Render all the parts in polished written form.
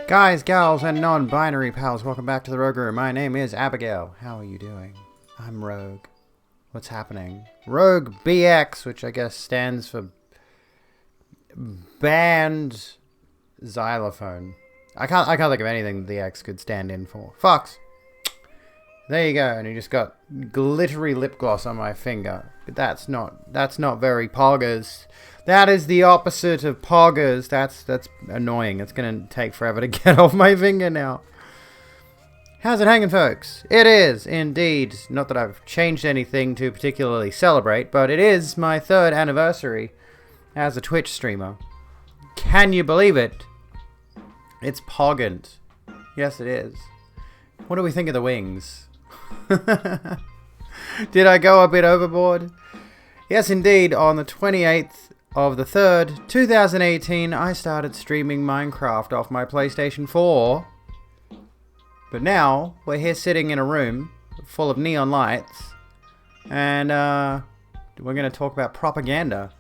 Guys, gals, and non-binary pals, welcome back to the Rogue Room. My name is Abigail. How are you doing? I'm Rogue. What's happening? Rogue BX, which I guess stands for Band Xylophone. I can't think of anything the X could stand in for. Fox. There you go, and you just got glittery lip gloss on my finger. But that's not very poggers. That is the opposite of poggers. That's annoying. It's gonna take forever to get off my finger now. How's it hanging, folks? It is indeed. Not that I've changed anything to particularly celebrate, but it is my 3rd anniversary as a Twitch streamer. Can you believe it? It's poggant. Yes, it is. What do we think of the wings? Did I go a bit overboard? Yes, indeed. On the 28th of the 3rd, 2018, I started streaming Minecraft off my PlayStation 4. But now, we're here sitting in a room full of neon lights, and we're going to talk about propaganda,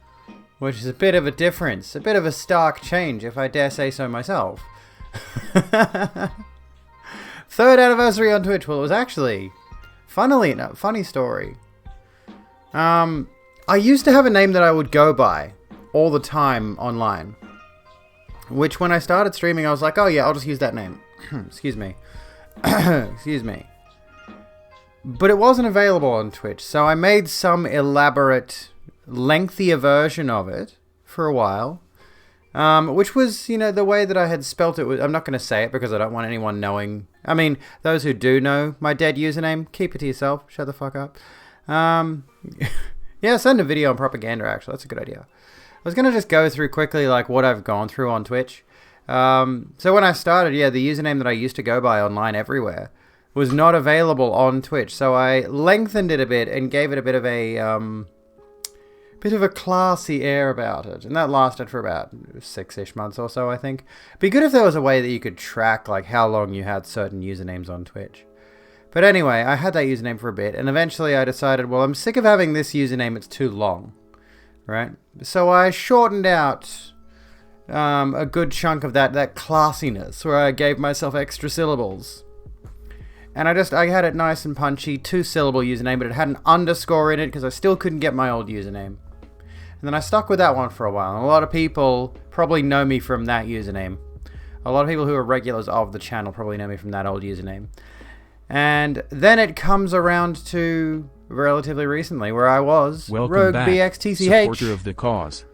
which is a bit of a difference, a bit of a stark change, if I dare say so myself. 3rd anniversary on Twitch. Well, it was actually, funnily enough, funny story. I used to have a name that I would go by all the time online, which when I started streaming, I was like, oh yeah, I'll just use that name. Excuse me. Excuse me. But it wasn't available on Twitch, so I made some elaborate, lengthier version of it for a while. Which was, you know, the way that I had spelt it. I'm not going to say it because I don't want anyone knowing. I mean, those who do know my dead username, keep it to yourself. Shut the fuck up. Yeah, send a video on propaganda, actually. That's a good idea. I was going to just go through quickly, like, what I've gone through on Twitch. So when I started, yeah, the username that I used to go by online everywhere was not available on Twitch. So I lengthened it a bit and gave it a bit of a classy air about it, and that lasted for about 6-ish months or so, I think. It'd be good if there was a way that you could track like how long you had certain usernames on Twitch. But anyway, I had that username for a bit, and eventually I decided, well, I'm sick of having this username, it's too long, right? So I shortened out a good chunk of that classiness, where I gave myself extra syllables. And I had it nice and punchy, 2-syllable username, but it had an underscore in it because I still couldn't get my old username. And then I stuck with that one for a while. And a lot of people probably know me from that username. A lot of people who are regulars of the channel probably know me from that old username. And then it comes around to relatively recently, where I was Welcome back, RogueBXTCH. supporter of the cause.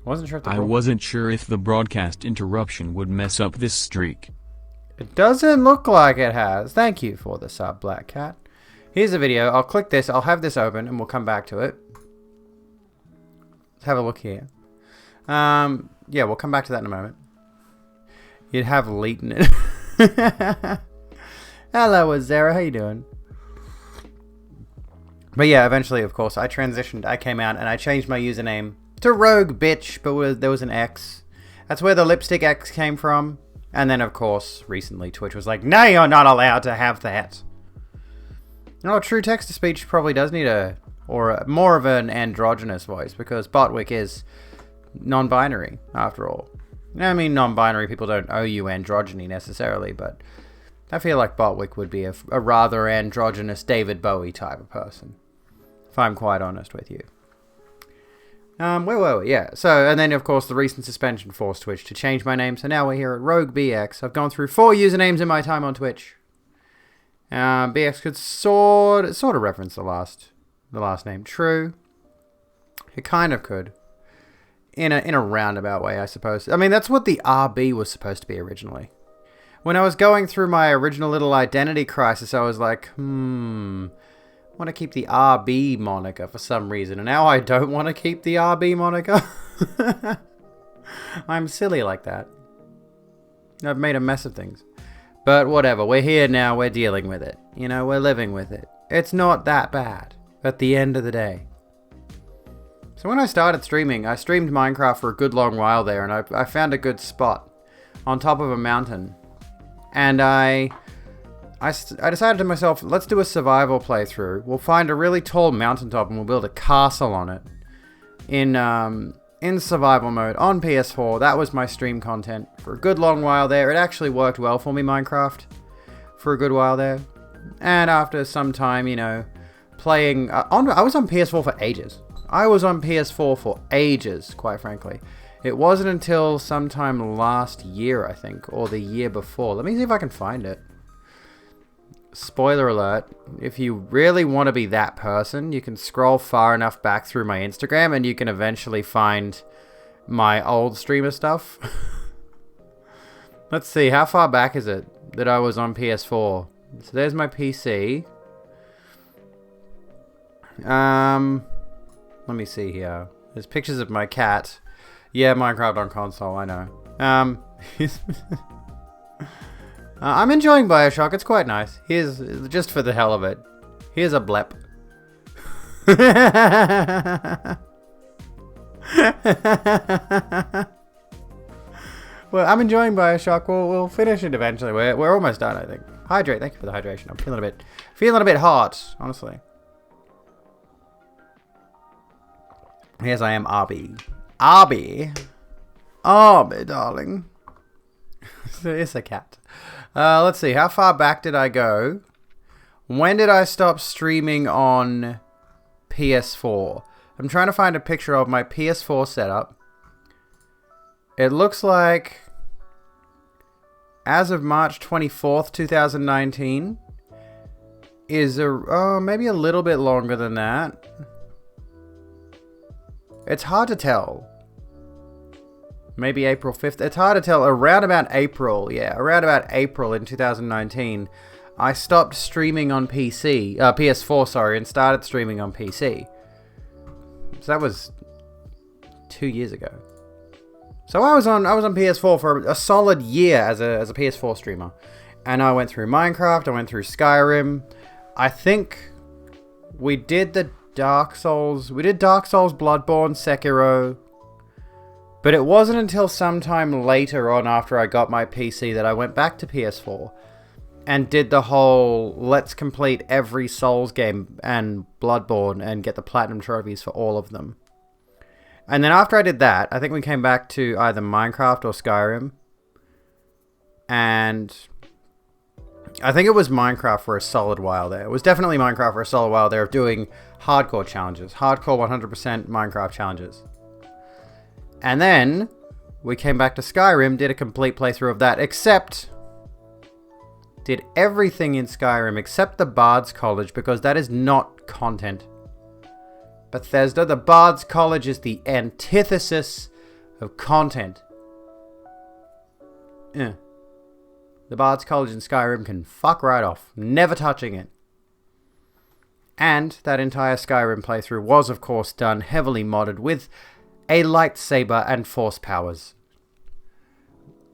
Wasn't sure if I wasn't sure if the broadcast interruption would mess up this streak. It doesn't look like it has. Thank you for the sub, Black Cat. Here's a video. I'll click this. I'll have this open, and we'll come back to it. Let's have a look here. Yeah, we'll come back to that in a moment. You'd have Leet in it. Hello, Azera. How you doing? But yeah, eventually, of course, I transitioned. I came out, and I changed my username to Rogue Bitch, but there was an X. That's where the lipstick X came from. And then, of course, recently Twitch was like, no, you're not allowed to have that. No, true text-to-speech probably does need more of an androgynous voice, because Botwick is non-binary, after all. I mean, non-binary people don't owe you androgyny necessarily, but I feel like Botwick would be a rather androgynous David Bowie type of person, if I'm quite honest with you. Where were we? Yeah, so, and then, of course, the recent suspension forced Twitch to change my name, so now we're here at RogueBX. I've gone through 4 usernames in my time on Twitch. BX could sort of reference the last name. True. It kind of could. In a roundabout way, I suppose. I mean, that's what the RB was supposed to be originally. When I was going through my original little identity crisis, I was like, I want to keep the RB moniker for some reason, and now I don't want to keep the RB moniker. I'm silly like that. I've made a mess of things. But whatever, we're here now, we're dealing with it. You know, we're living with it. It's not that bad at the end of the day. So when I started streaming, I streamed Minecraft for a good long while there, and I found a good spot on top of a mountain. And I I decided to myself, let's do a survival playthrough. We'll find a really tall mountaintop and we'll build a castle on it. In survival mode on PS4. That was my stream content for a good long while there. It actually worked well for me, Minecraft, for a good while there. And after some time, you know, playing... I was on PS4 for ages. I was on PS4 for ages, quite frankly. It wasn't until sometime last year, I think, or the year before. Let me see if I can find it. Spoiler alert, if you really want to be that person, you can scroll far enough back through my Instagram and you can eventually find my old streamer stuff. Let's see, how far back is it that I was on PS4? So there's my PC. Let me see here. There's pictures of my cat. Yeah, Minecraft on console, I know. I'm enjoying Bioshock, it's quite nice. Here's, just for the hell of it, here's a blep. Well, I'm enjoying Bioshock, we'll finish it eventually, we're almost done, I think. Hydrate, thank you for the hydration, I'm feeling a bit hot, honestly. Yes, I am Arby. Arby, darling. It's a cat. Let's see, how far back did I go? When did I stop streaming on PS4? I'm trying to find a picture of my PS4 setup. It looks like as of March 24th, 2019 is maybe a little bit longer than that. It's hard to tell. Maybe April 5th. It's hard to tell. Around about April, yeah. Around about April in 2019, I stopped streaming on PS4, sorry, and started streaming on PC. So that was 2 years ago. So I was on PS4 for a solid year as a PS4 streamer. And I went through Minecraft, I went through Skyrim. I think we did Dark Souls, Bloodborne, Sekiro. But it wasn't until sometime later on after I got my PC that I went back to PS4 and did the whole let's complete every Souls game and Bloodborne and get the platinum trophies for all of them. And then after I did that, I think we came back to either Minecraft or Skyrim. And I think it was Minecraft for a solid while there. It was definitely Minecraft for a solid while there of doing hardcore challenges. Hardcore 100% Minecraft challenges. And then we came back to Skyrim, did a complete playthrough of that, did everything in Skyrim except the Bard's College, because that is not content. Bethesda, the Bard's College is the antithesis of content. The Bard's College in Skyrim can fuck right off. Never touching it. And that entire Skyrim playthrough was, of course, done heavily modded with a lightsaber and force powers.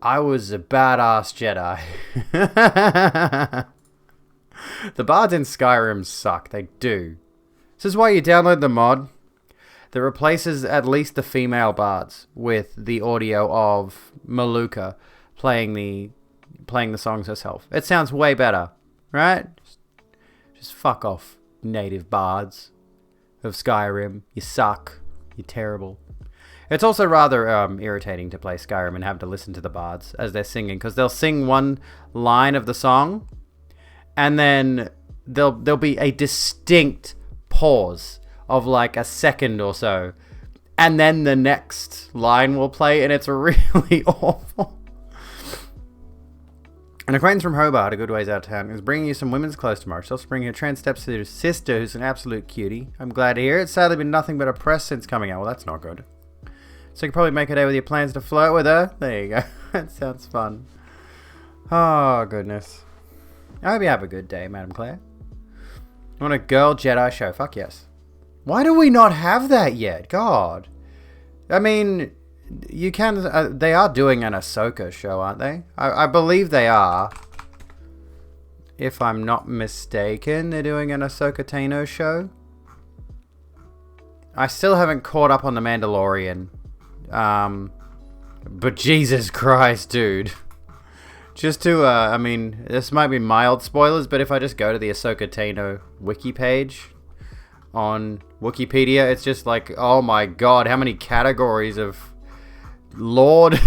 I was a badass Jedi. The bards in Skyrim suck. They do. This is why you download the mod that replaces at least the female bards with the audio of Maluka playing the songs herself. It sounds way better, right? Just fuck off, native bards of Skyrim. You suck. You're terrible. It's also rather irritating to play Skyrim and have to listen to the bards as they're singing, because they'll sing one line of the song, and then there'll be a distinct pause of like a second or so, and then the next line will play, and it's really awful. An acquaintance from Hobart, a good ways out of town, is bringing you some women's clothes tomorrow. She's also bringing her trans stepsister, who's an absolute cutie. I'm glad to hear it. It's sadly been nothing but a press since coming out. Well, that's not good. So you can probably make a day with your plans to flirt with her. There you go. That sounds fun. Oh, goodness. I hope you have a good day, Madam Claire. You want a girl Jedi show? Fuck yes. Why do we not have that yet? God. I mean, you can... they are doing an Ahsoka show, aren't they? I believe they are. If I'm not mistaken, they're doing an Ahsoka Tano show. I still haven't caught up on The Mandalorian. But Jesus Christ, dude. Just to, I mean, this might be mild spoilers, but if I just go to the Ahsoka Tano wiki page on Wikipedia, it's just like, oh my god, how many categories of Lord.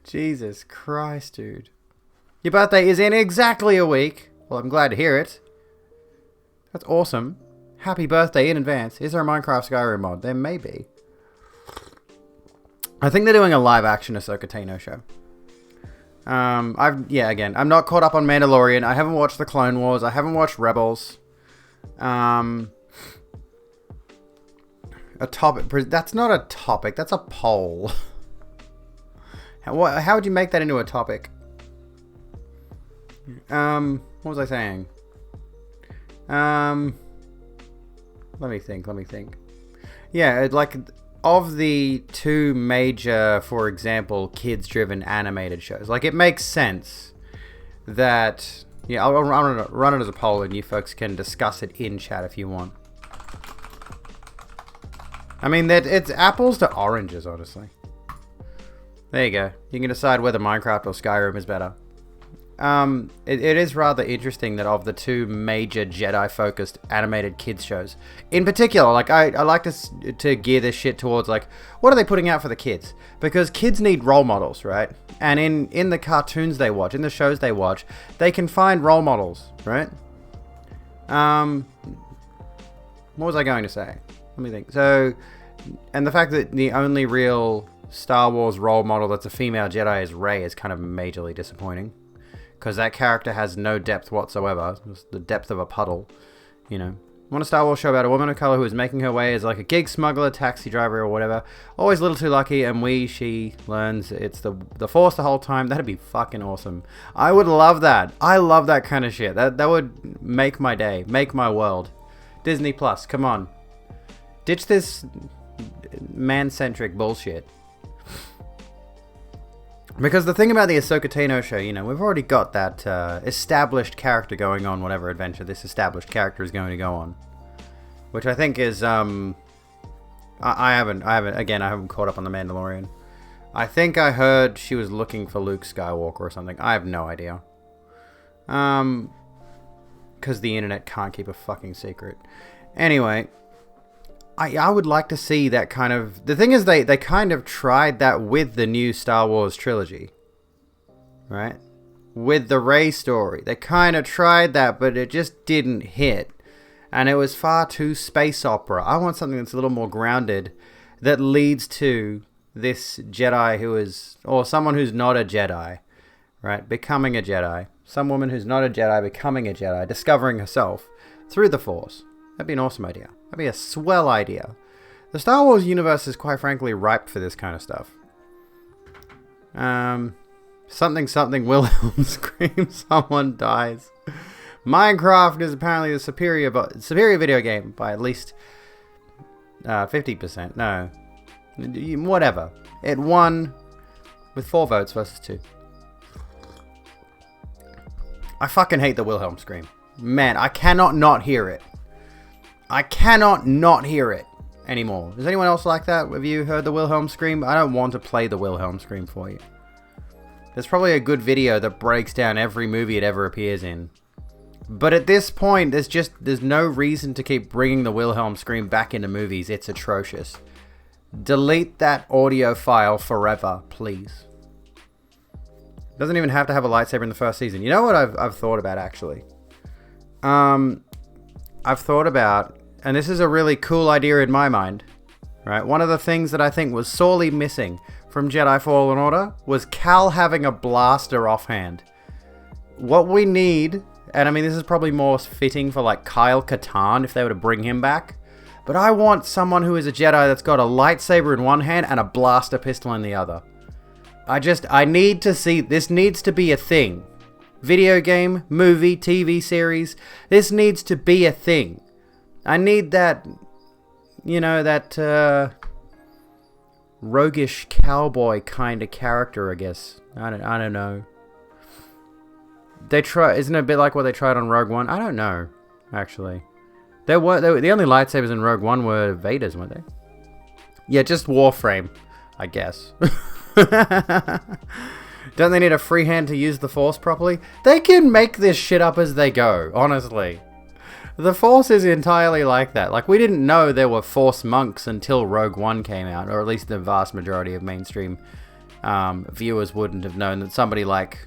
Jesus Christ, dude. Your birthday is in exactly a week. Well, I'm glad to hear it. That's awesome. Happy birthday in advance. Is there a Minecraft Skyrim mod? There may be. I think they're doing a live-action Ahsoka Tano show. Again, I'm not caught up on Mandalorian. I haven't watched the Clone Wars. I haven't watched Rebels. A topic. That's not a topic. That's a poll. How would you make that into a topic? What was I saying? Let me think. Yeah, like, of the two major, for example, kids-driven animated shows, like, it makes sense that... Yeah, I'll run it as a poll, and you folks can discuss it in chat if you want. I mean, it's apples to oranges, honestly. There you go. You can decide whether Minecraft or Skyrim is better. It is rather interesting that of the two major Jedi-focused animated kids shows, in particular, like, I like to gear this shit towards, like, what are they putting out for the kids? Because kids need role models, right? And in the cartoons they watch, in the shows they watch, they can find role models, right? What was I going to say? Let me think. So, and the fact that the only real Star Wars role model that's a female Jedi is Rey is kind of majorly disappointing. Because that character has no depth whatsoever. It's the depth of a puddle, you know. I want a Star Wars show about a woman of color who is making her way as like a gig smuggler, taxi driver, or whatever. Always a little too lucky, and she learns it's the Force the whole time. That'd be fucking awesome. I would love that. I love that kind of shit. That would make my day, make my world. Disney Plus, come on. Ditch this man-centric bullshit. Because the thing about the Ahsoka Tano show, you know, we've already got that established character going on whatever adventure this established character is going to go on. Which I think is, I haven't caught up on The Mandalorian. I think I heard she was looking for Luke Skywalker or something. I have no idea. Because the internet can't keep a fucking secret. Anyway, I would like to see that kind of... The thing is, they kind of tried that with the new Star Wars trilogy. Right? With the Rey story. They kind of tried that, but it just didn't hit. And it was far too space opera. I want something that's a little more grounded, that leads to this Jedi who is... Or someone who's not a Jedi. Right? Becoming a Jedi. Some woman who's not a Jedi becoming a Jedi. Discovering herself through the Force. That'd be an awesome idea. That'd be a swell idea. The Star Wars universe is quite frankly ripe for this kind of stuff. Something Wilhelm screams, someone dies. Minecraft is apparently the superior video game by at least 50%. No. Whatever. It won with 4 votes versus 2. I fucking hate the Wilhelm scream. Man, I cannot not hear it. I cannot not hear it anymore. Is anyone else like that? Have you heard the Wilhelm scream? I don't want to play the Wilhelm scream for you. There's probably a good video that breaks down every movie it ever appears in. But at this point, there's no reason to keep bringing the Wilhelm scream back into movies. It's atrocious. Delete that audio file forever, please. Doesn't even have to have a lightsaber in the first season. You know what I've thought about, actually? I've thought about... And this is a really cool idea in my mind, right? One of the things that I think was sorely missing from Jedi Fallen Order was Cal having a blaster offhand. What we need, and I mean this is probably more fitting for like Kyle Katarn if they were to bring him back, but I want someone who is a Jedi that's got a lightsaber in one hand and a blaster pistol in the other. I need to see, this needs to be a thing. Video game, movie, TV series, this needs to be a thing. I need that, you know, that roguish cowboy kind of character, I guess. I don't know. Isn't it a bit like what they tried on Rogue One? I don't know, actually. The only lightsabers in Rogue One were Vader's, weren't they? Yeah, just Warframe, I guess. Don't they need a free hand to use the Force properly? They can make this shit up as they go, honestly. The Force is entirely like that. Like, we didn't know there were Force monks until Rogue One came out, or at least the vast majority of mainstream viewers wouldn't have known that somebody like...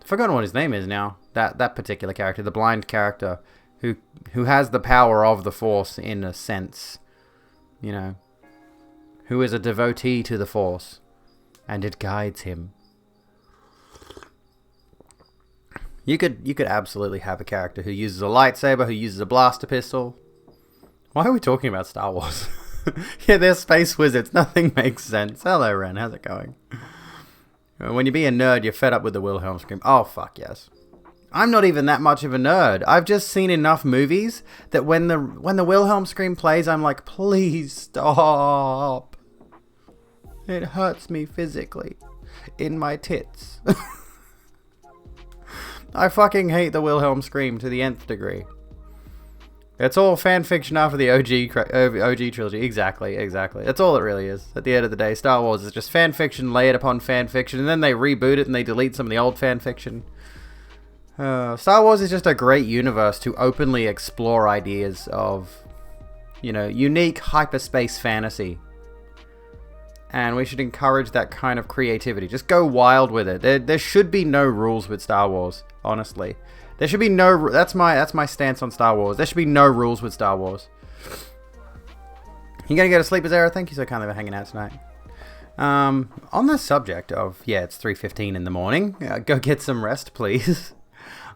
I've forgotten what his name is now. That particular character, the blind character, who has the power of the Force in a sense, you know, who is a devotee to the Force, and it guides him. You could absolutely have a character who uses a lightsaber, who uses a blaster pistol. Why are we talking about Star Wars? Yeah, they're space wizards. Nothing makes sense. Hello, Ren. How's it going? When you be a nerd, you're fed up with the Wilhelm scream. Oh, fuck yes. I'm not even that much of a nerd. I've just seen enough movies that when the Wilhelm scream plays, I'm like, please stop. It hurts me physically. In my tits. I fucking hate the Wilhelm scream to the nth degree. It's all fan fiction after the OG trilogy. Exactly. That's all it really is. At the end of the day, Star Wars is just fan fiction layered upon fan fiction, and then they reboot it and they delete some of the old fan fiction. Star Wars is just a great universe to openly explore ideas of, you know, unique hyperspace fantasy. And we should encourage that kind of creativity. Just go wild with it. There should be no rules with Star Wars, honestly. There should be no... That's my stance on Star Wars. There should be no rules with Star Wars. You gonna go to sleep, Azera? Thank you so kindly for hanging out tonight. On the subject of... Yeah, it's 3:15 in the morning. Go get some rest, please.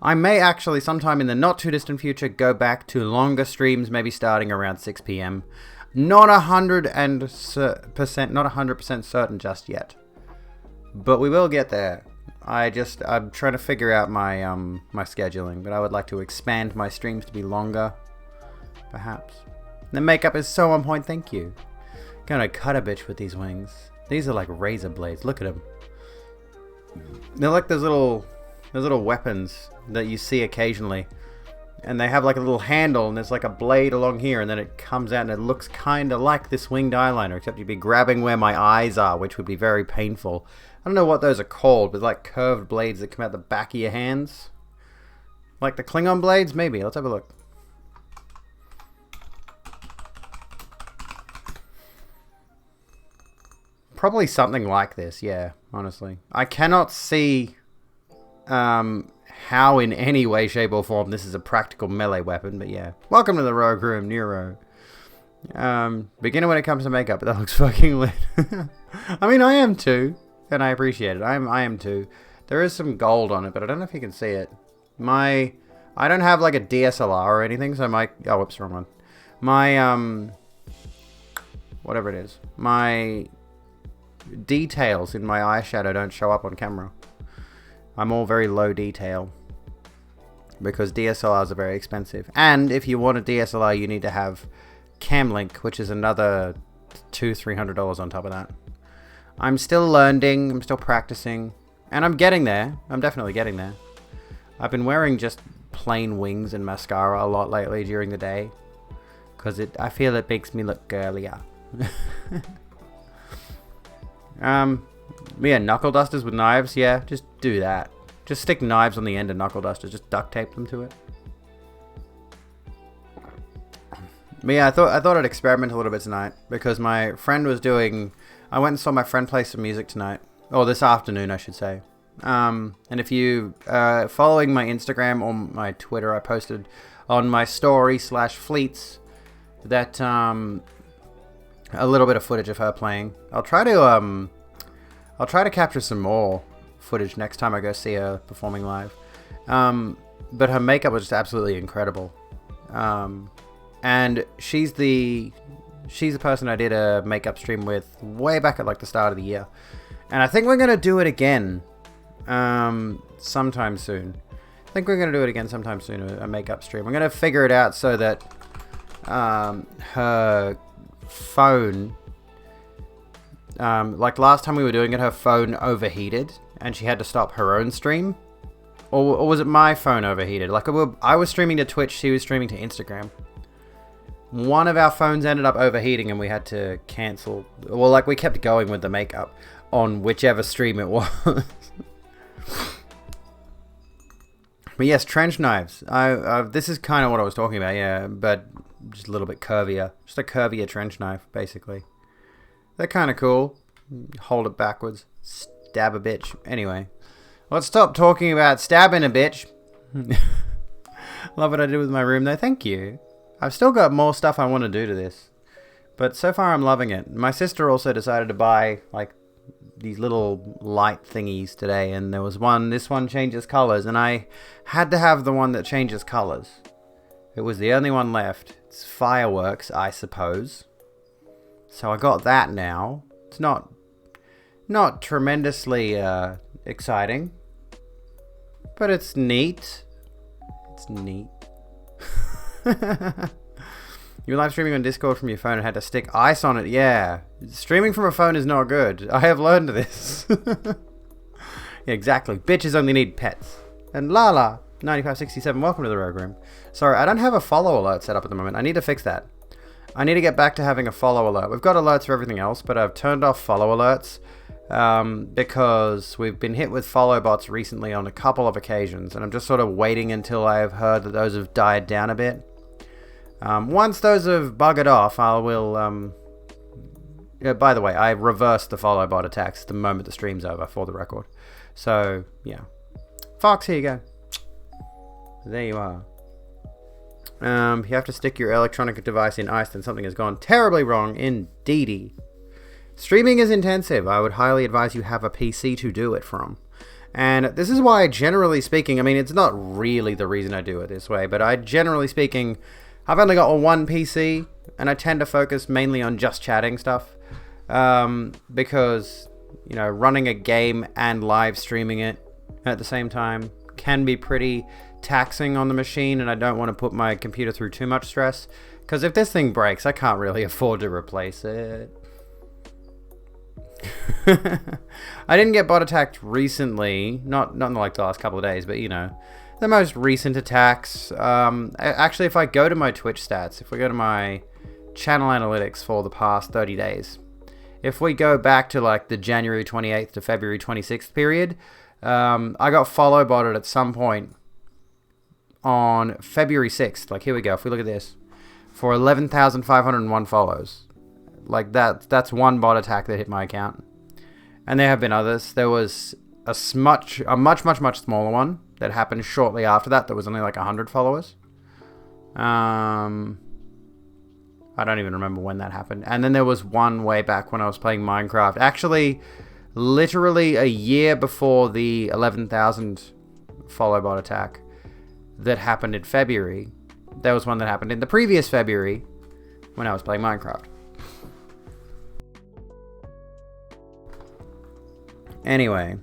I may actually, sometime in the not-too-distant future, go back to longer streams, maybe starting around 6 p.m., Not 100% certain just yet, but we will get there. I'm trying to figure out my my scheduling, but I would like to expand my streams to be longer, perhaps. The makeup is so on point. Thank you. Gonna cut a bitch with these wings. These are like razor blades. Look at them. They're like those little weapons that you see occasionally. And they have like a little handle, and there's like a blade along here, and then it comes out, and it looks kind of like this winged eyeliner, except you'd be grabbing where my eyes are, which would be very painful. I don't know what those are called, but like curved blades that come out the back of your hands. Like the Klingon blades? Maybe. Let's have a look. Probably something like this, yeah, honestly. I cannot see... how in any way, shape, or form this is a practical melee weapon, but yeah. Welcome to the Rogue Room, Nero. Beginner when it comes to makeup, but that looks fucking lit. I mean, I am too, and I appreciate it. I am too. There is some gold on it, but I don't know if you can see it. I don't have like a DSLR or anything, so oh, whoops, wrong one. Whatever it is. My details in my eyeshadow don't show up on camera. I'm all very low detail because DSLRs are very expensive. And if you want a DSLR, you need to have Camlink, which is another $200-300 on top of that. I'm still learning, I'm still practicing, and I'm getting there. I'm definitely getting there. I've been wearing just plain wings and mascara a lot lately during the day because I feel it makes me look girlier. Yeah, knuckle dusters with knives, yeah, just do that. Just stick knives on the end of knuckle dusters, just duct tape them to it. But yeah, I thought I'd experiment a little bit tonight because my friend was doing... I went and saw my friend play some music tonight. Or this afternoon, I should say. And if you following my Instagram or my Twitter, I posted on my story/fleets that a little bit of footage of her playing. I'll try to capture some more footage next time I go see her performing live. But her makeup was just absolutely incredible. And she's the person I did a makeup stream with way back at like the start of the year. And I think we're going to do it again sometime soon. A makeup stream. I'm going to figure it out so that her phone... like last time we were doing it, her phone overheated and she had to stop her own stream. Or was it my phone overheated? Like I was streaming to Twitch, she was streaming to Instagram. One of our phones ended up overheating and we had to cancel. Well, like we kept going with the makeup. on whichever stream it was. But yes, trench knives. This is kind of what I was talking about, yeah, but just a little bit curvier. Just a curvier trench knife, basically. They're kind of cool. Hold it backwards. Stab a bitch. Anyway, let's stop talking about stabbing a bitch. Love what I did with my room, though. Thank you. I've still got more stuff I want to do to this. But so far, I'm loving it. My sister also decided to buy, like, these little light thingies today, and there was one, this one changes colors, and I had to have the one that changes colors. It was the only one left. It's fireworks, I suppose. So I got that now. It's not tremendously exciting, but it's neat. It's neat. You were live streaming on Discord from your phone and had to stick ice on it. Yeah. Streaming from a phone is not good. I have learned this. Yeah, exactly. Bitches only need pets. And Lala, 9567, welcome to the Rogue Room. Sorry, I don't have a follow alert set up at the moment. I need to fix that. I need to get back to having a follow alert. We've got alerts for everything else, but I've turned off follow alerts because we've been hit with follow bots recently on a couple of occasions, and I'm just sort of waiting until I've heard that those have died down a bit. Once those have buggered off, I will, yeah, by the way, I reversed the follow bot attacks the moment the stream's over, for the record. So, yeah. Fox, here you go. There you are. You have to stick your electronic device in ice, then something has gone terribly wrong, indeedy. Streaming is intensive. I would highly advise you have a PC to do it from. And this is why, generally speaking, I mean, it's not really the reason I do it this way, but generally speaking, I've only got one PC, and I tend to focus mainly on just chatting stuff, because, you know, running a game and live streaming it at the same time can be pretty taxing on the machine, and I don't want to put my computer through too much stress, because if this thing breaks, I can't really afford to replace it. I didn't get bot attacked recently, not in like the last couple of days, but you know, the most recent attacks. Actually, if I go to my Twitch stats, if we go to my channel analytics for the past 30 days, if we go back to like the January 28th to February 26th period, I got follow botted at some point on February 6th. Like, here we go. If we look at this, for 11,501 follows. Like, that's one bot attack that hit my account. And there have been others. There was a much smaller one that happened shortly after that was only like 100 followers. I don't even remember when that happened. And then there was one way back when I was playing Minecraft. Actually, literally a year before the 11,000 follow bot attack that happened in February. There was one that happened in the previous February when I was playing Minecraft. Anyway,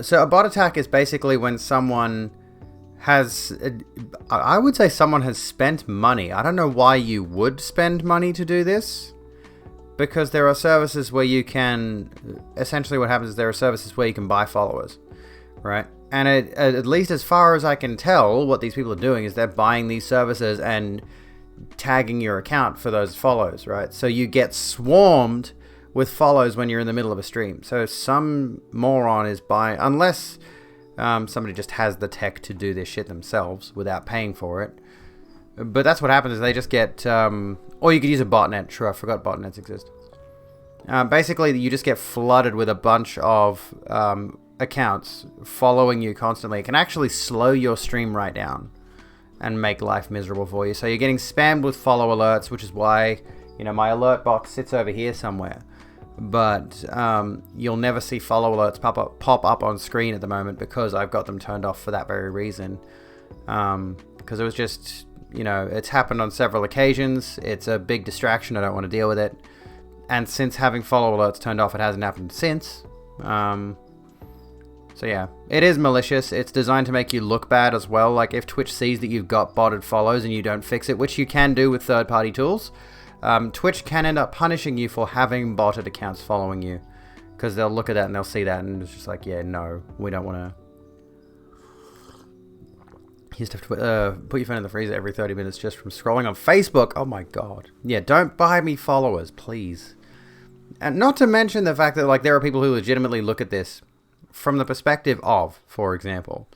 so a bot attack is basically when someone has, I would say someone has spent money. I don't know why you would spend money to do this, because there are services where you can, essentially what happens is there are services where you can buy followers, right? And at least as far as I can tell, what these people are doing is they're buying these services and tagging your account for those follows, right? So you get swarmed with follows when you're in the middle of a stream. So some moron is buying, unless somebody just has the tech to do this shit themselves without paying for it. But that's what happens is they just get, or you could use a botnet. Sure, I forgot botnets exist. Basically, you just get flooded with a bunch of accounts following you constantly. It can actually slow your stream right down and make life miserable for you. So you're getting spammed with follow alerts, which is why, you know, my alert box sits over here somewhere. But you'll never see follow alerts pop up on screen at the moment because I've got them turned off for that very reason. Because it was just, you know, it's happened on several occasions. It's a big distraction. I don't want to deal with it. And since having follow alerts turned off, it hasn't happened since. So yeah, it is malicious. It's designed to make you look bad as well. Like if Twitch sees that you've got botted follows and you don't fix it, which you can do with third-party tools, Twitch can end up punishing you for having botted accounts following you, because they'll look at that and they'll see that and it's just like, yeah, no, we don't want to. You just have to put your phone in the freezer every 30 minutes just from scrolling on Facebook. Oh my god. Yeah, don't buy me followers, please. And not to mention the fact that like there are people who legitimately look at this from the perspective of, for example,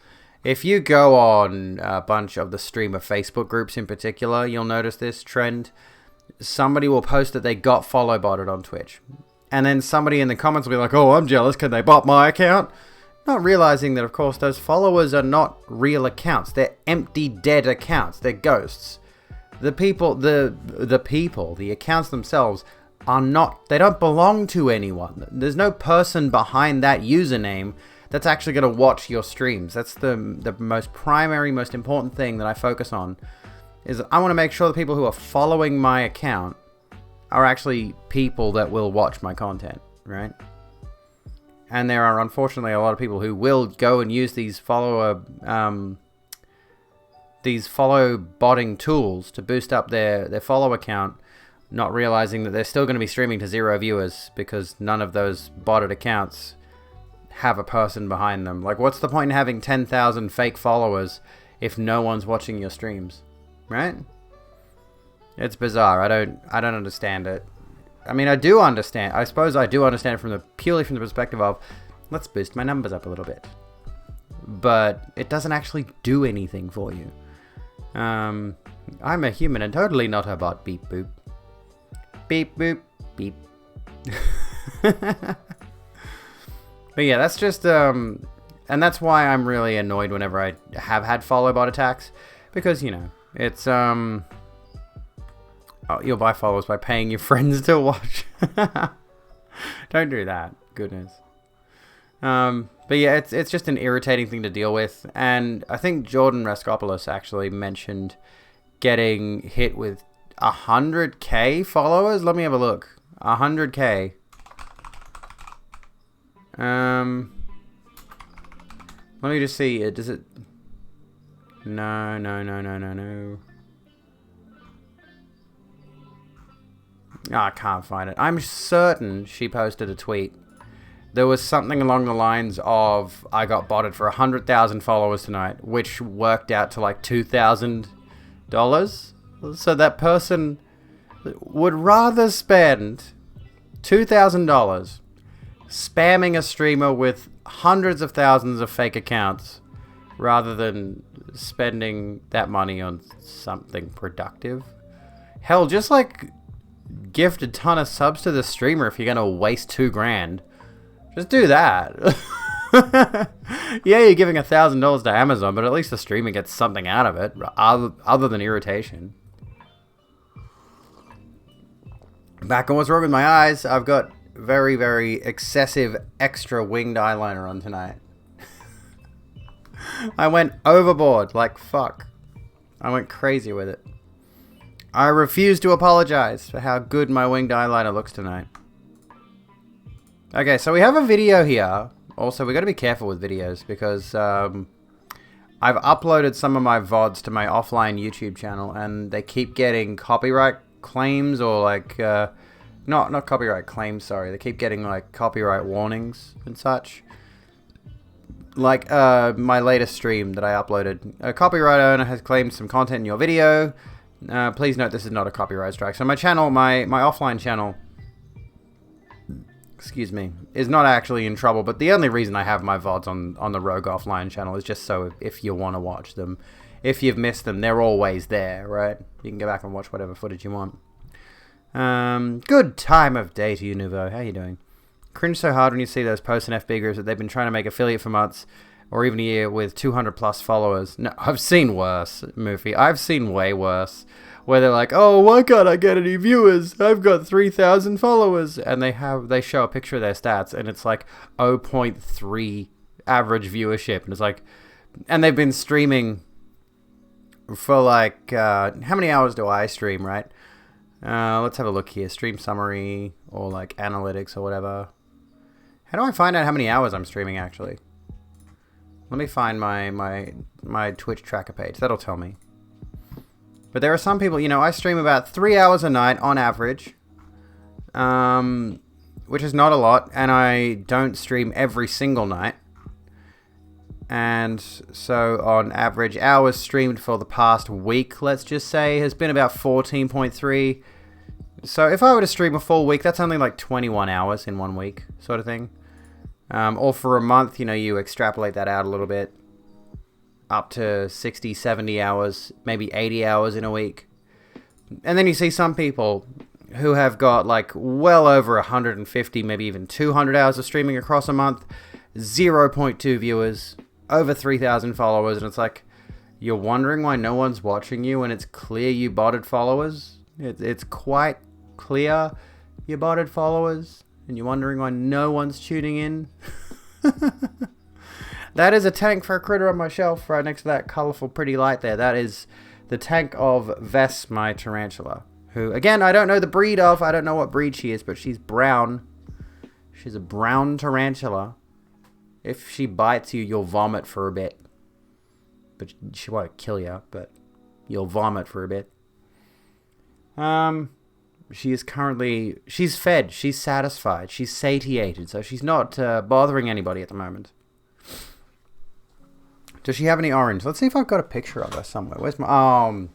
if you go on a bunch of the streamer Facebook groups in particular, you'll notice this trend. Somebody will post that they got follow botted on Twitch. And then somebody in the comments will be like, oh, I'm jealous, can they bot my account? Not realizing that, of course, those followers are not real accounts. They're empty, dead accounts. They're ghosts. The people, the accounts themselves are not, they don't belong to anyone. There's no person behind that username that's actually going to watch your streams. That's the most primary, most important thing that I focus on, is I want to make sure the people who are following my account are actually people that will watch my content, right? And there are unfortunately a lot of people who will go and use these follow botting tools to boost up their follow account, not realizing that they're still going to be streaming to 0 viewers because none of those botted accounts have a person behind them. Like, what's the point in having 10,000 fake followers if no one's watching your streams, right? It's bizarre. I don't understand it. I mean, I do understand. I suppose I do understand it purely from the perspective of, let's boost my numbers up a little bit. But it doesn't actually do anything for you. I'm a human and totally not a bot. Beep boop. Beep boop. Beep. But yeah, that's just and that's why I'm really annoyed whenever I have had follow bot attacks, because you know it's you'll buy followers by paying your friends to watch. Don't do that, goodness. But yeah, it's just an irritating thing to deal with, and I think Jordan Raskopoulos actually mentioned getting hit with 100k followers. Let me have a look. 100k. Let me just see. Does it? No. Oh, I can't find it. I'm certain she posted a tweet. There was something along the lines of, I got botted for 100,000 followers tonight, which worked out to like $2,000. So that person would rather spend $2,000 spamming a streamer with hundreds of thousands of fake accounts rather than spending that money on something productive. Hell, just like gift a ton of subs to the streamer if you're gonna waste $2,000. Just do that. Yeah, you're giving $1,000 to Amazon, but at least the streamer gets something out of it other than irritation. Back on what's wrong with my eyes, I've got very, very excessive extra winged eyeliner on tonight. I went overboard, like fuck. I went crazy with it. I refuse to apologize for how good my winged eyeliner looks tonight. Okay, so we have a video here. Also, we got to be careful with videos because I've uploaded some of my VODs to my offline YouTube channel, and they keep getting copyright claims or like not copyright claims, sorry. They keep getting like copyright warnings and such. Like my latest stream that I uploaded, a copyright owner has claimed some content in your video. Please note this is not a copyright strike. So my channel, my offline channel, excuse me, is not actually in trouble, but the only reason I have my VODs on the Rogue Offline channel is just so if you want to watch them. If you've missed them, they're always there, right? You can go back and watch whatever footage you want. Good time of day to you, Nouveau. How you doing? Cringe so hard when you see those posts in FB groups that they've been trying to make affiliate for months or even a year with 200 plus followers. No, I've seen worse, Moofy. I've seen way worse. Where they're like, oh, why can't I get any viewers? I've got 3,000 followers. And they show a picture of their stats, and it's like 0.3 average viewership. And it's like, and they've been streaming for like, how many hours do I stream, right? Let's have a look here. Stream summary or like analytics or whatever. How do I find out how many hours I'm streaming, actually? Let me find my Twitch tracker page. That'll tell me. But there are some people, you know, I stream about 3 hours a night on average, which is not a lot, and I don't stream every single night. And so on average, hours streamed for the past week, let's just say, has been about 14.3. So if I were to stream a full week, that's only like 21 hours in 1 week, sort of thing. Or for a month, you extrapolate that out a little bit. Up to 60, 70 hours, maybe 80 hours in a week. And then you see some people who have got like well over 150, maybe even 200 hours of streaming across a month, 0.2 viewers, over 3,000 followers, and it's like, you're wondering why no one's watching you when it's clear you botted followers? It's quite clear you botted followers, and you're wondering why no one's tuning in? That is a tank for a critter on my shelf right next to that colourful pretty light there. That is the tank of Vess, my tarantula. Who, again, I don't know the breed of. I don't know what breed she is, but she's brown. She's a brown tarantula. If she bites you, you'll vomit for a bit. But she won't kill you, but you'll vomit for a bit. She is currently... She's fed. She's satisfied. She's satiated. So she's not bothering anybody at the moment. Does she have any orange? Let's see if I've got a picture of her somewhere. Where's my...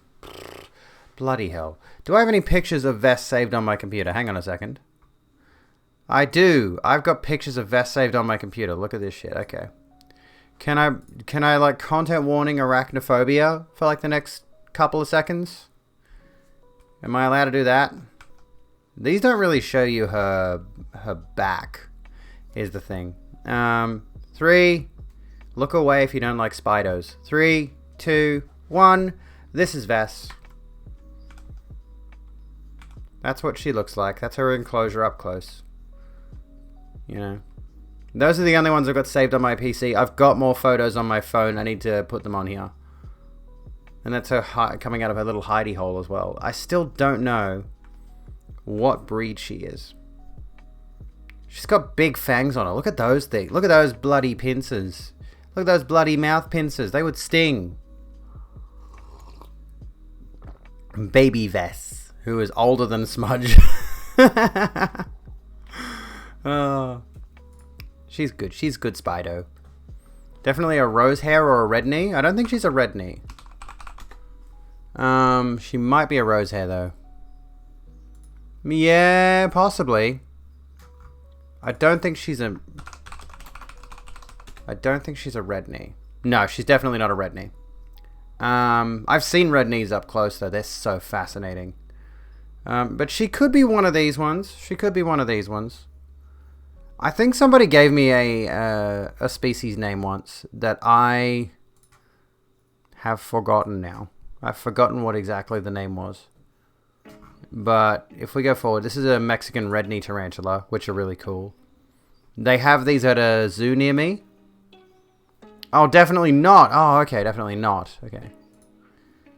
bloody hell. Do I have any pictures of Vess saved on my computer? Hang on a second. I do. I've got pictures of Vess saved on my computer. Look at this shit. Okay. Can I like content warning arachnophobia for like the next couple of seconds? Am I allowed to do that? These don't really show you her back, is the thing. 3... Look away if you don't like Spidos. 3, 2, 1. This is Vess. That's what she looks like. That's her enclosure up close. Those are the only ones I've got saved on my PC. I've got more photos on my phone. I need to put them on here. And that's her coming out of her little hidey hole as well. I still don't know what breed she is. She's got big fangs on her. Look at those things. Look at those bloody pincers. Look at those bloody mouth pincers. They would sting. Baby Vess, who is older than Smudge. Oh, she's good. She's good Spido. Definitely a rose hair or a red knee. I don't think she's a red knee. She might be a rose hair though. Yeah, possibly. I don't think she's a red knee. No, she's definitely not a red knee. I've seen red knees up close though. They're so fascinating. But she could be one of these ones. I think somebody gave me a species name once that I have forgotten now. I've forgotten what exactly the name was. But if we go forward, this is a Mexican red knee tarantula, which are really cool. They have these at a zoo near me. Oh, definitely not. Oh, okay, definitely not. Okay.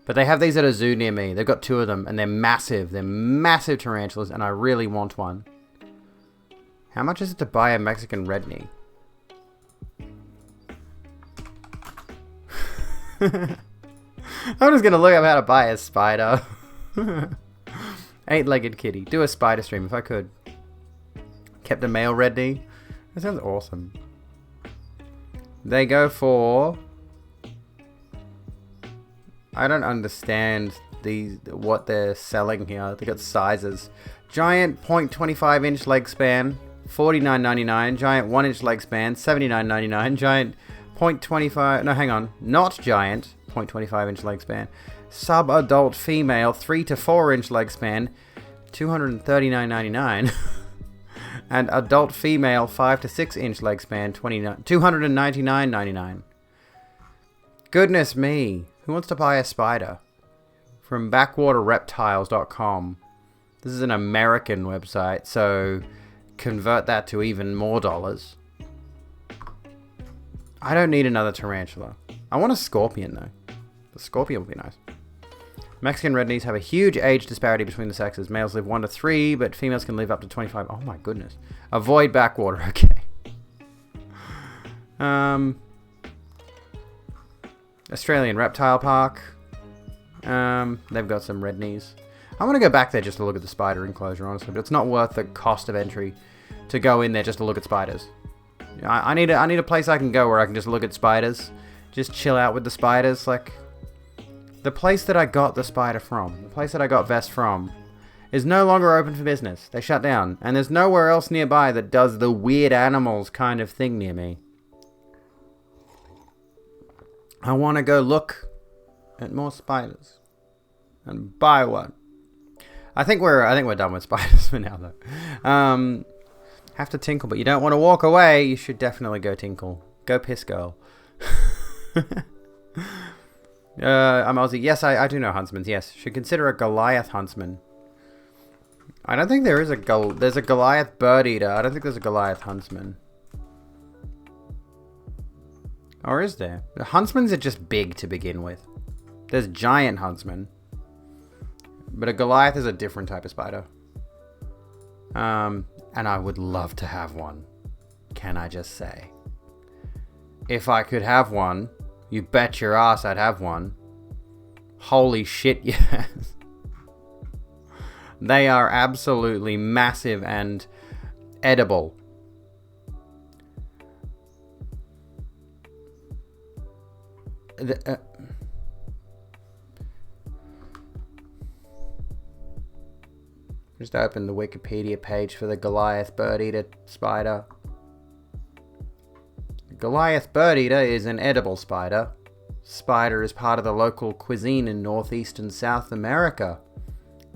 But they have these at a zoo near me. They've got 2 of them, and they're massive. They're massive tarantulas, and I really want one. How much is it to buy a Mexican red knee? I'm just going to look up how to buy a spider. 8-legged kitty. Do a spider stream if I could. Kept a male red knee. That sounds awesome. They go for... I don't understand what they're selling here. They got sizes. Giant 0.25 inch leg span, $49.99. Giant 1 inch leg span, $79.99. Giant 0.25... No, hang on. Not giant 0.25 inch leg span. Sub-adult female 3 to 4 inch leg span, $239.99. And adult female 5 to 6 inch leg span, $299.99. Goodness me. Who wants to buy a spider? From backwaterreptiles.com. This is an American website, so convert that to even more dollars. I don't need another tarantula. I want a scorpion though. The scorpion would be nice. Mexican red knees have a huge age disparity between the sexes. Males live 1 to 3, but females can live up to 25. Oh my goodness. Avoid backwater. Okay. Australian Reptile Park. They've got some red knees. I want to go back there just to look at the spider enclosure, honestly, but it's not worth the cost of entry to go in there just to look at spiders. I need a place I can go where I can just look at spiders, just chill out with the spiders. Like the place that I got the spider from, the place that I got Vess from, is no longer open for business. They shut down. And there's nowhere else nearby that does the weird animals kind of thing near me. I want to go look at more spiders and buy one. I think we're done with spiders for now, though. Have to tinkle, but you don't want to walk away. You should definitely go tinkle. Go piss girl. I'm Aussie. Yes, I do know huntsmen. Yes, should consider a Goliath huntsman. I don't think there is there's a Goliath bird eater. I don't think there's a Goliath huntsman. Or is there? The huntsmans are just big to begin with. There's giant huntsmen. But a Goliath is a different type of spider. And I would love to have one. Can I just say? If I could have one, you bet your ass I'd have one. Holy shit, yes. They are absolutely massive and edible. Just open the Wikipedia page for the Goliath bird eater spider. The Goliath bird eater is an edible spider. Spider is part of the local cuisine in Northeast and South America.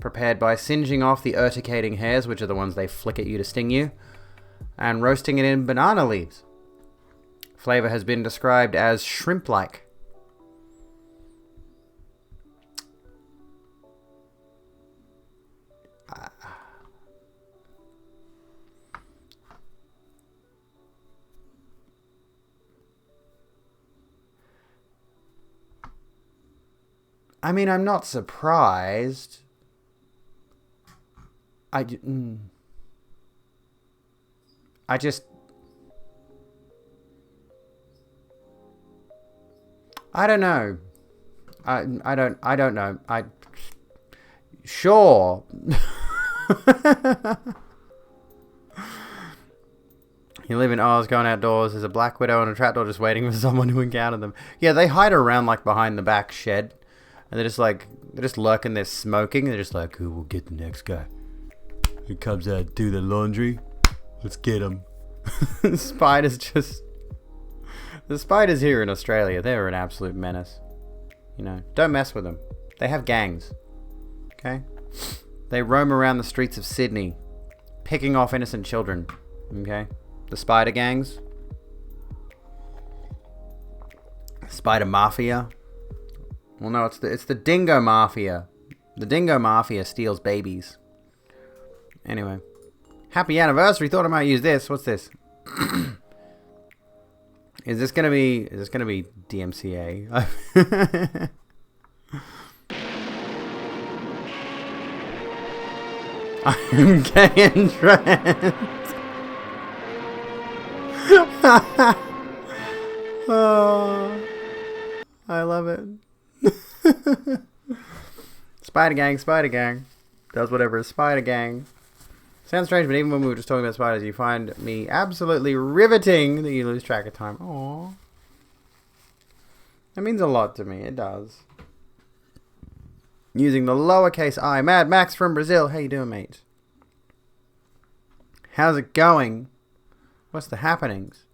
Prepared by singeing off the urticating hairs, which are the ones they flick at you to sting you, and roasting it in banana leaves. Flavor has been described as shrimp-like. I mean, I'm not surprised. I just... I don't know. I don't know. Sure. You live in Oz, going outdoors, there's a black widow and a trapdoor just waiting for someone to encounter them. Yeah, they hide around like behind the back shed. And they're just lurking there smoking. They're just like, who will get the next guy? He comes out, do the laundry. Let's get him. The spiders here in Australia, they're an absolute menace. You know, don't mess with them. They have gangs. Okay? They roam around the streets of Sydney, picking off innocent children. Okay? The spider gangs. Spider mafia. Well, no, it's the dingo mafia. The dingo mafia steals babies. Anyway, happy anniversary. Thought I might use this. What's this? Is this gonna be DMCA? I'm gay and trans. Oh, I love it. Spider gang does whatever. Spider gang. Sounds strange, but even when we were just talking about spiders, you find me absolutely riveting that you lose track of time. Aww. That means a lot to me. It does. Using the lowercase I. Mad Max from Brazil. How you doing, mate? How's it going? What's the happenings?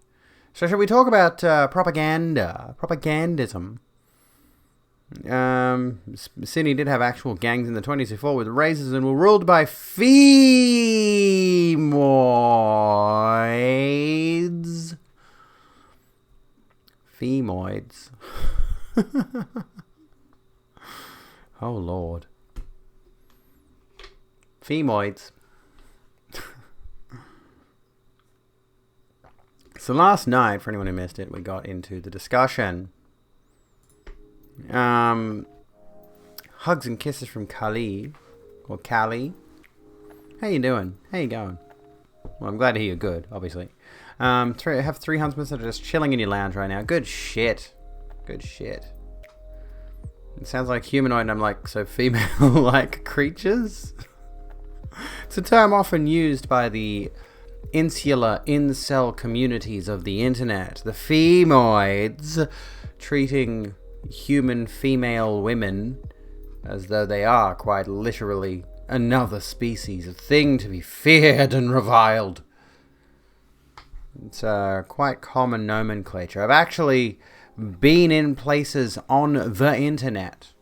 So should we talk about propaganda? Propagandism. Sydney did have actual gangs in the 20s who fought with razors and were ruled by femoids. Femoids. Oh, Lord. Femoids. So last night, for anyone who missed it, we got into the discussion. Hugs and kisses from Kali. Or Callie. How you doing? How you going? Well, I'm glad to hear you're good, obviously. I have 3 huntsmen that are just chilling in your lounge right now. Good shit. Good shit. It sounds like humanoid and I'm like, so female-like creatures? It's a term often used by the insular incel communities of the internet. The femoids, treating human female women as though they are quite literally another species, a thing to be feared and reviled. It's quite common nomenclature. I've actually been in places on the internet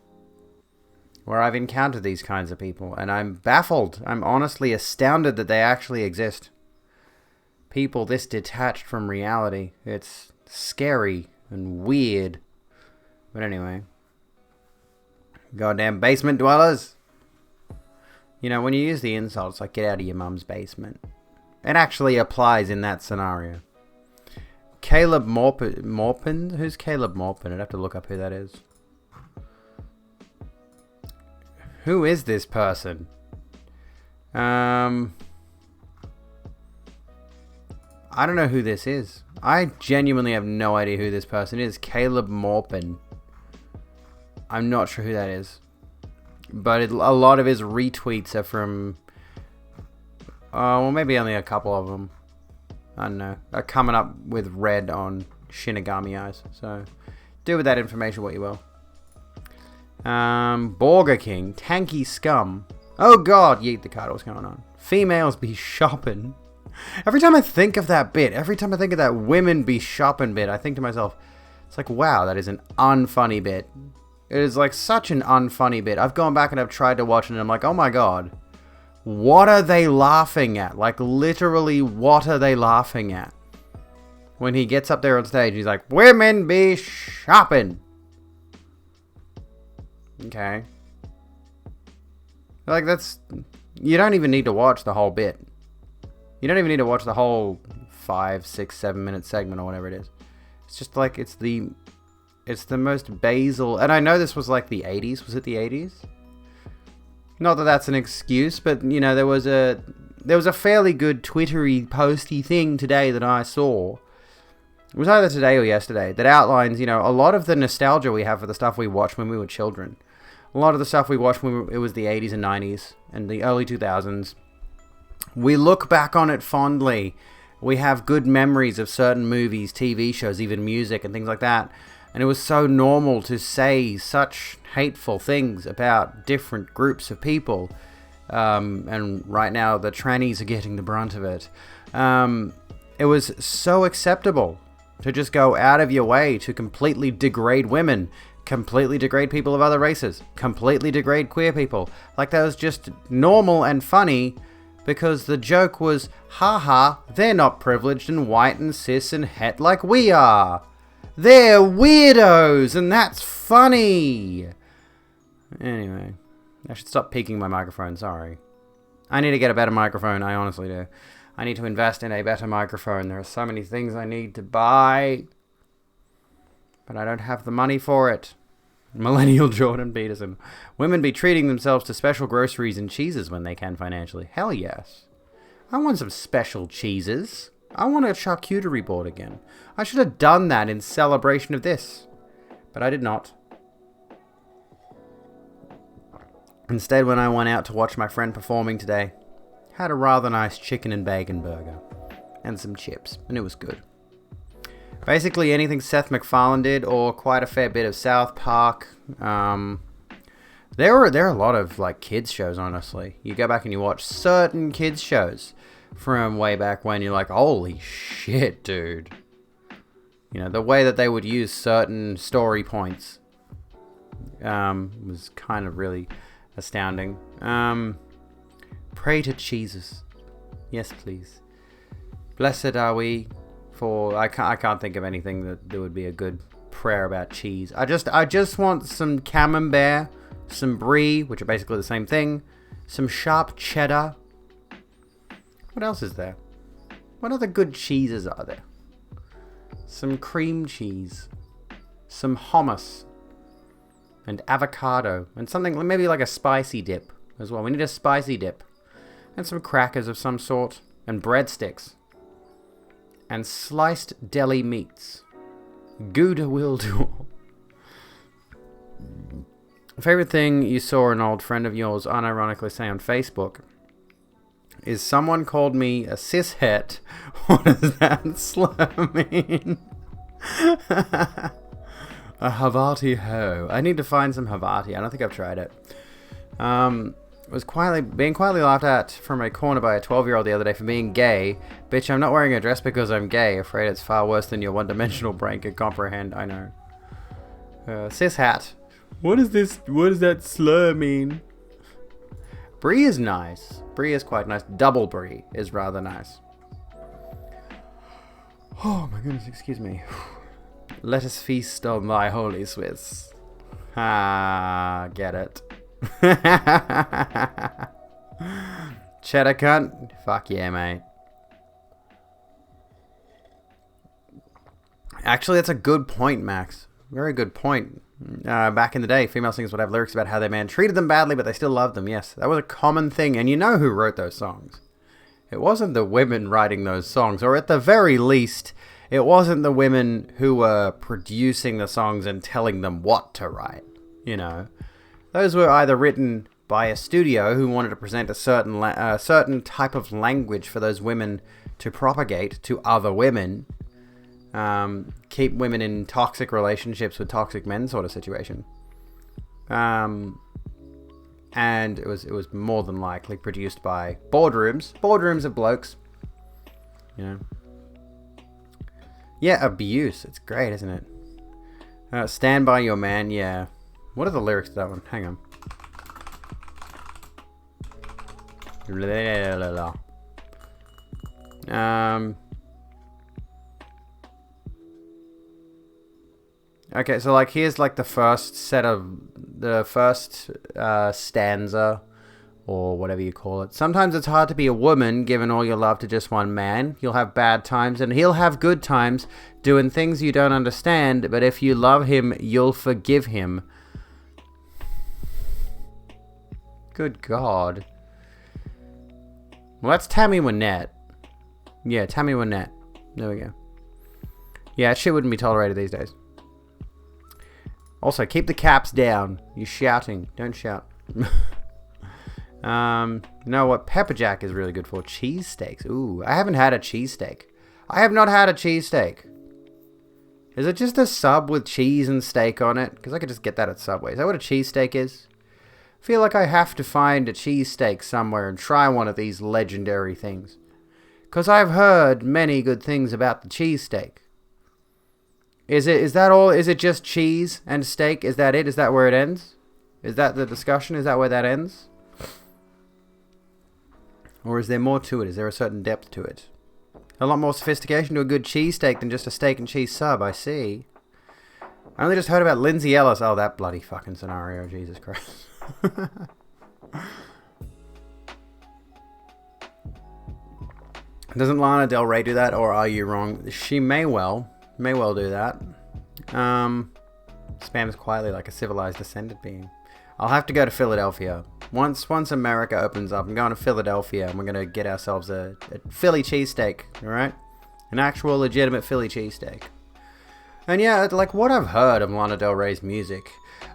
where I've encountered these kinds of people, and I'm baffled. I'm honestly astounded that they actually exist. People this detached from reality. It's scary and weird. But anyway. Goddamn basement dwellers. You know, when you use the insult, it's like, get out of your mum's basement. It actually applies in that scenario. Caleb Morpin? Who's Caleb Morpin? I'd have to look up who that is. Who is this person? I don't know who this is. I genuinely have no idea who this person is. Caleb Morpin. I'm not sure who that is. But a lot of his retweets are from... well, maybe only a couple of them. I don't know. Are coming up with red on Shinigami Eyes. So, do with that information what you will. Burger King. Tanky scum. Oh god, yeet the card. What's going on? Females be shopping. Every time I think of that bit, every time I think of that women be shopping bit, I think to myself, it's like, wow, that is an unfunny bit. It is like such an unfunny bit. I've gone back and I've tried to watch it and I'm like, oh my god. What are they laughing at? Like, literally, what are they laughing at? When he gets up there on stage, he's like, women be shopping. Okay. Like, that's... You don't even need to watch the whole bit. You don't even need to watch the whole 5, 6, 7 minute segment or whatever it is. It's just like, it's the most basal... And I know this was like the 80s. Was it the 80s? Not that that's an excuse, but, you know, there was a fairly good Twittery posty thing today that I saw. It was either today or yesterday that outlines, you know, a lot of the nostalgia we have for the stuff we watched when we were children. A lot of the stuff we watched when it was the 80s and 90s and the early 2000s. We look back on it fondly. We have good memories of certain movies, TV shows, even music and things like that. And it was so normal to say such hateful things about different groups of people. And right now, the trannies are getting the brunt of it. It was so acceptable to just go out of your way to completely degrade women, completely degrade people of other races, completely degrade queer people. Like, that was just normal and funny because the joke was, haha, they're not privileged and white and cis and het like we are. They're weirdos, and that's funny. Anyway, I should stop peeking my microphone, sorry. I need to get a better microphone, I honestly do. I need to invest in a better microphone. There are so many things I need to buy, but I don't have the money for it. Millennial Jordan Peterson. Women be treating themselves to special groceries and cheeses when they can financially. Hell yes. I want some special cheeses. I want a charcuterie board again. I should have done that in celebration of this, but I did not. Instead, when I went out to watch my friend performing today, had a rather nice chicken and bacon burger and some chips, and it was good. Basically, anything Seth MacFarlane did, or quite a fair bit of South Park. There are a lot of like kids shows. Honestly, you go back and you watch certain kids shows from way back when, you're like, holy shit, dude. You know, the way that they would use certain story points was kind of really astounding. Pray to Jesus. Yes, please. Blessed are we for... I can't think of anything that there would be a good prayer about cheese. I just want some camembert, some brie, which are basically the same thing, some sharp cheddar. What else is there? What other good cheeses are there? Some cream cheese, some hummus, and avocado, and something, maybe like a spicy dip as well. We need a spicy dip, and some crackers of some sort, and breadsticks, and sliced deli meats. Gouda will do. Favorite thing you saw an old friend of yours unironically say on Facebook is someone called me a cishet. What does that slur mean? A Havarti ho. I need to find some Havarti. I don't think I've tried it. Was being quietly laughed at from a corner by a 12-year-old the other day for being gay. Bitch, I'm not wearing a dress because I'm gay. Afraid it's far worse than your one-dimensional brain can comprehend. I know. Cis hat. What is this? What does that slur mean? Brie is nice. Brie is quite nice. Double Brie is rather nice. Oh my goodness, excuse me. Let us feast on thy holy Swiss. Ah, get it. Cheddar cunt? Fuck yeah, mate. Actually, that's a good point, Max. Very good point. Back in the day, female singers would have lyrics about how their man treated them badly, but they still loved them. Yes, that was a common thing. And you know who wrote those songs. It wasn't the women writing those songs, or at the very least, it wasn't the women who were producing the songs and telling them what to write. You know, those were either written by a studio who wanted to present a certain type of language for those women to propagate to other women, keep women in toxic relationships with toxic men sort of situation. And it was more than likely produced by boardrooms of blokes, you know. Yeah, abuse. It's great, isn't it? Stand by your man. Yeah. What are the lyrics to that one? Hang on. Okay, so like here's like the first stanza, or whatever you call it. Sometimes it's hard to be a woman, giving all your love to just one man. You'll have bad times and he'll have good times, doing things you don't understand, but if you love him, you'll forgive him. Good God. Well, that's Tammy Wynette. Yeah, Tammy Wynette. There we go. Yeah, shit wouldn't be tolerated these days. Also, keep the caps down. You're shouting. Don't shout. No, what Pepper Jack is really good for? Cheesesteaks. Ooh, I haven't had a cheesesteak. I have not had a cheesesteak. Is it just a sub with cheese and steak on it? Because I could just get that at Subway. Is that what a cheesesteak is? I feel like I have to find a cheesesteak somewhere and try one of these legendary things. Because I've heard many good things about the cheesesteak. Is that all? Is it just cheese and steak? Is that it? Is that where it ends? Is that the discussion? Is that where that ends? Or is there more to it? Is there a certain depth to it? A lot more sophistication to a good cheesesteak than just a steak and cheese sub, I see. I only just heard about Lindsay Ellis. Oh, that bloody fucking scenario. Jesus Christ. Doesn't Lana Del Rey do that, or are you wrong? She may well do that. Spams quietly like a civilized ascended being. I'll have to go to Philadelphia. Once America opens up, I'm going to Philadelphia and we're going to get ourselves a Philly cheesesteak, alright? An actual legitimate Philly cheesesteak. And yeah, like what I've heard of Lana Del Rey's music,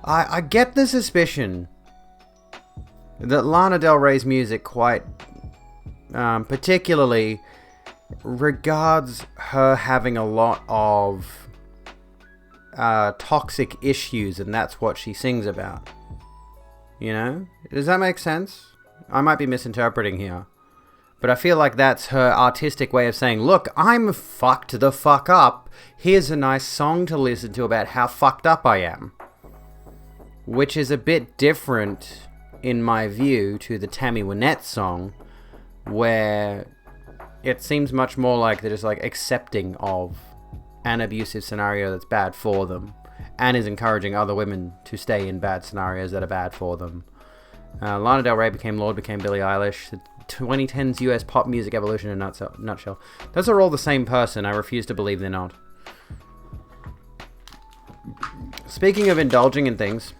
I get the suspicion that Lana Del Rey's music quite particularly regards her having a lot of toxic issues, and that's what she sings about. You know? Does that make sense? I might be misinterpreting here. But I feel like that's her artistic way of saying, look, I'm fucked the fuck up. Here's a nice song to listen to about how fucked up I am. Which is a bit different, in my view, to the Tammy Wynette song, where it seems much more like they're just like accepting of an abusive scenario that's bad for them, and is encouraging other women to stay in bad scenarios that are bad for them. Lana Del Rey became Lorde, became Billie Eilish. The 2010s US pop music evolution in a nutshell. Those are all the same person. I refuse to believe they're not. Speaking of indulging in things,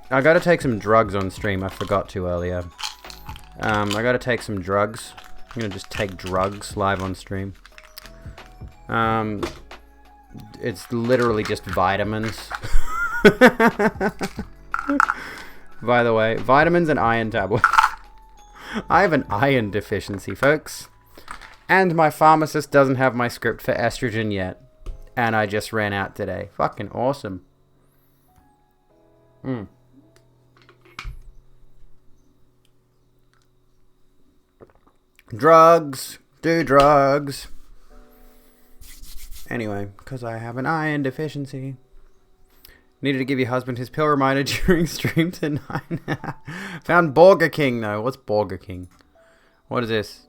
I gotta take some drugs on stream. I forgot to earlier. I gotta take some drugs. I'm gonna just take drugs live on stream. It's literally just vitamins. By the way, vitamins and iron tablets. I have an iron deficiency, folks. And my pharmacist doesn't have my script for estrogen yet. And I just ran out today. Fucking awesome. Drugs. Do drugs. Anyway, because I have an iron deficiency. Needed to give your husband his pill reminder during stream tonight. Found Burger King, though. What's Burger King? What is this?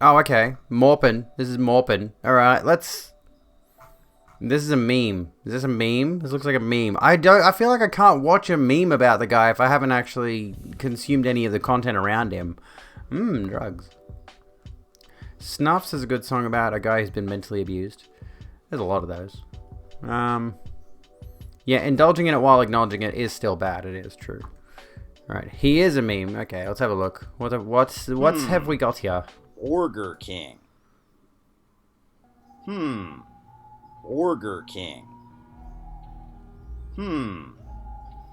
Oh, okay. Morpin. This is Morpin. Alright, let's... This is a meme. Is this a meme? This looks like a meme. I feel like I can't watch a meme about the guy if I haven't actually consumed any of the content around him. Drugs. Snuffs is a good song about a guy who's been mentally abused. There's a lot of those. Yeah, indulging in it while acknowledging it is still bad. It is true. Alright, he is a meme. Okay, let's have a look. What's have we got here? Burger King. Burger King.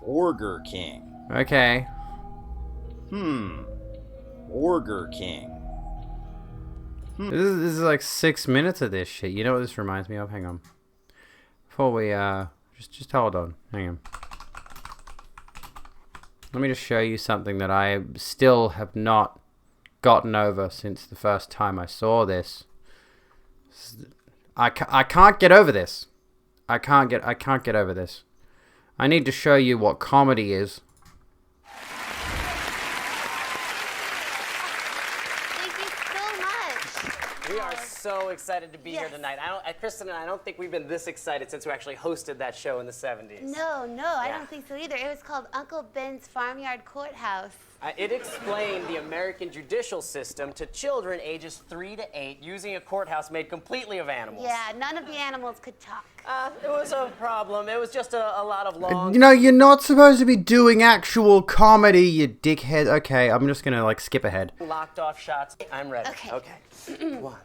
Burger King. Okay. Burger King. This is like 6 minutes of this shit. You know what this reminds me of? Hang on. Before we just hold on. Hang on. Let me just show you something that I still have not gotten over since the first time I saw this. I can't get over this. I can't get over this. I need to show you what comedy is. Thank you so much. We are so excited to be here tonight. Kristen and I don't think we've been this excited since we actually hosted that show in the 70s. No, I don't think so either. It was called Uncle Ben's Farmyard Courthouse. It explained the American judicial system to children ages 3 to 8 using a courthouse made completely of animals. Yeah, none of the animals could talk. It was a problem. It was just a lot of long... You know, you're not supposed to be doing actual comedy, you dickhead. Okay, I'm just gonna, like, skip ahead. Locked off shots. I'm ready. Okay. 1, 2, 1,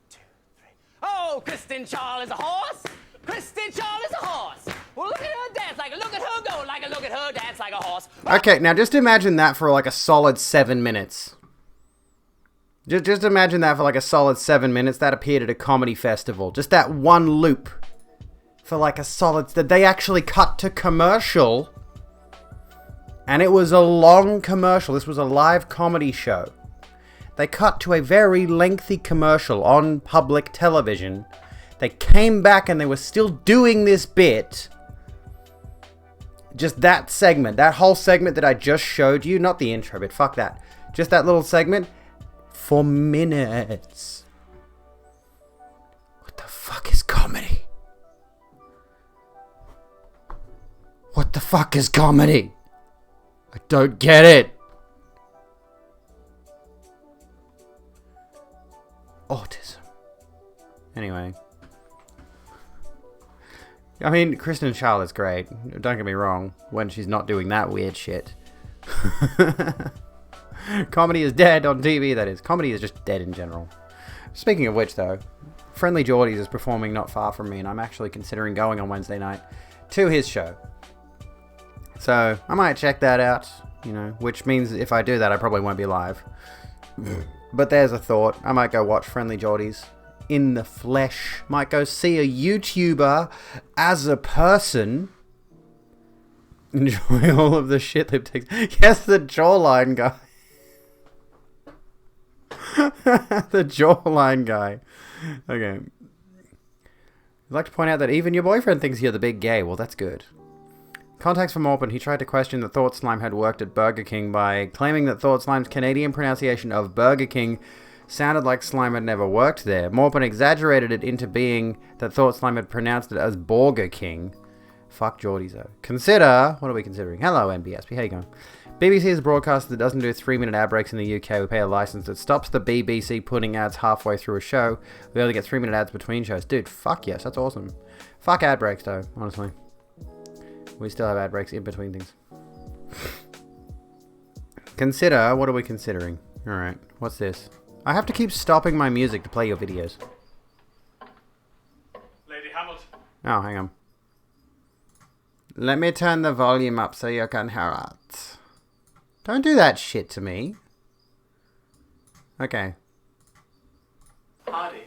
2, 3. Oh, Kristen Shaw is a horse! Kristen Shaw is a horse! Well, look at her dance like a look at her go like a look at her dance like a horse. Okay, now just imagine that for like a solid 7 minutes. Just imagine that for like a solid 7 minutes. That appeared at a comedy festival. Just that one loop. For like a solid... That they actually cut to commercial. And it was a long commercial. This was a live comedy show. They cut to a very lengthy commercial on public television. They came back and they were still doing this bit. Just that segment. That whole segment that I just showed you. Not the intro bit. Fuck that. Just that little segment. For minutes. What the fuck is comedy? What the fuck is comedy? I don't get it. Autism. Anyway. I mean, Kristen Charlotte's great. Don't get me wrong. When she's not doing that weird shit. Comedy is dead on TV, that is. Comedy is just dead in general. Speaking of which, though, Friendly Jordies is performing not far from me, and I'm actually considering going on Wednesday night to his show. So, I might check that out, you know, which means if I do that, I probably won't be live. But there's a thought. I might go watch Friendly Jordies in the flesh. Might go see a YouTuber as a person. Enjoy all of the shit they've taken. Yes, the jawline guy. The jawline guy. Okay. I'd like to point out that even your boyfriend thinks you're the big gay. Well, that's good. Context from Orpin, he tried to question that Thought Slime had worked at Burger King by claiming that Thought Slime's Canadian pronunciation of Burger King sounded like Slime had never worked there. Morpin exaggerated it into being that Thought Slime had pronounced it as Burger King. Fuck Geordies, though. Consider... What are we considering? Hello, NBSP. How you going? BBC is a broadcaster that doesn't do 3-minute ad breaks in the UK. We pay a license that stops the BBC putting ads halfway through a show. We only get 3-minute ads between shows. Dude, fuck yes. That's awesome. Fuck ad breaks, though, honestly. We still have ad breaks in between things. Consider... What are we considering? Alright. What's this? I have to keep stopping my music to play your videos. Lady Hamilton. Oh, hang on. Let me turn the volume up so you can hear it. Don't do that shit to me. Okay. Hardy,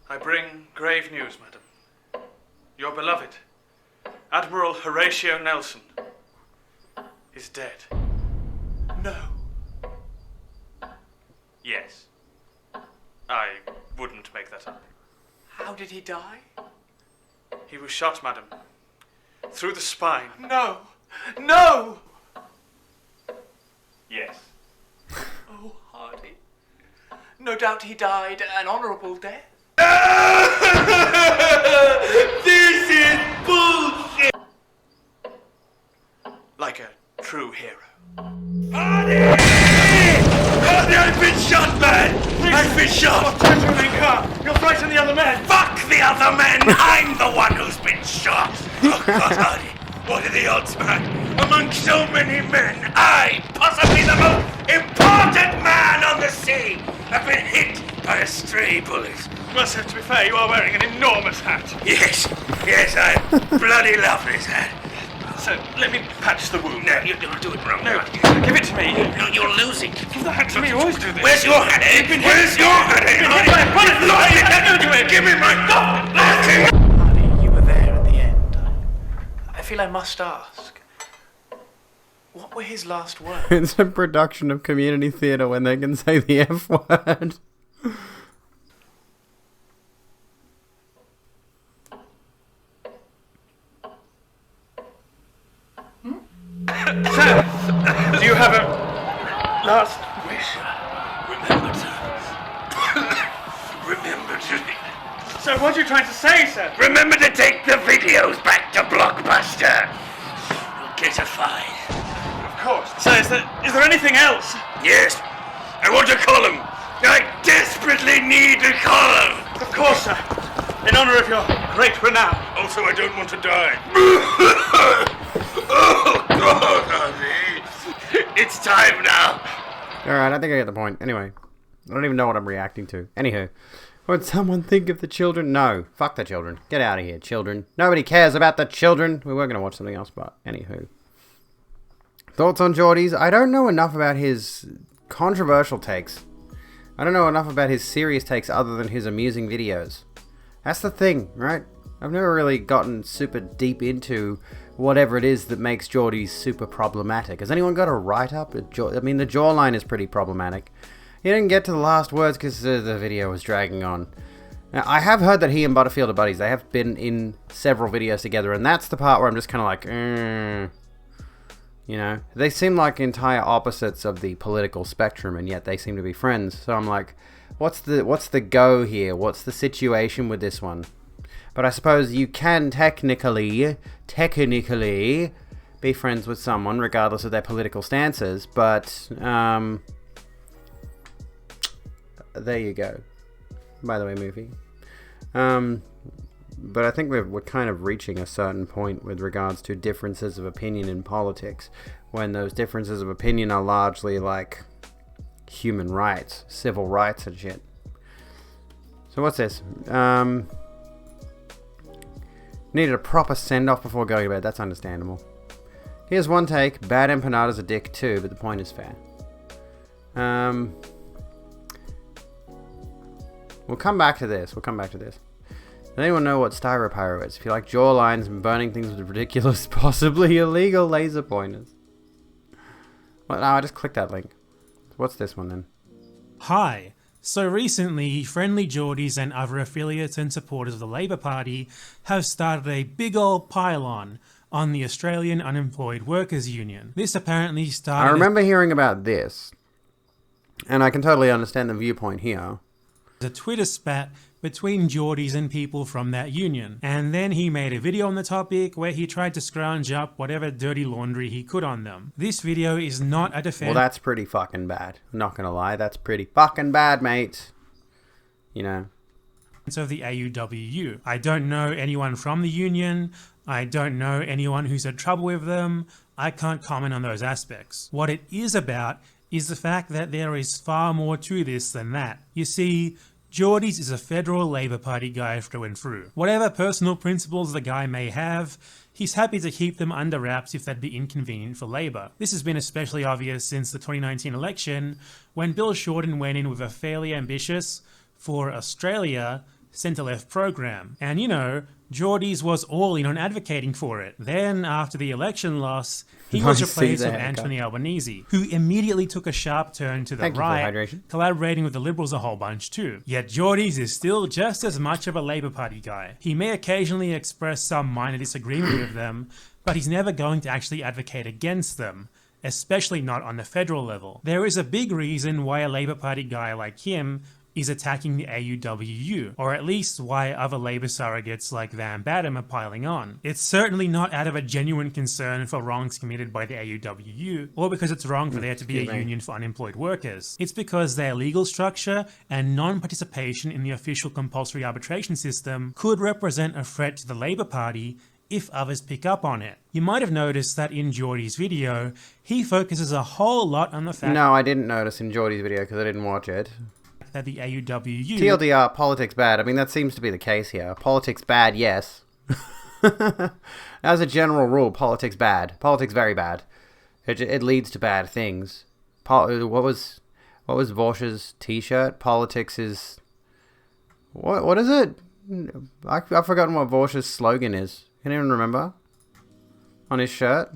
I bring grave news, madam. Your beloved, Admiral Horatio Nelson, is dead. No. Yes. I wouldn't make that up. How did he die? He was shot, madam. Through the spine. No! No! Yes. Oh, Hardy. No doubt he died an honourable death. This is bullshit! Like a true hero. Hardy, I've been shot, man! I've been shot! Time to remain calm. You'll frighten the other men. Fuck the other men! I'm the one who's been shot! Oh God, Hardy, what are the odds, man? Among so many men, I, possibly the most important man on the sea, have been hit by a stray bullet. Well, sir, to be fair, you are wearing an enormous hat. Yes, I bloody love this hat. So, let me patch the wound. No, you'll do it wrong. No, give it to me. No, you're losing. Give the hat to me, you always do this. Where's your hat, eh? Where's your hat, eh? Give me my... Hardy, you were there at the end. I feel I must ask. What were his last words? It's a production of community theatre when they can say the F word. Do you have a last wish? Remember to... So, what are you trying to say, sir? Remember to take the videos back to Blockbuster. You'll get a fine. Of course. So, is there anything else? Yes, I want a column. I desperately need a column. Of course, sir. In honor of your great renown. Also, I don't want to die. Oh, God, honey. It's time now. Alright, I think I get the point. Anyway, I don't even know what I'm reacting to. Anywho, would someone think of the children? No. Fuck the children. Get out of here, children. Nobody cares about the children. We were going to watch something else, but anywho. Thoughts on Geordies? I don't know enough about his controversial takes. I don't know enough about his serious takes other than his amusing videos. That's the thing, right? I've never really gotten super deep into whatever it is that makes Geordies super problematic. Has anyone got a write-up? I mean, the jawline is pretty problematic. He didn't get to the last words because the video was dragging on. Now, I have heard that he and Butterfield are buddies. They have been in several videos together, and that's the part where I'm just kind of like, you know, they seem like entire opposites of the political spectrum, and yet they seem to be friends. So I'm like, what's the go here? What's the situation with this one? But I suppose you can technically be friends with someone regardless of their political stances, but there you go. By the way, movie. But I think we're kind of reaching a certain point with regards to differences of opinion in politics, when those differences of opinion are largely like human rights, civil rights and shit. So what's this? Needed a proper send-off before going to bed. That's understandable. Here's one take. Bad Empanada's a dick too, but the point is fair. We'll come back to this. Does anyone know what styropyro is? If you like jawlines and burning things with ridiculous, possibly illegal laser pointers. Well, no, I just clicked that link. What's this one then? Hi. So recently, Friendly Geordies and other affiliates and supporters of the Labour Party have started a big old pile-on the Australian Unemployed Workers Union. This apparently started... I remember hearing about this, and I can totally understand the viewpoint here. A Twitter spat between Geordies and people from that union, and then he made a video on the topic where he tried to scrounge up whatever dirty laundry he could on them. This video is not a defense... Well, that's pretty fucking bad. I'm not gonna lie, that's pretty fucking bad, mate. You know. ...of the AUWU. I don't know anyone from the union. I don't know anyone who's had trouble with them. I can't comment on those aspects. What it is about is the fact that there is far more to this than that. You see, Geordies is a federal Labour Party guy through and through. Whatever personal principles the guy may have, he's happy to keep them under wraps if that'd be inconvenient for Labour. This has been especially obvious since the 2019 election, when Bill Shorten went in with a fairly ambitious, for Australia, centre-left program. And you know, Geordies was all in on advocating for it. Then, after the election loss, he was Nice replaced Caesar with haircut. Anthony Albanese, who immediately took a sharp turn to the Thank you for the right, hydration. collaborating with the Liberals a whole bunch too. Yet Geordies is still just as much of a Labour Party guy. He may occasionally express some minor disagreement with them, but he's never going to actually advocate against them, especially not on the federal level. There is a big reason why a Labour Party guy like him is attacking the AUWU, or at least why other Labour surrogates like Van Batten are piling on. It's certainly not out of a genuine concern for wrongs committed by the AUWU, or because it's wrong for there to be a union for unemployed workers. It's because their legal structure and non-participation in the official compulsory arbitration system could represent a threat to the Labour Party if others pick up on it. You might have noticed that in Geordie's video, he focuses a whole lot on the fact No, I didn't notice in Geordie's video because I didn't watch it. that the AUWU... TLDR, politics bad. I mean, that seems to be the case here. Politics bad, yes. As a general rule, politics bad. Politics very bad. It leads to bad things. What was Vorsch's t-shirt? Politics is... What is it? I've forgotten what Vorsch's slogan is. Can anyone remember? On his shirt?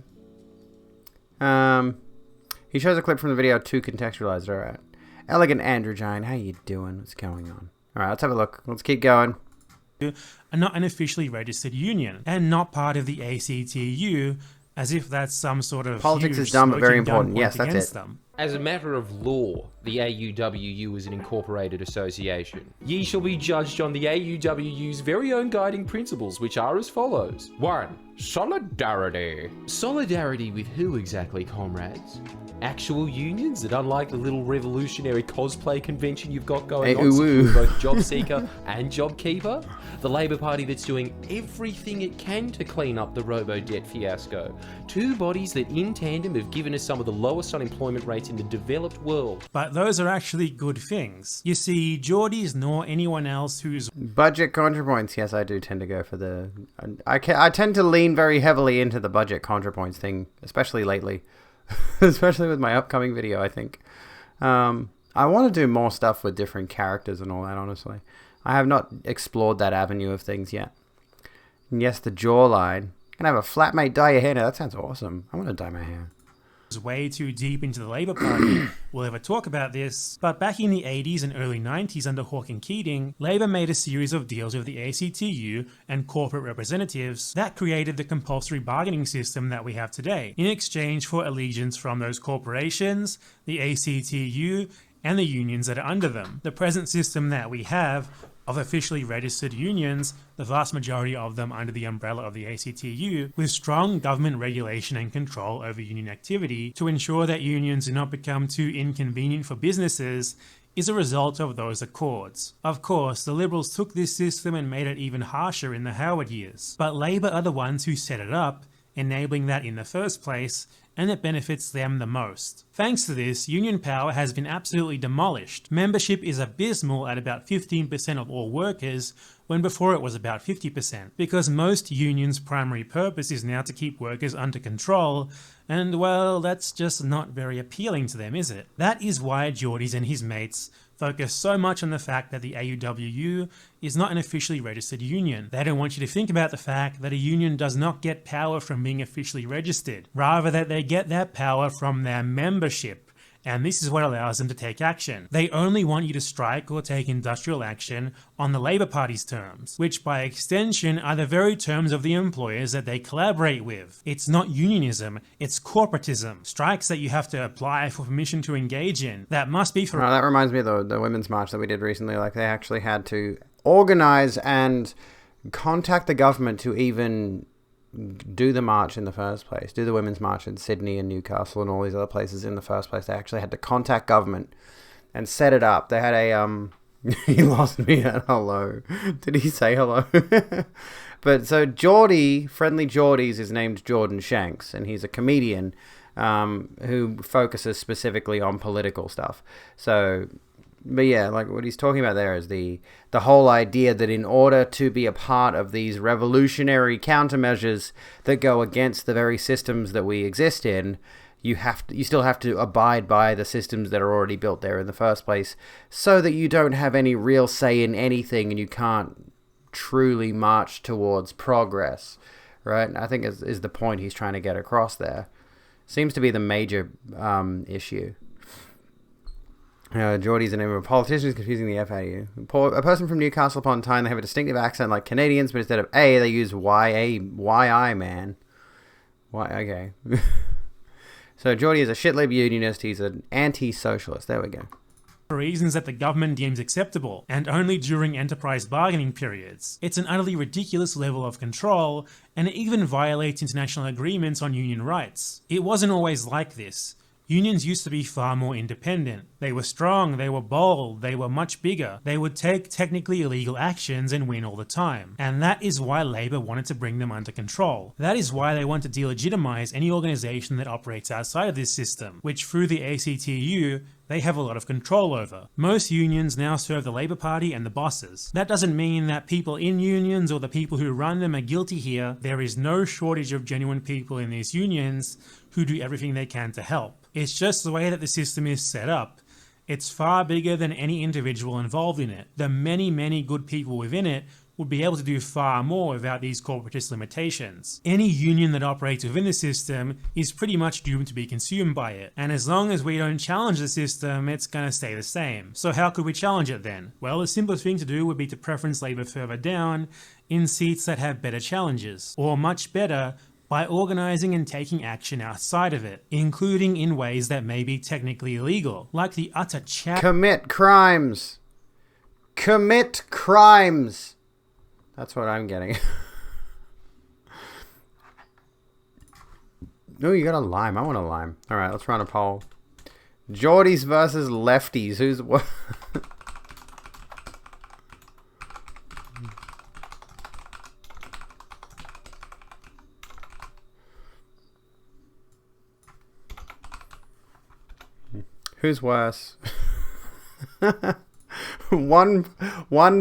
He shows a clip from the video to contextualize it, alright. Elegant Andrew Jane, how you doing? What's going on? Alright, let's have a look. Let's keep going. are not an officially registered union, and not part of the ACTU, as if that's some sort of Politics huge is dumb but very smoking gun important. point Yes, that's against it. them. As a matter of law, the AUWU is an incorporated association. Ye shall be judged on the AUWU's very own guiding principles, which are as follows. 1. Solidarity. Solidarity with who exactly, comrades? Actual unions that, unlike the little revolutionary cosplay convention you've got going Hey, on, ooh, secure both job seeker and job keeper? The Labour Party that's doing everything it can to clean up the robo-debt fiasco. Two bodies that in tandem have given us some of the lowest unemployment rates in the developed world. But those are actually good things. You see, Geordies nor anyone else who's Budget ContraPoints. Yes, I do tend to go for the... I tend to lean very heavily into the budget ContraPoints thing, especially lately. Especially with my upcoming video, I think. I want to do more stuff with different characters and all that, honestly. I have not explored that avenue of things yet. And yes, the jawline. Can I have a flatmate dye your hair now? That sounds awesome. I want to dye my hair. way too deep into the Labour Party will ever talk about this, but back in the 80s and early 90s under Hawke and Keating, Labour made a series of deals with the ACTU and corporate representatives that created the compulsory bargaining system that we have today, in exchange for allegiance from those corporations, the ACTU, and the unions that are under them. The present system that we have of officially registered unions, the vast majority of them under the umbrella of the ACTU, with strong government regulation and control over union activity to ensure that unions do not become too inconvenient for businesses, is a result of those accords. Of course, the Liberals took this system and made it even harsher in the Howard years, but Labour are the ones who set it up, enabling that in the first place, and it benefits them the most. Thanks to this, union power has been absolutely demolished. Membership is abysmal at about 15% of all workers, when before it was about 50%, because most unions' primary purpose is now to keep workers under control, and well, that's just not very appealing to them, is it? That is why Geordies and his mates focus so much on the fact that the AUWU is not an officially registered union. They don't want you to think about the fact that a union does not get power from being officially registered, rather that they get that power from their membership. And this is what allows them to take action. They only want you to strike or take industrial action on the Labour Party's terms, which by extension are the very terms of the employers that they collaborate with. It's not unionism, it's corporatism. Strikes that you have to apply for permission to engage in. That must be for... Oh, that reminds me of the Women's March that we did recently. Like, they actually had to organize and contact the government to even do the march in the first place, do the Women's March in Sydney and Newcastle and all these other places in the first place. They actually had to contact government and set it up. They had a, he lost me at hello. Did he say hello? But so Geordie, Friendly Geordies, is named Jordan Shanks, and he's a comedian who focuses specifically on political stuff. So... But yeah, like what he's talking about there is the whole idea that in order to be a part of these revolutionary countermeasures that go against the very systems that we exist in, you still have to abide by the systems that are already built there in the first place, so that you don't have any real say in anything and you can't truly march towards progress, right? And I think is the point he's trying to get across there. Seems to be the major issue. Geordie's the name of a politician is confusing the F out of you. A person from Newcastle upon Tyne, they have a distinctive accent like Canadians, but instead of A, they use Y-I, man. Why? Okay. So Geordie is a shitlib unionist. He's an anti-socialist. There we go. For reasons that the government deems acceptable, and only during enterprise bargaining periods. It's an utterly ridiculous level of control, and it even violates international agreements on union rights. It wasn't always like this. Unions used to be far more independent. They were strong, they were bold, they were much bigger. They would take technically illegal actions and win all the time. And that is why Labour wanted to bring them under control. That is why they want to delegitimize any organisation that operates outside of this system, which through the ACTU, they have a lot of control over. Most unions now serve the Labour Party and the bosses. That doesn't mean that people in unions or the people who run them are guilty here. There is no shortage of genuine people in these unions who do everything they can to help. It's just the way that the system is set up. It's far bigger than any individual involved in it. The many, many good people within it would be able to do far more without these corporatist limitations. Any union that operates within the system is pretty much doomed to be consumed by it. And as long as we don't challenge the system, it's gonna stay the same. So how could we challenge it then? Well, the simplest thing to do would be to preference Labour further down in seats that have better challenges. Or much better, by organising and taking action outside of it, including in ways that may be technically illegal, like the utter Commit crimes! Commit crimes! That's what I'm getting. No, you got a lime. I want a lime. Alright, let's run a poll. Geordies versus lefties. Who's what? Who's worse? one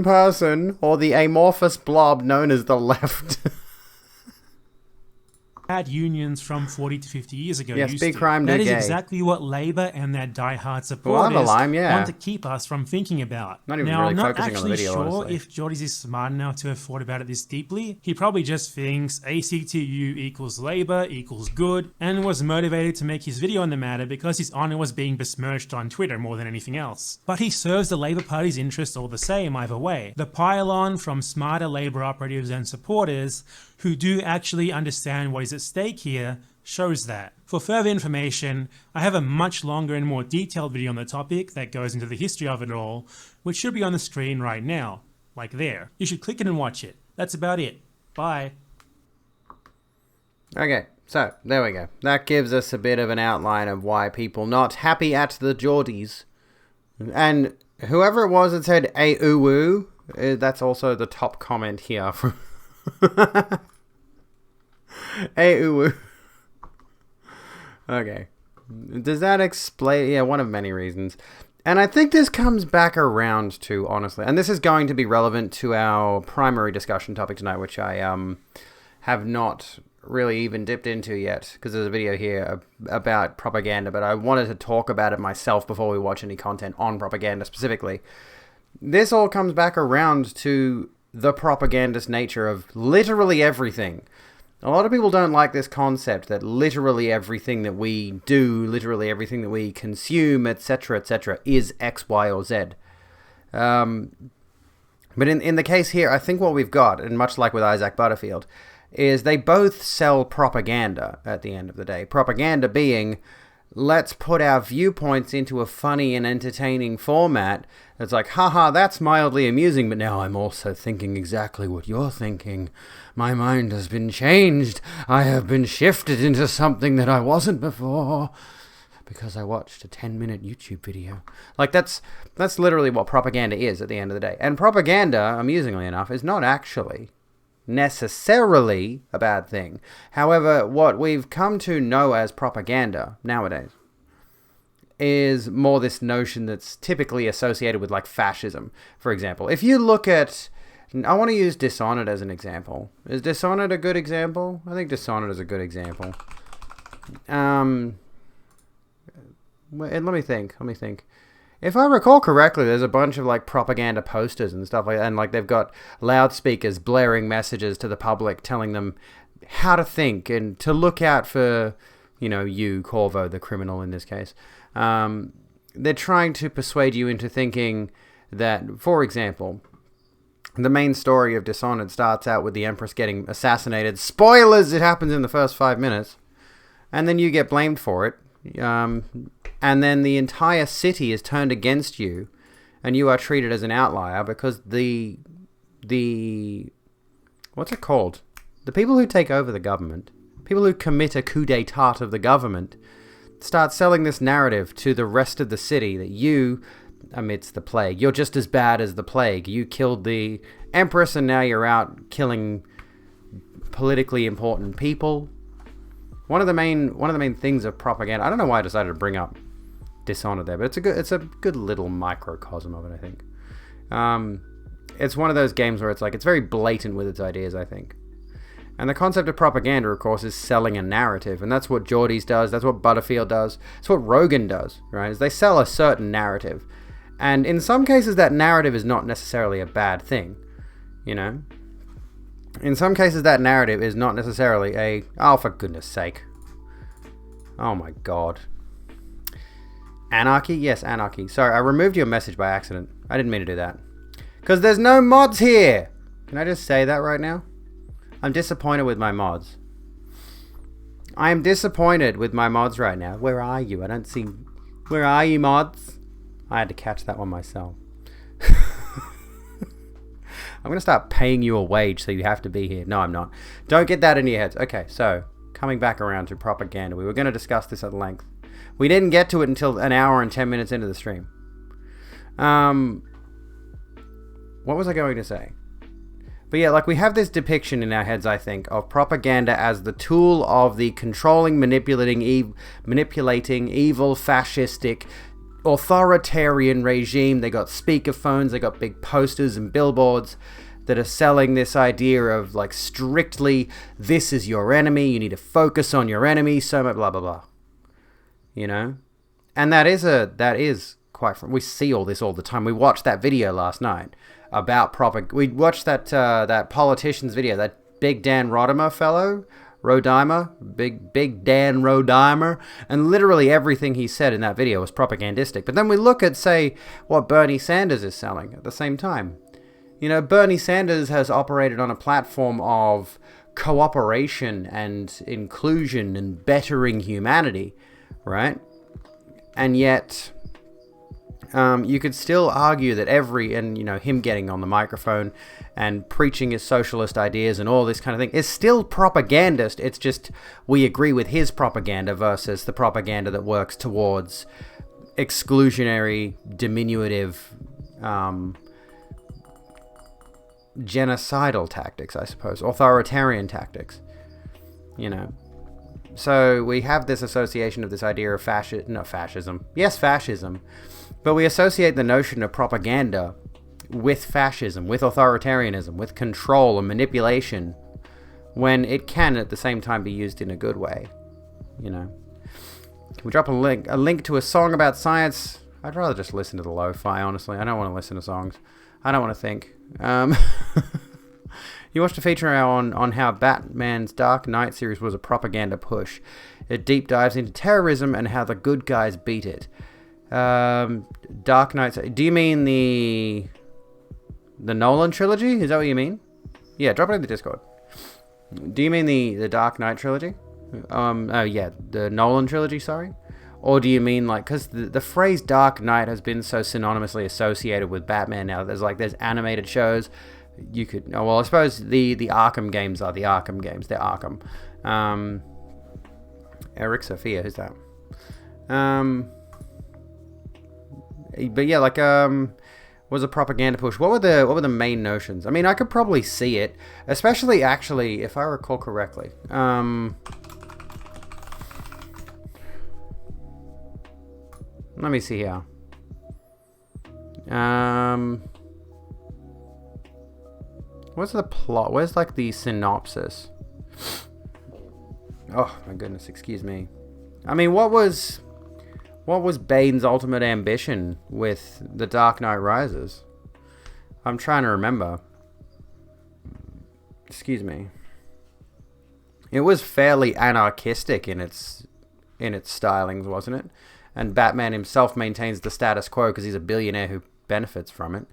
person or the amorphous blob known as the left? Bad unions from 40 to 50 years ago. Yes, used big to. crime, That do is gay. exactly what Labour and their die-hard Well, I'm supporters a lime, yeah. want to keep us from thinking about. Not even now, really I'm not focusing on the actually video, sure honestly. if Geordies is smart enough to have thought about it this deeply. He probably just thinks ACTU equals Labour equals good, and was motivated to make his video on the matter because his honour was being besmirched on Twitter more than anything else. But he serves the Labour Party's interests all the same either way. The pile-on from smarter Labour operatives and supporters who do actually understand what is at stake here shows that. For further information, I have a much longer and more detailed video on the topic that goes into the history of it all, which should be on the screen right now, like there. You should click it and watch it. That's about it. Bye. Okay, so there we go. That gives us a bit of an outline of why people not happy at the Geordies. And whoever it was that said "ay ooh woo," that's also the top comment here. Ay ooh woo. Okay. Does that explain? Yeah, one of many reasons. And I think this comes back around to, honestly, and this is going to be relevant to our primary discussion topic tonight, which I have not really even dipped into yet, because there's a video here about propaganda, but I wanted to talk about it myself before we watch any content on propaganda specifically. This all comes back around to the propagandist nature of literally everything. A lot of people don't like this concept that literally everything that we do, literally everything that we consume, etc., is X, Y, or Z. But in the case here, I think what we've got, and much like with Isaac Butterfield, is they both sell propaganda at the end of the day. Propaganda being, let's put our viewpoints into a funny and entertaining format. It's like, haha, that's mildly amusing, but now I'm also thinking exactly what you're thinking. My mind has been changed. I have been shifted into something that I wasn't before because I watched a 10-minute YouTube video. Like, that's literally what propaganda is at the end of the day. And propaganda, amusingly enough, is not actually necessarily a bad thing. However, what we've come to know as propaganda nowadays is more this notion that's typically associated with, like, fascism, for example. If you look at... I want to use Dishonored as an example. Is Dishonored a good example? I think Dishonored is a good example. Let me think. If I recall correctly, there's a bunch of like propaganda posters and stuff like that, and like they've got loudspeakers blaring messages to the public telling them how to think and to look out for, you know, you, Corvo, the criminal in this case. They're trying to persuade you into thinking that, for example, the main story of Dishonored starts out with the Empress getting assassinated. Spoilers! It happens in the first 5 minutes. And then you get blamed for it. And then the entire city is turned against you, and you are treated as an outlier because the what's it called? The people who take over the government, people who commit a coup d'etat of the government, start selling this narrative to the rest of the city that you, amidst the plague, you're just as bad as the plague. You killed the Empress, and now you're out killing politically important people. One of the main things of propaganda. I don't know why I decided to bring up Dishonored there, but it's a good little microcosm of it, I think. It's one of those games where it's like it's very blatant with its ideas, I think. And the concept of propaganda, of course, is selling a narrative, and that's what Geordie's does. That's what Butterfield does. It's what Rogan does, right? Is they sell a certain narrative, and in some cases, that narrative is not necessarily a bad thing, you know. In some cases, that narrative is not necessarily a, oh, for goodness sake. Oh my god. Anarchy? Yes, anarchy. Sorry, I removed your message by accident. I didn't mean to do that. Because there's no mods here! Can I just say that right now? I'm disappointed with my mods. I am disappointed with my mods right now. Where are you? I don't see... Where are you, mods? I had to catch that one myself. I'm going to start paying you a wage so you have to be here. No, I'm not. Don't get that in your heads. Okay, so, coming back around to propaganda. We were going to discuss this at length. We didn't get to it until an hour and 10 minutes into the stream. What was I going to say? But yeah, like we have this depiction in our heads, I think, of propaganda as the tool of the controlling, manipulating, evil, fascistic, authoritarian regime. They got speakerphones, they got big posters and billboards that are selling this idea of like strictly, this is your enemy, you need to focus on your enemy, so much blah blah blah. You know? And that is quite, we see all this all the time. We watched that video last night about we watched that politician's video, that Big Dan Rodimer fellow, Big Dan Rodimer, and literally everything he said in that video was propagandistic. But then we look at, say, what Bernie Sanders is selling at the same time. You know, Bernie Sanders has operated on a platform of cooperation and inclusion and bettering humanity, right? And yet, you could still argue that him getting on the microphone and preaching his socialist ideas and all this kind of thing is still propagandist. It's just we agree with his propaganda versus the propaganda that works towards exclusionary, diminutive, genocidal tactics, I suppose, authoritarian tactics, you know. So we have this association of this idea of fascism. Yes, fascism. But we associate the notion of propaganda with fascism, with authoritarianism, with control and manipulation, when it can at the same time be used in a good way, you know. Can we drop a link to a song about science? I'd rather just listen to the lo-fi, honestly. I don't want to listen to songs. I don't want to think. You watched a feature on how Batman's Dark Knight series was a propaganda push. It deep dives into terrorism and how the good guys beat it. Dark Knight. Do you mean the Nolan trilogy? Is that what you mean? Yeah, drop it in the Discord. Do you mean the Dark Knight trilogy? Yeah, the Nolan trilogy, sorry. Or do you mean like, because the phrase Dark Knight has been so synonymously associated with Batman now. There's animated shows. You could, I suppose the Arkham games are the Arkham games. They're Arkham. Eric Sophia, who's that? But yeah, like was a propaganda push. What were the main notions? I mean, I could probably see it, especially actually, if I recall correctly. Let me see here. What's the plot? Where's like the synopsis? Oh my goodness, excuse me. I mean, what was What was Bane's ultimate ambition with The Dark Knight Rises? I'm trying to remember. Excuse me. It was fairly anarchistic in its stylings, wasn't it? And Batman himself maintains the status quo because he's a billionaire who benefits from it.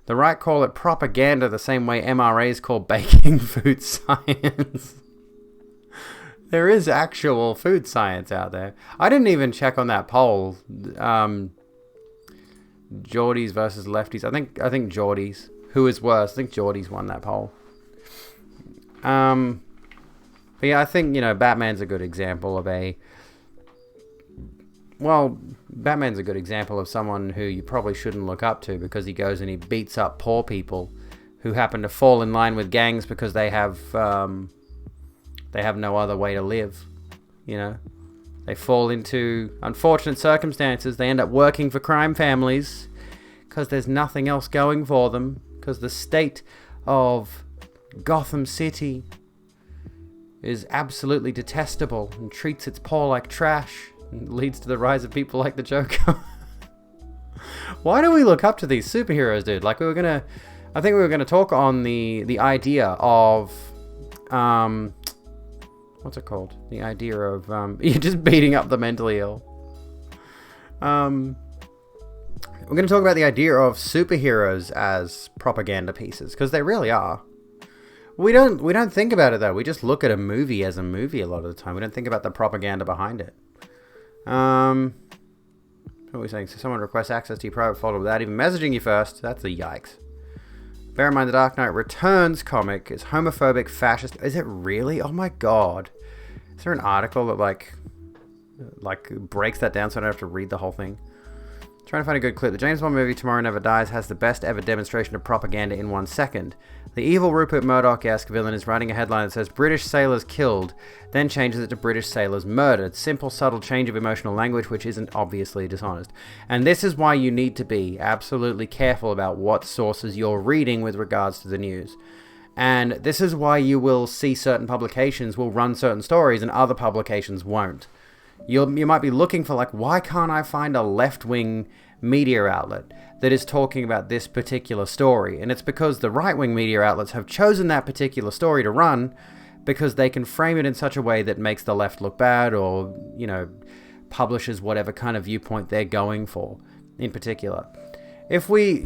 The right call it propaganda the same way MRAs call baking food science. There is actual food science out there. I didn't even check on that poll. Geordies versus lefties. I think Geordies. Who is worse? I think Geordies won that poll. But yeah, I think, Batman's a good example of Batman's a good example of someone who you probably shouldn't look up to because he goes and he beats up poor people who happen to fall in line with gangs because they have no other way to live. They fall into unfortunate circumstances. They end up working for crime families because there's nothing else going for them, because the state of Gotham City is absolutely detestable and treats its poor like trash and leads to the rise of people like the Joker. Why do we look up to these superheroes, dude? I think we were gonna talk on the idea of what's it called? The idea of you're just beating up the mentally ill. We're gonna talk about the idea of superheroes as propaganda pieces, because they really are. We don't think about it though. We just look at a movie as a movie a lot of the time. We don't think about the propaganda behind it. What are we saying? So someone requests access to your private folder without even messaging you first. That's a yikes. Bear in mind, the Dark Knight Returns comic is homophobic, fascist. Is it really? Oh my god. Is there an article that like breaks that down so I don't have to read the whole thing? Trying to find a good clip. The James Bond movie Tomorrow Never Dies has the best ever demonstration of propaganda in 1 second. The evil Rupert Murdoch-esque villain is writing a headline that says British sailors killed, then changes it to British sailors murdered. Simple, subtle change of emotional language which isn't obviously dishonest. And this is why you need to be absolutely careful about what sources you're reading with regards to the news. And this is why you will see certain publications will run certain stories and other publications won't. You might be looking for why can't I find a left-wing media outlet that is talking about this particular story? And it's because the right-wing media outlets have chosen that particular story to run because they can frame it in such a way that makes the left look bad or, publishes whatever kind of viewpoint they're going for in particular. If we,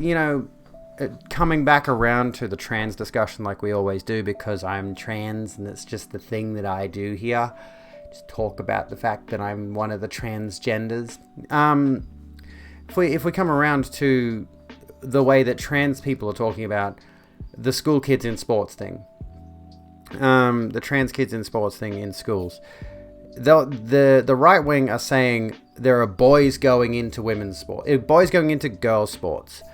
coming back around to the trans discussion like we always do, because I'm trans and it's just the thing that I do here, just talk about the fact that I'm one of the transgenders. If we come around to the way that trans people are talking about the school kids in sports thing, the trans kids in sports thing in schools, the right wing are saying there are boys going into women's sport, boys going into girls' sports,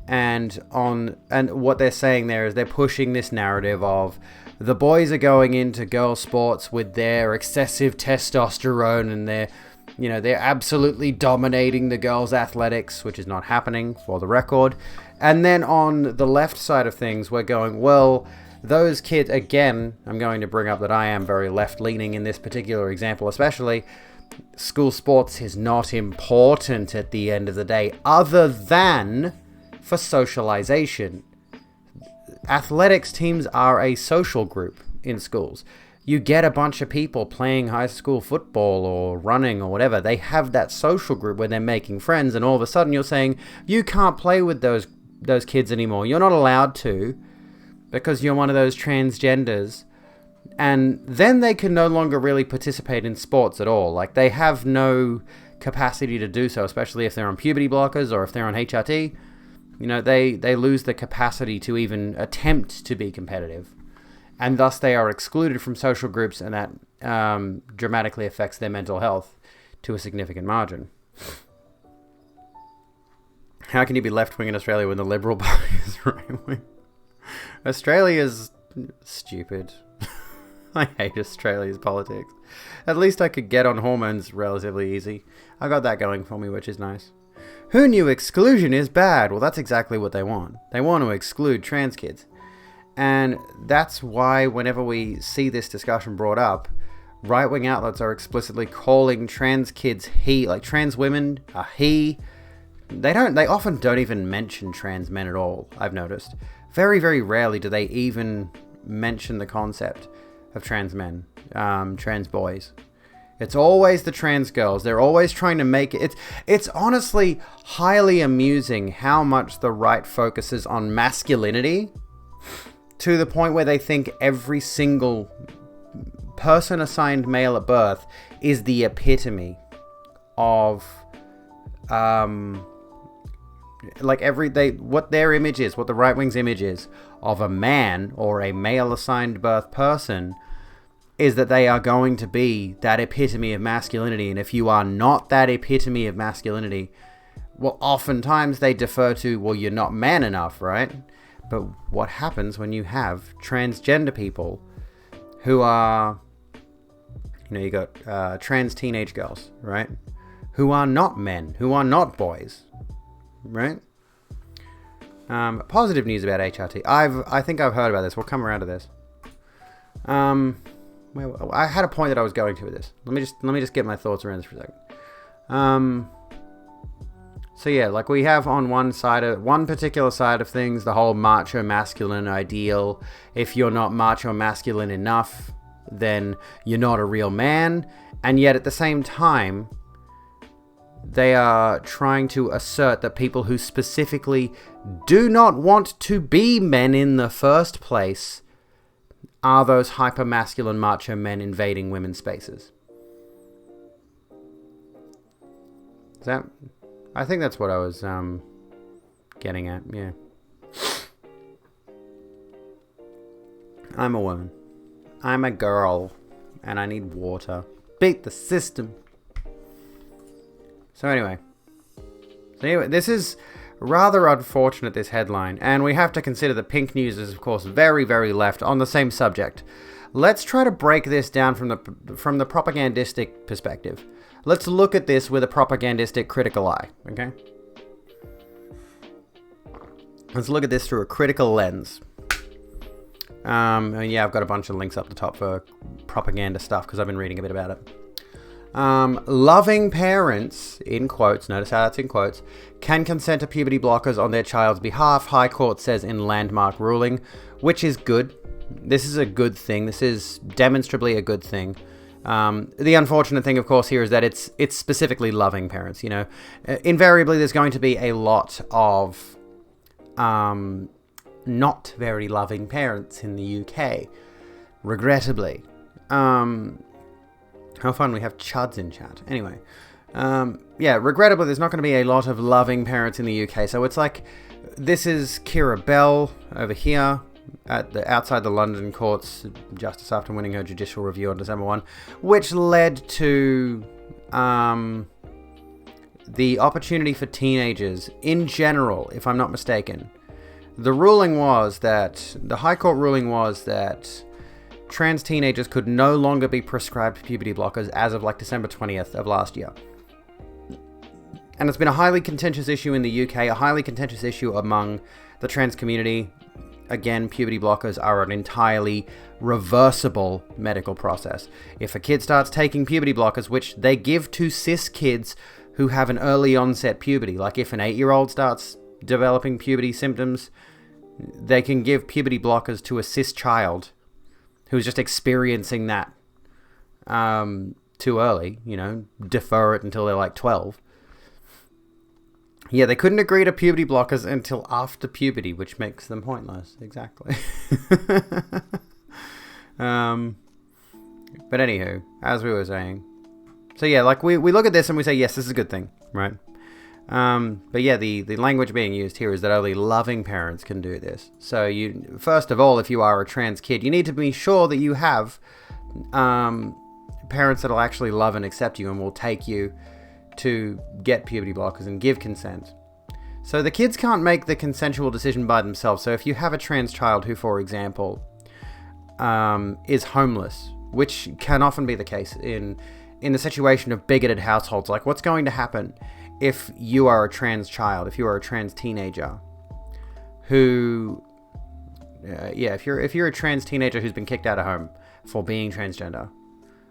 and what they're saying there is they're pushing this narrative of the boys are going into girls' sports with their excessive testosterone and they're absolutely dominating the girls' athletics, which is not happening, for the record. And then on the left side of things, we're going, well, those kids, again, I'm going to bring up that I am very left-leaning in this particular example especially. School sports is not important at the end of the day, other than for socialization. Athletics teams are a social group in schools. You get a bunch of people playing high school football or running or whatever. They have that social group where they're making friends, and all of a sudden you're saying you can't play with those kids anymore. You're not allowed to because you're one of those transgenders. And then they can no longer really participate in sports at all. They have no capacity to do so, especially if they're on puberty blockers or if they're on HRT. They lose the capacity to even attempt to be competitive. And thus they are excluded from social groups, and that dramatically affects their mental health to a significant margin. How can you be left-wing in Australia when the Liberal Party is right-wing? Australia's stupid. I hate Australia's politics. At least I could get on hormones relatively easy. I got that going for me, which is nice. Who knew exclusion is bad? Well, that's exactly what they want. They want to exclude trans kids. And that's why whenever we see this discussion brought up, right-wing outlets are explicitly calling trans kids he, like trans women are he. They often don't even mention trans men at all, I've noticed. Very, very rarely do they even mention the concept of trans men, trans boys. It's always the trans girls. They're always trying to make it. It's honestly highly amusing how much the right focuses on masculinity to the point where they think every single person assigned male at birth is the epitome of what their image is, what the right wing's image is of a man or a male assigned birth person is that they are going to be that epitome of masculinity. And if you are not that epitome of masculinity, well, oftentimes they defer to, well, you're not man enough, right? But what happens when you have transgender people who are, you got trans teenage girls, right? Who are not men, who are not boys, right? Positive news about HRT. I think I've heard about this. We'll come around to this. I had a point that I was going to with this. Let me just get my thoughts around this for a second. So yeah, like we have on one particular side of things, the whole macho masculine ideal. If you're not macho masculine enough, then you're not a real man. And yet at the same time, they are trying to assert that people who specifically do not want to be men in the first place are those hyper-masculine macho men invading women's spaces. I think that's what I was getting at, yeah. I'm a woman. I'm a girl. And I need water. Beat the system. So anyway, this is rather unfortunate, this headline, and we have to consider that Pink News is, of course, very, very left on the same subject. Let's try to break this down from the propagandistic perspective. Let's look at this with a propagandistic critical eye, okay? Let's look at this through a critical lens. And yeah, I've got a bunch of links up the top for propaganda stuff because I've been reading a bit about it. Loving parents, in quotes, notice how that's in quotes, can consent to puberty blockers on their child's behalf, High Court says in landmark ruling, which is good. This is a good thing. This is demonstrably a good thing. The unfortunate thing, of course, here is that it's specifically loving parents, you know. Invariably, there's going to be a lot of not very loving parents in the UK, regrettably. How fun, we have chuds in chat. Anyway, yeah, regrettably, there's not going to be a lot of loving parents in the UK. So it's like, this is Kira Bell over here outside the London courts, just after winning her judicial review on December 1, which led to the opportunity for teenagers in general, if I'm not mistaken. The High Court ruling was that trans teenagers could no longer be prescribed puberty blockers as of like December 20th of last year. And it's been a highly contentious issue in the UK, a highly contentious issue among the trans community. Again, puberty blockers are an entirely reversible medical process. If a kid starts taking puberty blockers, which they give to cis kids who have an early onset puberty, like if an 8-year-old starts developing puberty symptoms, they can give puberty blockers to a cis child who's just experiencing that too early, you know, defer it until they're like 12. Yeah, they couldn't agree to puberty blockers until after puberty, which makes them pointless. Exactly. But anywho, as we were saying. So yeah, like we look at this and we say, yes, this is a good thing, right? But yeah, the language being used here is that only loving parents can do this. So first of all, if you are a trans kid, you need to be sure that you have parents that'll actually love and accept you and will take you to get puberty blockers and give consent. So the kids can't make the consensual decision by themselves. So if you have a trans child who, for example, is homeless, which can often be the case in the situation of bigoted households, like what's going to happen if you are a trans child, if you are a trans teenager who, if you're a trans teenager who's been kicked out of home for being transgender,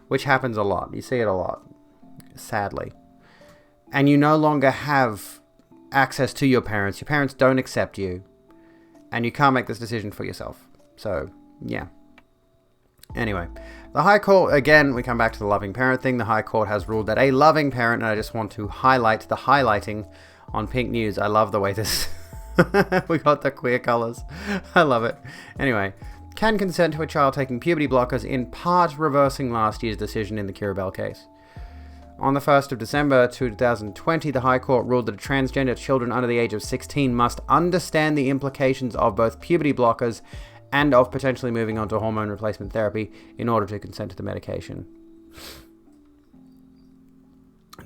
which happens a lot. You see it a lot, sadly. And you no longer have access to your parents. Your parents don't accept you. And you can't make this decision for yourself. So, yeah. Anyway, the High Court, again, we come back to the loving parent thing. The High Court has ruled that a loving parent, and I just want to highlight the highlighting on Pink News. I love the way this... we got the queer colours. I love it. Anyway, can consent to a child taking puberty blockers, in part reversing last year's decision in the Kirabel case. On the 1st of December 2020, the High Court ruled that transgender children under the age of 16 must understand the implications of both puberty blockers and of potentially moving on to hormone replacement therapy in order to consent to the medication.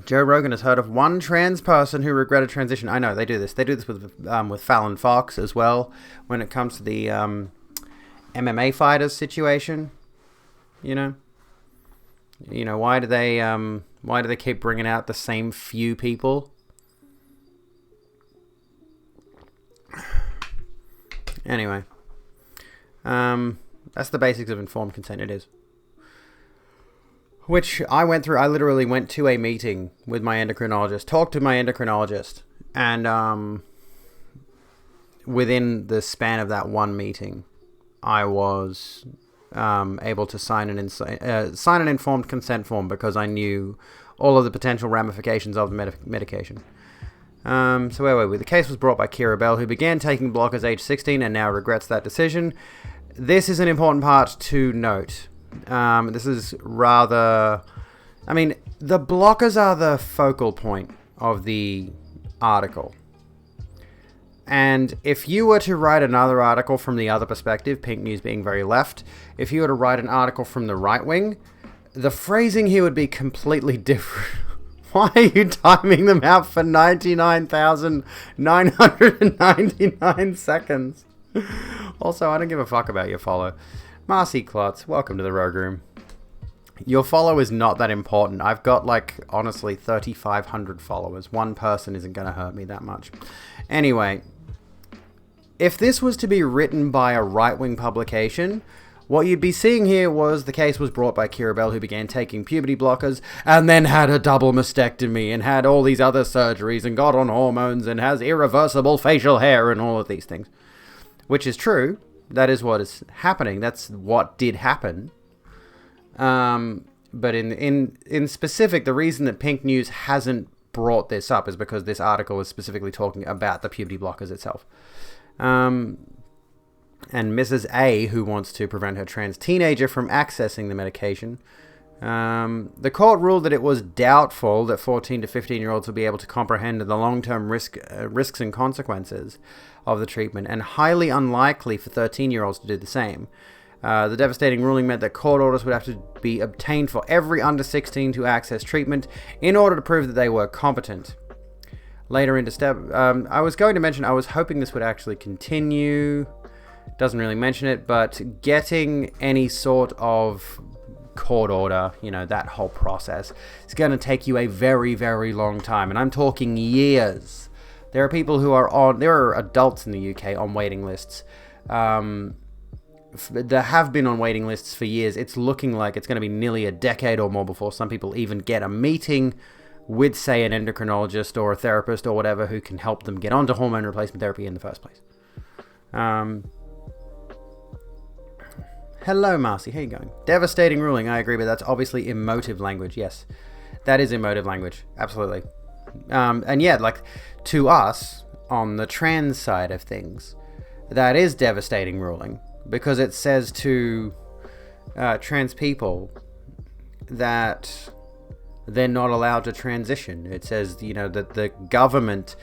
Joe Rogan has heard of one trans person who regretted transition. I know, they do this. They do this with Fallon Fox as well when it comes to the MMA fighters situation. You know, why do they keep bringing out the same few people? Anyway, that's the basics of informed consent. It is. Which I went through. I literally went to a meeting with my endocrinologist, talked to my endocrinologist, and within the span of that one meeting, I was able to sign an informed consent form because I knew all of the potential ramifications of the medication. So where were we? The case was brought by Kira Bell, who began taking blockers age 16 and now regrets that decision. This is an important part to note. This is rather... I mean, the blockers are the focal point of the article. And if you were to write another article from the other perspective, Pink News being very left, if you were to write an article from the right wing, the phrasing here would be completely different. Why are you timing them out for 99,999 seconds? Also, I don't give a fuck about your follow. Marcy Klotz, welcome to the Rogue Room. Your follow is not that important. I've got, honestly, 3,500 followers. One person isn't going to hurt me that much. Anyway, if this was to be written by a right-wing publication, what you'd be seeing here was the case was brought by Kira Bell, who began taking puberty blockers and then had a double mastectomy and had all these other surgeries and got on hormones and has irreversible facial hair and all of these things. Which is true. That is what is happening. That's what did happen. But in specific, the reason that Pink News hasn't brought this up is because this article is specifically talking about the puberty blockers itself. And Mrs. A, who wants to prevent her trans teenager from accessing the medication, the court ruled that it was doubtful that 14 to 15-year-olds will be able to comprehend the long-term risks and consequences of the treatment, and highly unlikely for 13-year-olds to do the same. The devastating ruling meant that court orders would have to be obtained for every under 16 to access treatment in order to prove that they were competent. Later into step, I was going to mention, I was hoping this would actually continue. Doesn't really mention it, but getting any sort of court order, that whole process, is going to take you a very, very long time. And I'm talking years. There are people who there are adults in the UK on waiting lists. That have been on waiting lists for years. It's looking like it's going to be nearly a decade or more before some people even get a meeting with, say, an endocrinologist or a therapist or whatever who can help them get onto hormone replacement therapy in the first place. Hello, Marcy. How you going? Devastating ruling. I agree, but that's obviously emotive language. Yes, that is emotive language. Absolutely. And yeah, to us, on the trans side of things, that is devastating ruling. Because it says to trans people that they're not allowed to transition. It says, that the government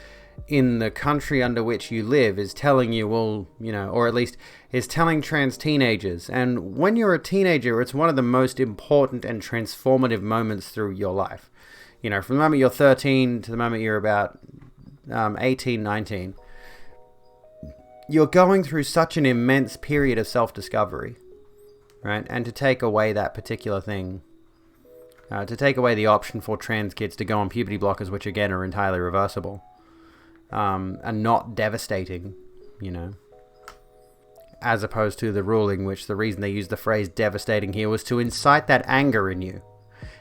in the country under which you live is telling you, or at least is telling trans teenagers. And when you're a teenager, it's one of the most important and transformative moments through your life. From the moment you're 13 to the moment you're about 18, 19. You're going through such an immense period of self-discovery, right? And to take away that particular thing, to take away the option for trans kids to go on puberty blockers, which again are entirely reversible, and not devastating, as opposed to the ruling, which the reason they used the phrase devastating here was to incite that anger in you,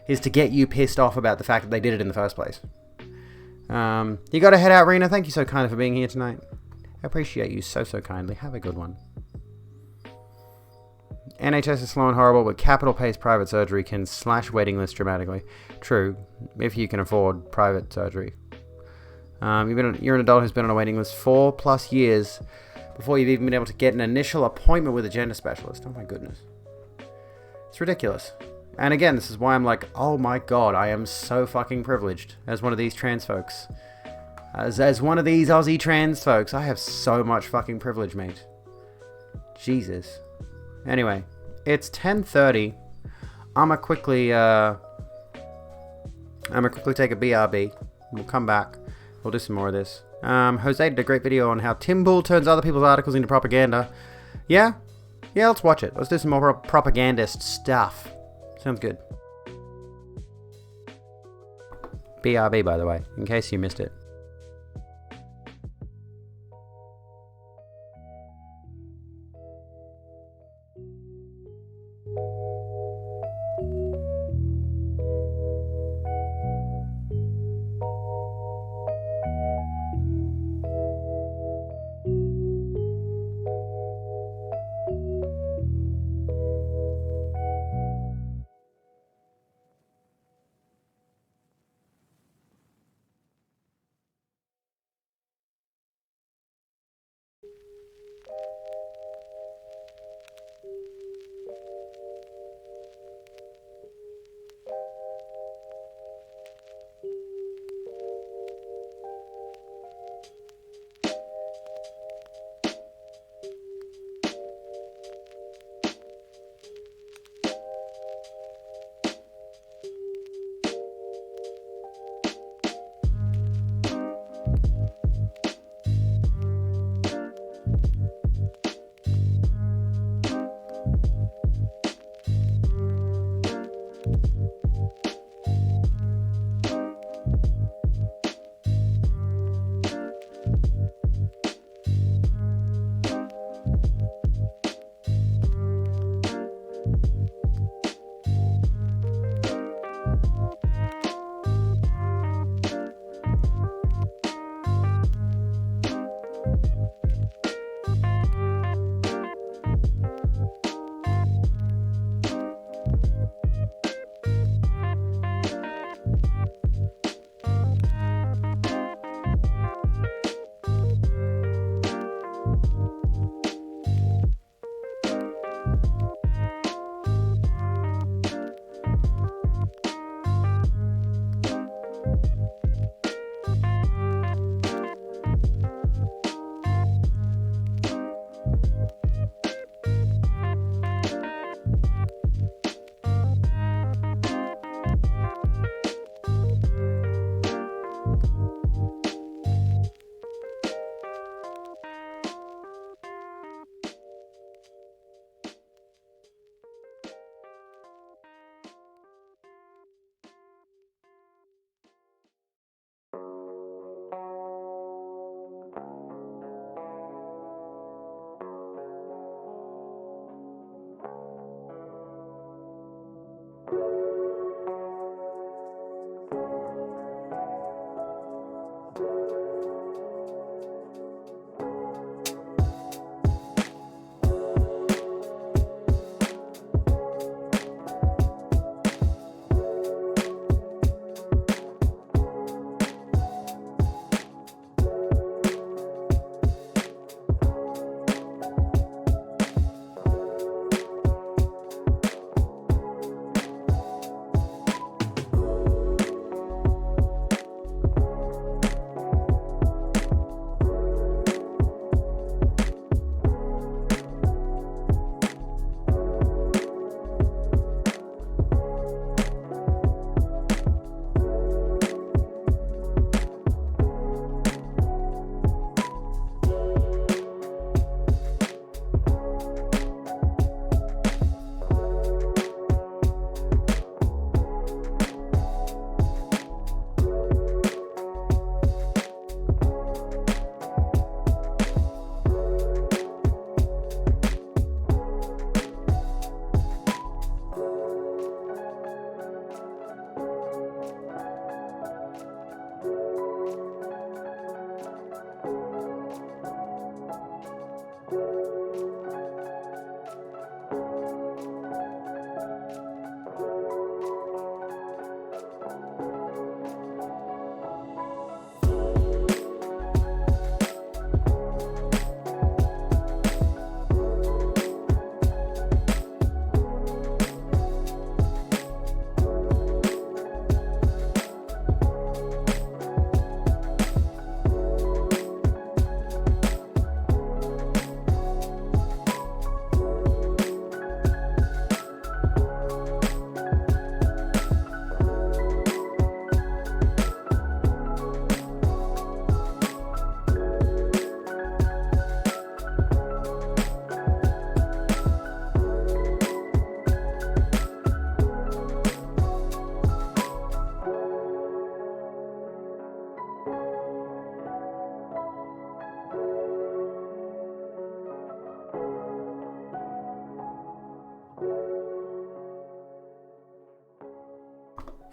is to get you pissed off about the fact that they did it in the first place. You gotta head out, Rena. Thank you so kindly for being here tonight. I appreciate you so kindly. Have a good one. NHS is slow and horrible, but capital-paced private surgery can slash waiting lists dramatically. True, if you can afford private surgery. You're an adult who's been on a waiting list 4+ years before you've even been able to get an initial appointment with a gender specialist. Oh my goodness. It's ridiculous. And again, this is why I'm like, oh my god, I am so fucking privileged as one of these trans folks. As one of these Aussie trans folks, I have so much fucking privilege, mate. Jesus. Anyway, it's 10:30. I'ma quickly take a BRB. We'll come back. We'll do some more of this. Jose did a great video on how Tim Bull turns other people's articles into propaganda. Yeah, let's watch it. Let's do some more propagandist stuff. Sounds good. BRB, by the way, in case you missed it.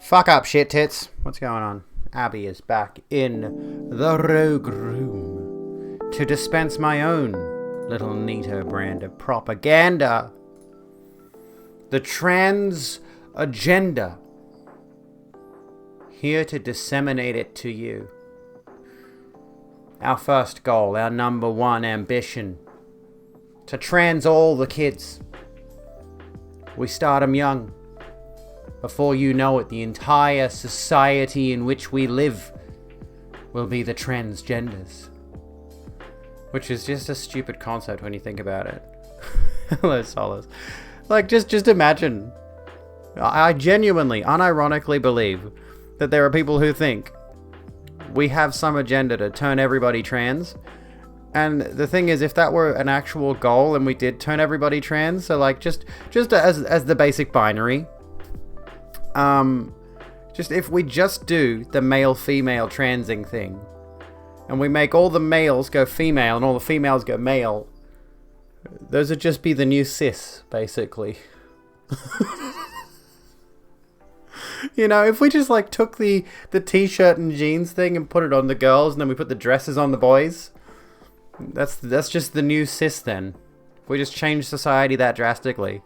Fuck up, shit tits. What's going on? Abby is back in the Rogue Room to dispense my own little neato brand of propaganda. The trans agenda. Here to disseminate it to you. Our first goal, our number one ambition. To trans all the kids. We start them young. Before you know it, the entire society in which we live will be the transgenders. Which is just a stupid concept when you think about it. Hello, Solace. Like, just imagine. I genuinely, unironically believe that there are people who think we have some agenda to turn everybody trans. And the thing is, if that were an actual goal and we did turn everybody trans, so like just as the basic binary, just if we just do the male-female transing thing, and we make all the males go female and all the females go male, those would just be the new cis, basically. You know, if we just like took the t-shirt and jeans thing and put it on the girls, and then we put the dresses on the boys, that's just the new cis then. If we just change society that drastically.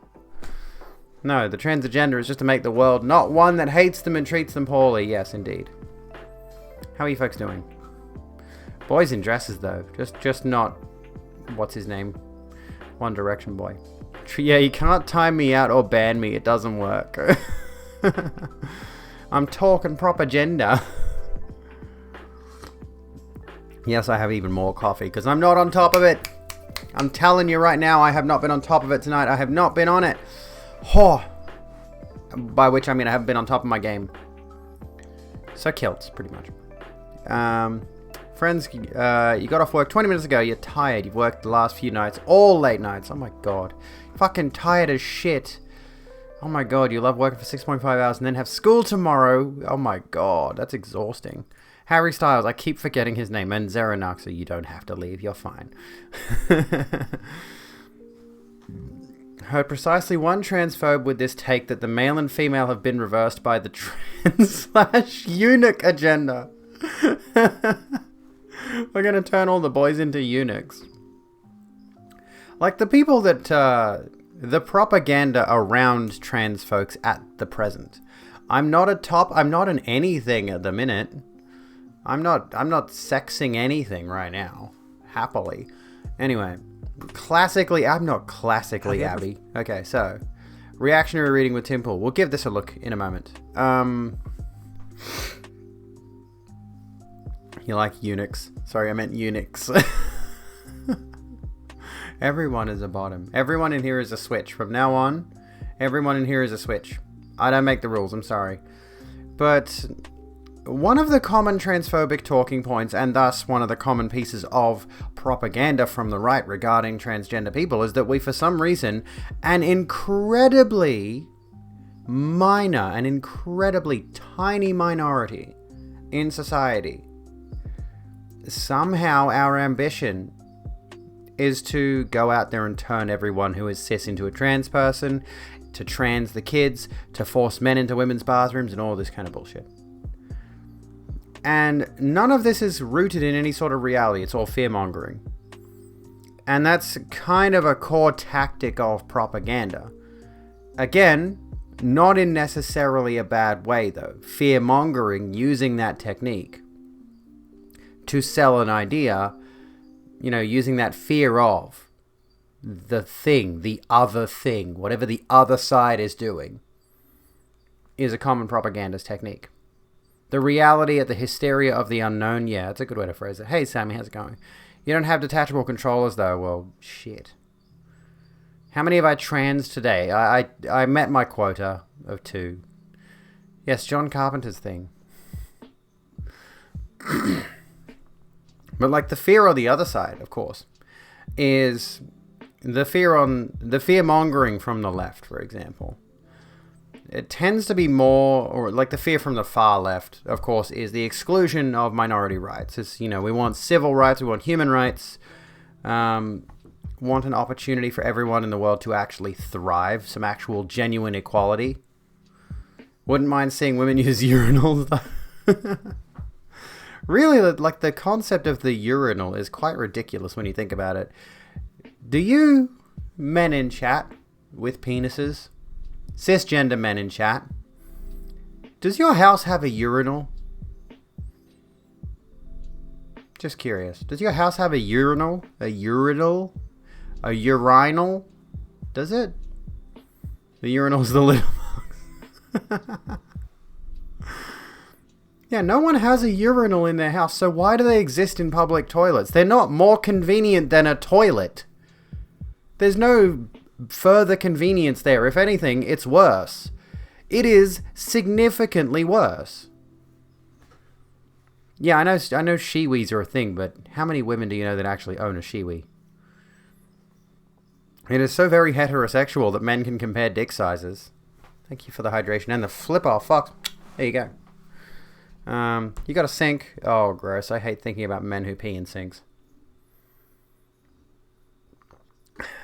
No, the trans agenda is just to make the world not one that hates them and treats them poorly. Yes, indeed. How are you folks doing? Boys in dresses, though. Just not... What's his name? One Direction boy. Yeah, you can't time me out or ban me. It doesn't work. I'm talking propaganda. Yes, I have even more coffee because I'm not on top of it. I'm telling you right now, I have not been on top of it tonight. I have not been on it. Oh. By which I mean I haven't been on top of my game. So kilts, pretty much. Friends, you got off work 20 minutes ago. You're tired. You've worked the last few nights. All late nights. Oh my god. Fucking tired as shit. Oh my god, you love working for 6.5 hours and then have school tomorrow. Oh my god, that's exhausting. Harry Styles, I keep forgetting his name. And Zeranaxa, you don't have to leave. You're fine. Heard precisely one transphobe with this take that the male and female have been reversed by the trans/eunuch agenda. We're going to turn all the boys into eunuchs. Like the people that, the propaganda around trans folks at the present. I'm not an anything at the minute. I'm not sexing anything right now. Happily. Anyway. I'm not classically Abby. Okay, so reactionary reading with Tim Pool. We'll give this a look in a moment. You like eunuchs? Sorry, I meant eunuchs. Everyone is a bottom. Everyone in here is a switch. From now on, everyone in here is a switch. I don't make the rules, I'm sorry. But one of the common transphobic talking points, and thus one of the common pieces of propaganda from the right regarding transgender people, is that we, for some reason, an incredibly minor, an incredibly tiny minority in society, somehow our ambition is to go out there and turn everyone who is cis into a trans person, to trans the kids, to force men into women's bathrooms, and all this kind of bullshit. And none of this is rooted in any sort of reality. It's all fear-mongering. And that's kind of a core tactic of propaganda. Again, not in necessarily a bad way, though. Fear-mongering, using that technique to sell an idea, you know, using that fear of the thing, the other thing, whatever the other side is doing, is a common propagandist technique. The reality at the hysteria of the unknown, yeah, that's a good way to phrase it. Hey, Sammy, how's it going? You don't have detachable controllers, though. Well, shit. How many have I trans today? I met my quota of 2. Yes, John Carpenter's thing. But, like, the fear on the other side, of course, is the fear-mongering from the left, for example. It tends to be more, or like the fear from the far left, of course, is the exclusion of minority rights. It's, you know, we want civil rights, we want human rights, want an opportunity for everyone in the world to actually thrive, some actual genuine equality. Wouldn't mind seeing women use urinals, though. Really, like, the concept of the urinal is quite ridiculous when you think about it. Do you men in chat with penises, cisgender men in chat, does your house have a urinal? Just curious. Does your house have a urinal? A urinal? A urinal? Does it? The urinal's the little box. Yeah, no one has a urinal in their house, so why do they exist in public toilets? They're not more convenient than a toilet. There's no further convenience there. If anything, it's worse. It is significantly worse. Yeah, I know shiwis are a thing, but how many women do you know that actually own a shiwi? It is so very heterosexual that men can compare dick sizes. Thank you for the hydration and the flip-off. Fuck. There you go. You got a sink. Oh, gross. I hate thinking about men who pee in sinks.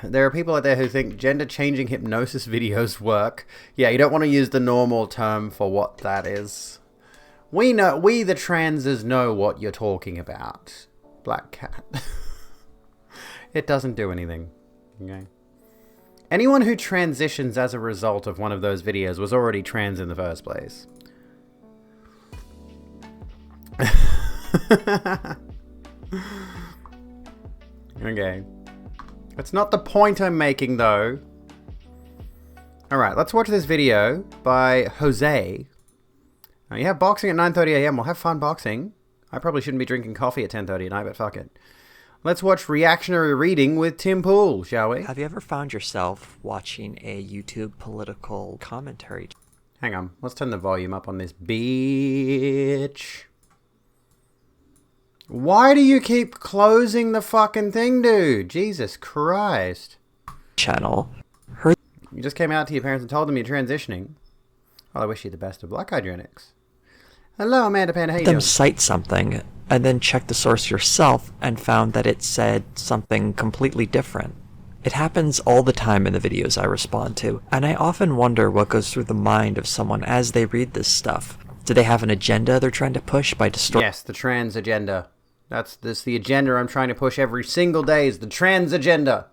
There are people out there who think gender-changing hypnosis videos work. Yeah, you don't want to use the normal term for what that is. We the transes know what you're talking about. Black cat. It doesn't do anything. Okay. Anyone who transitions as a result of one of those videos was already trans in the first place. Okay. That's not the point I'm making, though. Alright, let's watch this video by Jose. Now, you have boxing at 9:30 a.m. We'll have fun boxing. I probably shouldn't be drinking coffee at 10:30 at night, but fuck it. Let's watch reactionary reading with Tim Pool, shall we? Have you ever found yourself watching a YouTube political commentary? Hang on. Let's turn the volume up on this bitch. Why do you keep closing the fucking thing, dude? Jesus Christ. Channel. You just came out to your parents and told them you're transitioning. Well, I wish you the best of luck, Hydronix. Hello, Amanda Panda. How you doing? Cite something, and then check the source yourself and found that it said something completely different. It happens all the time in the videos I respond to, and I often wonder what goes through the mind of someone as they read this stuff. Do they have an agenda they're trying to push by destroying? Yes, the trans agenda. That's the agenda I'm trying to push every single day is the trans agenda.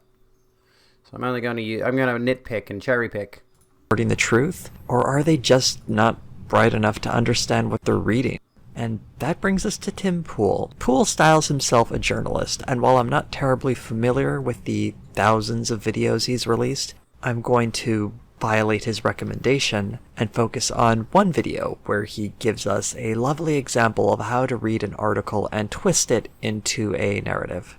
So I'm only going to nitpick and cherry pick. The truth? Or are they just not bright enough to understand what they're reading? And that brings us to Tim Pool. Pool styles himself a journalist, and while I'm not terribly familiar with the thousands of videos he's released, I'm going to violate his recommendation and focus on one video where he gives us a lovely example of how to read an article and twist it into a narrative.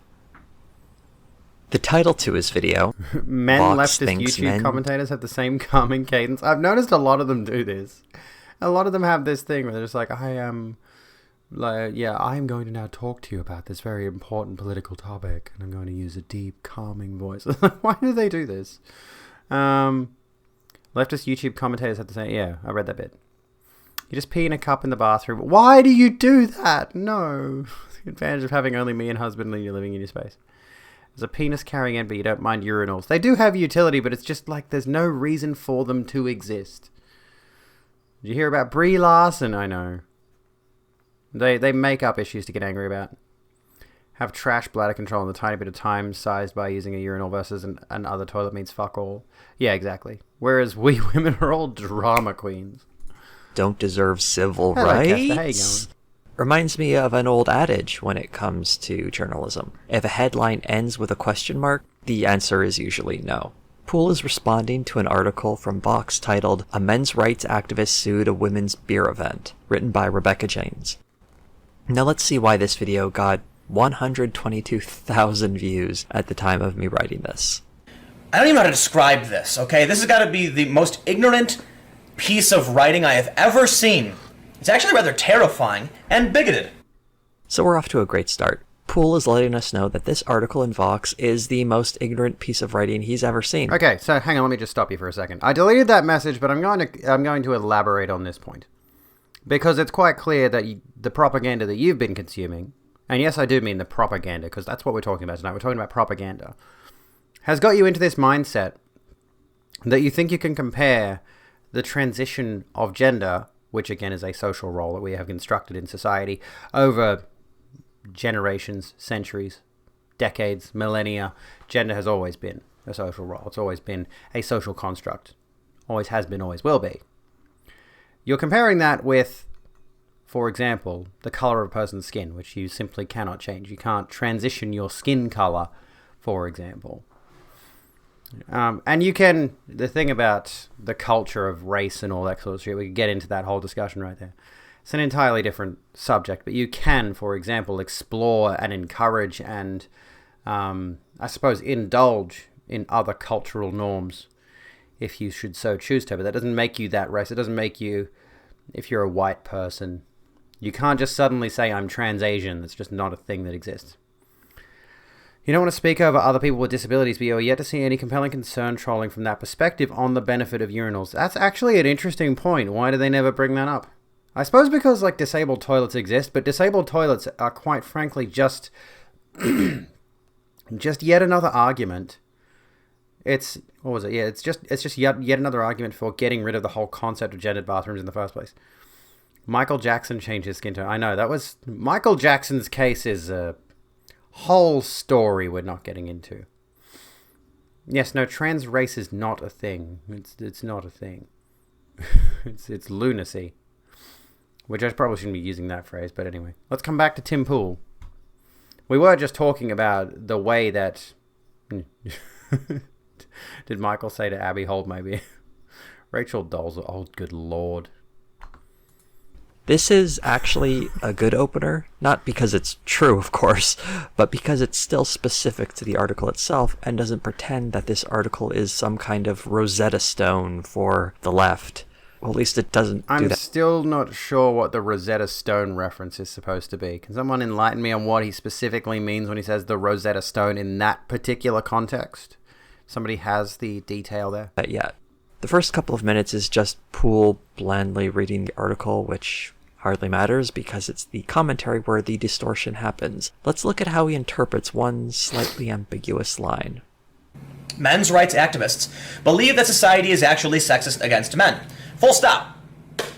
The title to his video, Men Vox leftist thinks YouTube men... commentators have the same calming cadence. I've noticed a lot of them do this. A lot of them have this thing where they're just like, I'm going to now talk to you about this very important political topic, and I'm going to use a deep, calming voice. Why do they do this? Leftist YouTube commentators have the same... Yeah, I read that bit. You just pee in a cup in the bathroom. Why do you do that? No. The advantage of having only me and husband living in your space. There's a penis carrying end, but you don't mind urinals. They do have utility, but it's just like there's no reason for them to exist. Did you hear about Brie Larson? I know. They make up issues to get angry about. Have trash bladder control in the tiny bit of time sized by using a urinal versus an other toilet means fuck all. Yeah, exactly. Whereas we women are all drama queens. Don't deserve civil Hello, rights. Kester. How you going? Reminds me of an old adage when it comes to journalism. If a headline ends with a question mark, the answer is usually no. Pool is responding to an article from Vox titled, "A Men's Rights Activist Sued a Women's Beer Event," written by Rebecca James. Now let's see why this video got 122,000 views at the time of me writing this. I don't even know how to describe this, okay? This has got to be the most ignorant piece of writing I have ever seen. It's actually rather terrifying and bigoted. So we're off to a great start. Pool is letting us know that this article in Vox is the most ignorant piece of writing he's ever seen. Okay, so hang on, let me just stop you for a second. I deleted that message, but I'm going to elaborate on this point. Because it's quite clear that the propaganda that you've been consuming, and yes, I do mean the propaganda, because that's what we're talking about tonight. We're talking about propaganda. Has got you into this mindset that you think you can compare the transition of gender, which again is a social role that we have constructed in society over generations, centuries, decades, millennia. Gender has always been a social role. It's always been a social construct. Always has been, always will be. You're comparing that with, for example, the color of a person's skin, which you simply cannot change. You can't transition your skin color, for example. And you can, the thing about the culture of race and all that sort of shit, we could get into that whole discussion right there. It's an entirely different subject, but you can, for example, explore and encourage and, I suppose, indulge in other cultural norms if you should so choose to. But that doesn't make you that race. It doesn't make you, if you're a white person, you can't just suddenly say, I'm trans-Asian. That's just not a thing that exists. You don't want to speak over other people with disabilities, but you're yet to see any compelling concern trolling from that perspective on the benefit of urinals. That's actually an interesting point. Why do they never bring that up? I suppose because, like, disabled toilets exist, but disabled toilets are quite frankly just just yet another argument. It's, what was it? Yeah, it's just yet another argument for getting rid of the whole concept of gendered bathrooms in the first place. Michael Jackson changed his skin tone. I know, that was... Michael Jackson's case is a whole story we're not getting into. Yes, no, trans race is not a thing. It's not a thing. It's lunacy. Which I probably shouldn't be using that phrase, but anyway. Let's come back to Tim Pool. We were just talking about the way that... Did Michael say to Abby, hold my beer? Rachel Dolezal, oh good lord. This is actually a good opener, not because it's true, of course, but because it's still specific to the article itself and doesn't pretend that this article is some kind of Rosetta Stone for the left. Well, at least it doesn't do that. I'm still not sure what the Rosetta Stone reference is supposed to be. Can someone enlighten me on what he specifically means when he says the Rosetta Stone in that particular context? Somebody has the detail there? Yet. The first couple of minutes is just Poole blandly reading the article, which hardly matters because it's the commentary where the distortion happens. Let's look at how he interprets one slightly ambiguous line. Men's rights activists believe that society is actually sexist against men. Full stop.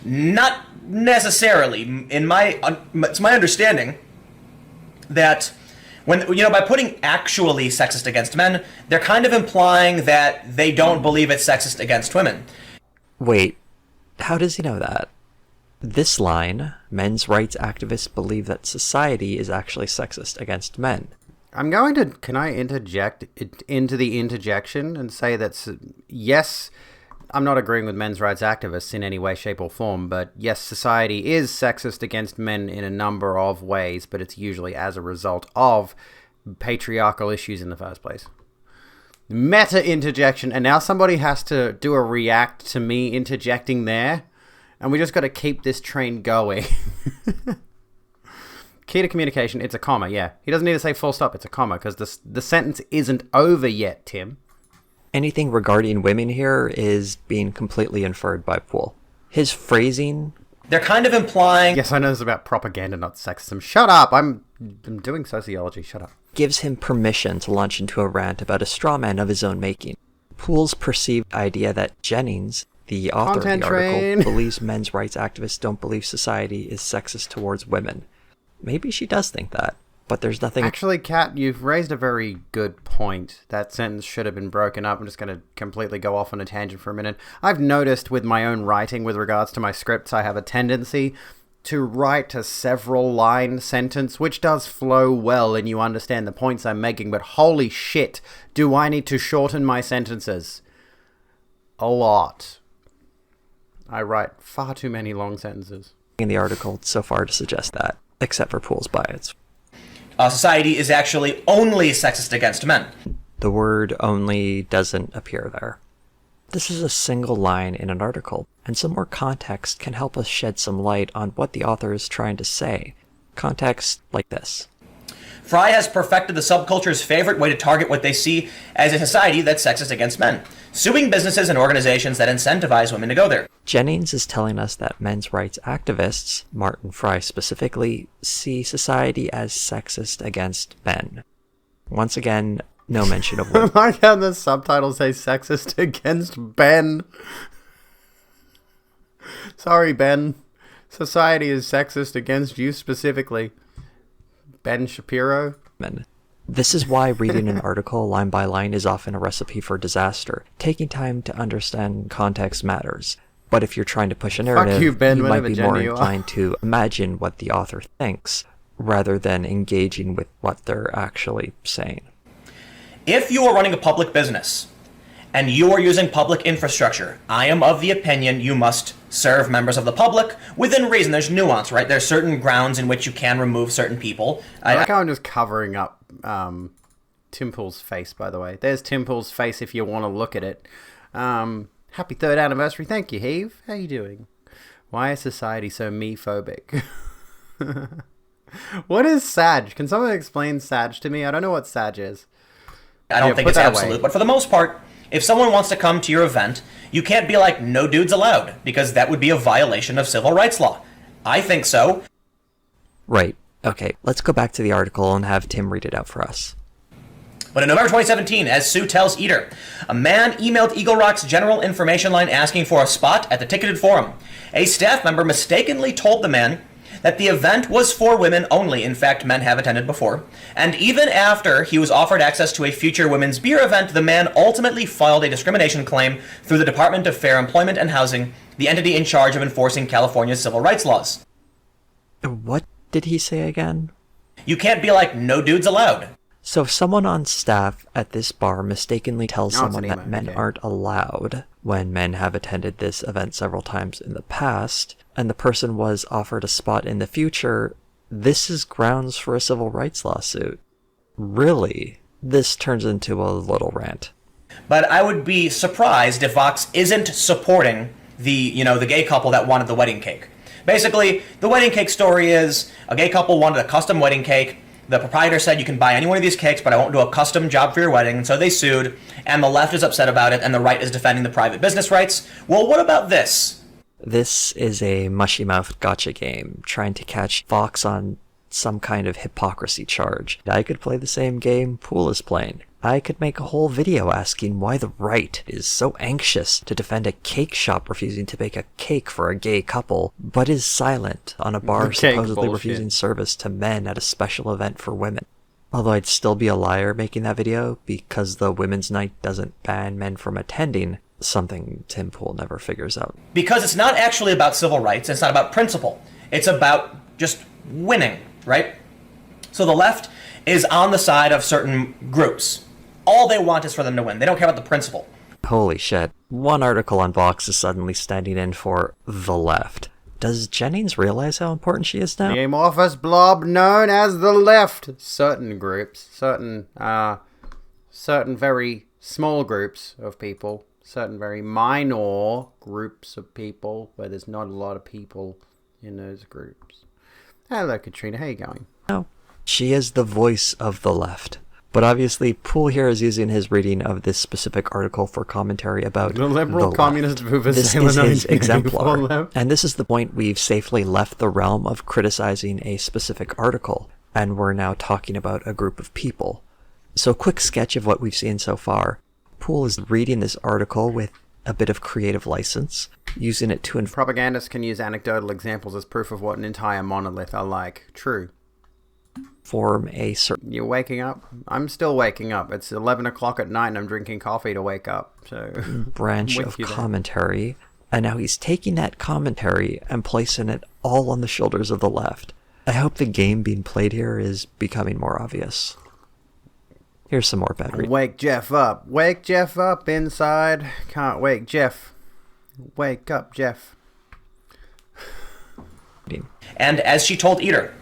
Not necessarily. It's my understanding that when, by putting actually sexist against men, they're kind of implying that they don't believe it's sexist against women. Wait, how does he know that? This line, men's rights activists believe that society is actually sexist against men. Can I interject into the interjection and say that, yes, I'm not agreeing with men's rights activists in any way, shape, or form, but yes, society is sexist against men in a number of ways, but it's usually as a result of patriarchal issues in the first place. Meta interjection, and now somebody has to do a react to me interjecting there, and we just got to keep this train going. Key to communication, it's a comma, yeah. He doesn't need to say full stop, it's a comma, because the sentence isn't over yet, Tim. Anything regarding women here is being completely inferred by Poole. His phrasing... They're kind of implying... Yes, I know this is about propaganda, not sexism. Shut up! I'm doing sociology, shut up. Gives him permission to launch into a rant about a straw man of his own making. Poole's perceived idea that Jennings, the author Content of the article, train. believes men's rights activists don't believe society is sexist towards women. Maybe she does think that, but there's nothing... Actually, Kat, you've raised a very good point. That sentence should have been broken up. I'm just going to completely go off on a tangent for a minute. I've noticed with my own writing with regards to my scripts, I have a tendency to write a several line sentence, which does flow well and you understand the points I'm making, but holy shit, do I need to shorten my sentences? A lot. I write far too many long sentences. In the article so far to suggest that, except for Poole's bias. Society is actually only sexist against men. The word only doesn't appear there. This is a single line in an article, and some more context can help us shed some light on what the author is trying to say. Context like this. Fry has perfected the subculture's favorite way to target what they see as a society that's sexist against men, suing businesses and organizations that incentivize women to go there. Jennings is telling us that men's rights activists, Martin Fry specifically, see society as sexist against men. Once again, no mention of women. I like how the subtitles say sexist against Ben. Sorry, Ben. Society is sexist against you specifically. Ben Shapiro. This is why reading an article line by line is often a recipe for disaster. Taking time to understand context matters. But if you're trying to push a narrative, you, Ben, might whatever be gender more you are. inclined to imagine what the author thinks, rather than engaging with what they're actually saying. If you are running a public business and you are using public infrastructure, I am of the opinion you must serve members of the public within reason. There's nuance, right? There's certain grounds in which you can remove certain people. I like how I'm just covering up Tim Pool's face, by the way. There's Tim Pool's face if you want to look at it. Happy 3rd anniversary. Thank you, Heave. How you doing? Why is society so me-phobic? What is Sag? Can someone explain Sag to me? I don't know what Sag is. I don't think it's absolute, but for the most part, if someone wants to come to your event, you can't be like, no dudes allowed, because that would be a violation of civil rights law. I think so. Right. Okay, let's go back to the article and have Tim read it out for us. But in November 2017, as Sue tells Eater, a man emailed Eagle Rock's general information line asking for a spot at the ticketed forum. A staff member mistakenly told the man that the event was for women only. In fact, men have attended before. And even after he was offered access to a future women's beer event, the man ultimately filed a discrimination claim through the Department of Fair Employment and Housing, the entity in charge of enforcing California's civil rights laws. What did he say again? You can't be like, no dudes allowed. So if someone on staff at this bar mistakenly tells Oh, it's someone an that emo, men okay. aren't allowed, when men have attended this event several times in the past, and the person was offered a spot in the future, this is grounds for a civil rights lawsuit. Really? This turns into a little rant. But I would be surprised if Vox isn't supporting the gay couple that wanted the wedding cake. Basically, the wedding cake story is a gay couple wanted a custom wedding cake. The proprietor said, you can buy any one of these cakes, but I won't do a custom job for your wedding. And so they sued, and the left is upset about it, and the right is defending the private business rights. Well, what about this? This is a mushy-mouthed gotcha game, trying to catch Fox on some kind of hypocrisy charge. I could play the same game Pool is playing. I could make a whole video asking why the right is so anxious to defend a cake shop refusing to bake a cake for a gay couple, but is silent on a bar Cake supposedly bullshit. refusing service to men at a special event for women. Although I'd still be a liar making that video, because the Women's Night doesn't ban men from attending, something Tim Pool never figures out. Because it's not actually about civil rights, it's not about principle. It's about just winning, right? So the left is on the side of certain groups. All they want is for them to win. They don't care about the principle. Holy shit. One article on Vox is suddenly standing in for the left. Does Jennings realize how important she is now? The amorphous blob known as the left. Certain groups, certain very small groups of people, certain very minor groups of people where there's not a lot of people in those groups. Hello, Katrina. How you going? No. She is the voice of the left. But obviously, Poole here is using his reading of this specific article for commentary about the liberal the communist left. movement. This is his exemplar. Left. And this is the point we've safely left the realm of criticizing a specific article, and we're now talking about a group of people. So a quick sketch of what we've seen so far. Poole is reading this article with a bit of creative license, using it to Propagandists can use anecdotal examples as proof of what an entire monolith are like. True. Form a certain... You're waking up? I'm still waking up. It's 11 o'clock at night and I'm drinking coffee to wake up. So branch of commentary, and now he's taking that commentary and placing it all on the shoulders of the left. I hope the game being played here is becoming more obvious. Here's some more bad reading. Wake Jeff up. Wake Jeff up inside. Can't wake Jeff. Wake up, Jeff. And as she told Eater,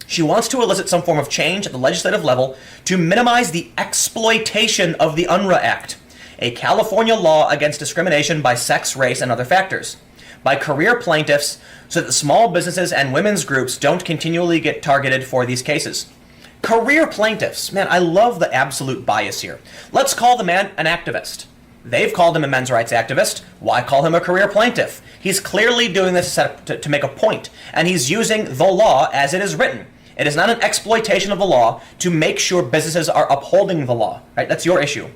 she wants to elicit some form of change at the legislative level to minimize the exploitation of the UNRRA Act, a California law against discrimination by sex, race, and other factors, by career plaintiffs so that small businesses and women's groups don't continually get targeted for these cases. Career plaintiffs. Man, I love the absolute bias here. Let's call the man an activist. They've called him a men's rights activist. Why call him a career plaintiff? He's clearly doing this to make a point, and he's using the law as it is written. It is not an exploitation of the law to make sure businesses are upholding the law, right? That's your issue.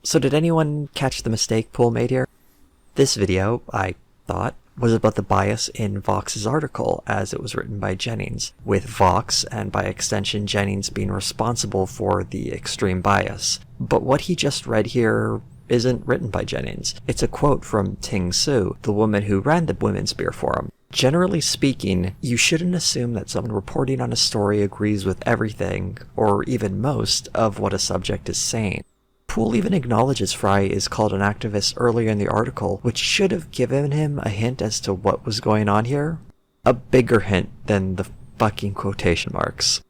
So did anyone catch the mistake Poole made here? This video, I thought, was about the bias in Vox's article as it was written by Jennings, with Vox, and by extension Jennings, being responsible for the extreme bias. But what he just read here isn't written by Jennings. It's a quote from Ting Su, the woman who ran the Women's Beer Forum. Generally speaking, you shouldn't assume that someone reporting on a story agrees with everything, or even most, of what a subject is saying. Poole even acknowledges Fry is called an activist earlier in the article, which should have given him a hint as to what was going on here. A bigger hint than the fucking quotation marks.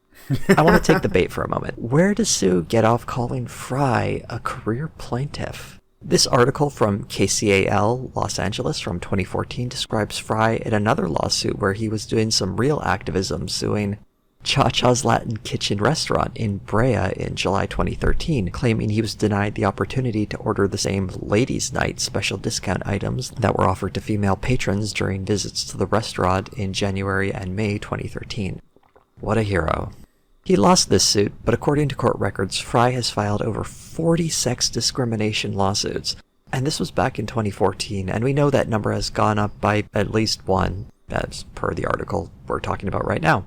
I want to take the bait for a moment. Where does Sue get off calling Fry a career plaintiff? This article from KCAL Los Angeles from 2014 describes Fry in another lawsuit where he was doing some real activism, suing Cha Cha's Latin Kitchen restaurant in Brea in July 2013, claiming he was denied the opportunity to order the same ladies' night special discount items that were offered to female patrons during visits to the restaurant in January and May 2013. What a hero. He lost this suit, but according to court records, Fry has filed over 40 sex discrimination lawsuits, and this was back in 2014, and we know that number has gone up by at least one, as per the article we're talking about right now.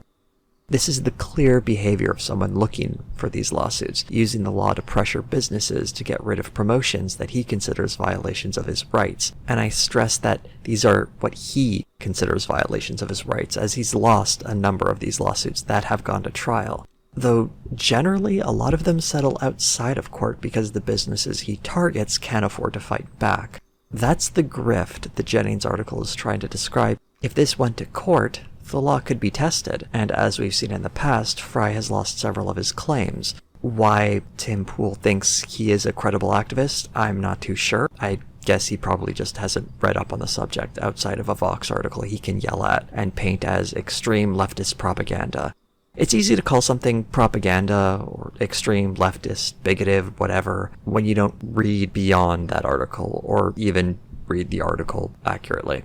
This is the clear behavior of someone looking for these lawsuits, using the law to pressure businesses to get rid of promotions that he considers violations of his rights. And I stress that these are what he considers violations of his rights, as he's lost a number of these lawsuits that have gone to trial. Though generally a lot of them settle outside of court because the businesses he targets can't afford to fight back. That's the grift the Jennings article is trying to describe. If this went to court, the law could be tested, and as we've seen in the past, Fry has lost several of his claims. Why Tim Poole thinks he is a credible activist, I'm not too sure. I guess he probably just hasn't read up on the subject outside of a Vox article he can yell at and paint as extreme leftist propaganda. It's easy to call something propaganda or extreme leftist, bigoted, whatever, when you don't read beyond that article or even read the article accurately.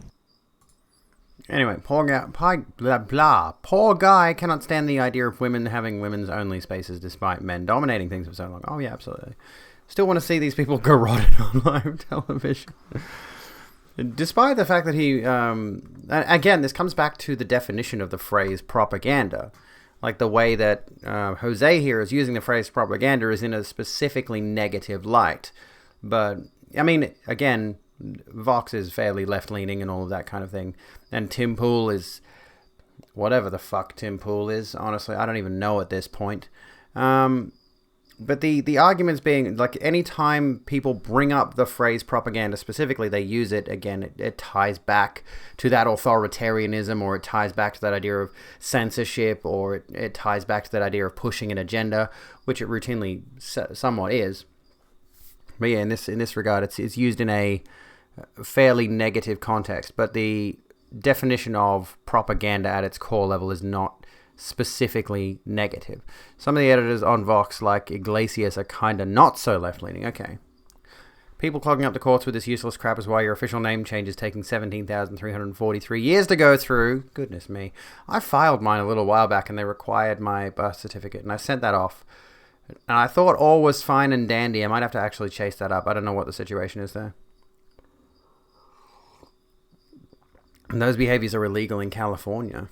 Anyway, poor guy cannot stand the idea of women having women's only spaces despite men dominating things for so long. Oh yeah, absolutely. Still want to see these people garroted on live television. Despite the fact that he, again, this comes back to the definition of the phrase propaganda. Like the way that Jose here is using the phrase propaganda is in a specifically negative light. But, I mean, again, Vox is fairly left-leaning and all of that kind of thing. And Tim Poole is whatever the fuck Tim Poole is. Honestly, I don't even know at this point. But the arguments being, like, anytime people bring up the phrase propaganda specifically, they use it, again, it ties back to that authoritarianism, or it ties back to that idea of censorship, or it ties back to that idea of pushing an agenda, which it routinely somewhat is. But yeah, in this regard, it's used in a fairly negative context, but the definition of propaganda at its core level is not specifically negative. Some of the editors on Vox, like Iglesias, are kinda not so left-leaning. Okay. People clogging up the courts with this useless crap is why your official name change is taking 17,343 years to go through. Goodness me. I filed mine a little while back and they required my birth certificate, and I sent that off. And I thought all was fine and dandy. I might have to actually chase that up. I don't know what the situation is there. And those behaviors are illegal in California.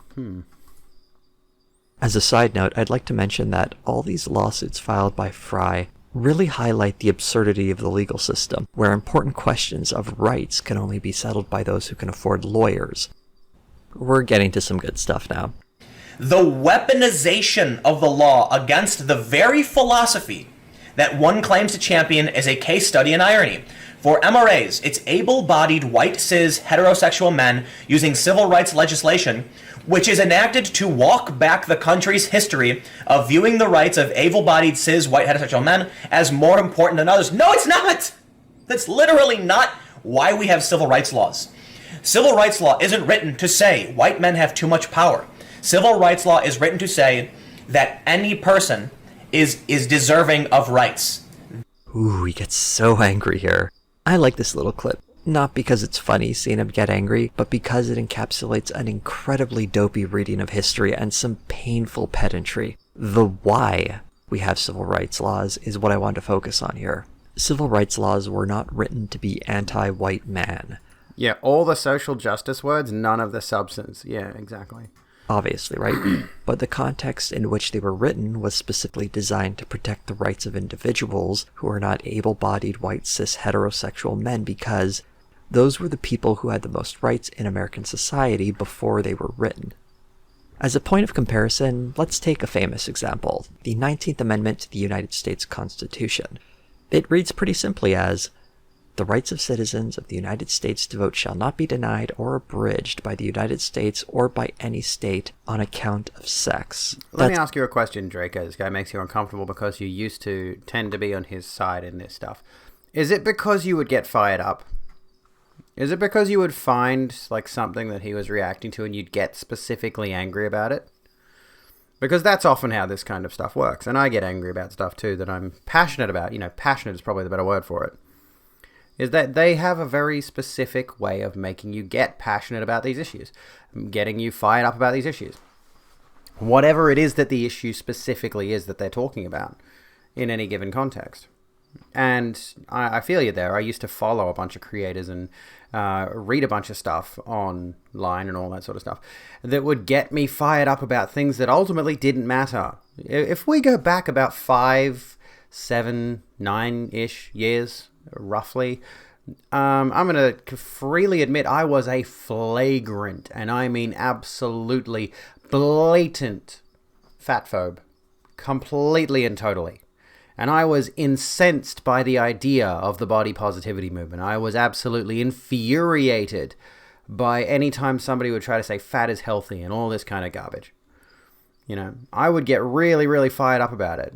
As a side note, I'd like to mention that all these lawsuits filed by Fry really highlight the absurdity of the legal system, where important questions of rights can only be settled by those who can afford lawyers. We're getting to some good stuff now. The weaponization of the law against the very philosophy that one claims to champion is a case study in irony. For MRAs, it's able-bodied, white, cis, heterosexual men using civil rights legislation, which is enacted to walk back the country's history of viewing the rights of able-bodied, cis, white, heterosexual men as more important than others. No, it's not! That's literally not why we have civil rights laws. Civil rights law isn't written to say white men have too much power. Civil rights law is written to say that any person is deserving of rights. Ooh, he gets so angry here. I like this little clip, not because it's funny seeing him get angry, but because it encapsulates an incredibly dopey reading of history and some painful pedantry. The why we have civil rights laws is what I want to focus on here. Civil rights laws were not written to be anti-white man. Yeah, all the social justice words, none of the substance. Yeah, exactly. Obviously, right? But the context in which they were written was specifically designed to protect the rights of individuals who are not able-bodied white cis heterosexual men, because those were the people who had the most rights in American society before they were written. As a point of comparison, let's take a famous example, the 19th Amendment to the United States Constitution. It reads pretty simply as, "The rights of citizens of the United States to vote shall not be denied or abridged by the United States or by any state on account of sex." Let me ask you a question, Draco. This guy makes you uncomfortable because you used to tend to be on his side in this stuff. Is it because you would get fired up? Is it because you would find like something that he was reacting to and you'd get specifically angry about it? Because that's often how this kind of stuff works. And I get angry about stuff too that I'm passionate about. You know, passionate is probably the better word for it. Is that they have a very specific way of making you get passionate about these issues, getting you fired up about these issues. Whatever it is that the issue specifically is that they're talking about in any given context. And I feel you there. I used to follow a bunch of creators and read a bunch of stuff online and all that sort of stuff that would get me fired up about things that ultimately didn't matter. If we go back about 5, 7, 9-ish years, roughly, I'm going to freely admit I was a flagrant, and I mean absolutely blatant, fatphobe. Completely and totally. And I was incensed by the idea of the body positivity movement. I was absolutely infuriated by any time somebody would try to say fat is healthy and all this kind of garbage. You know, I would get really, really fired up about it.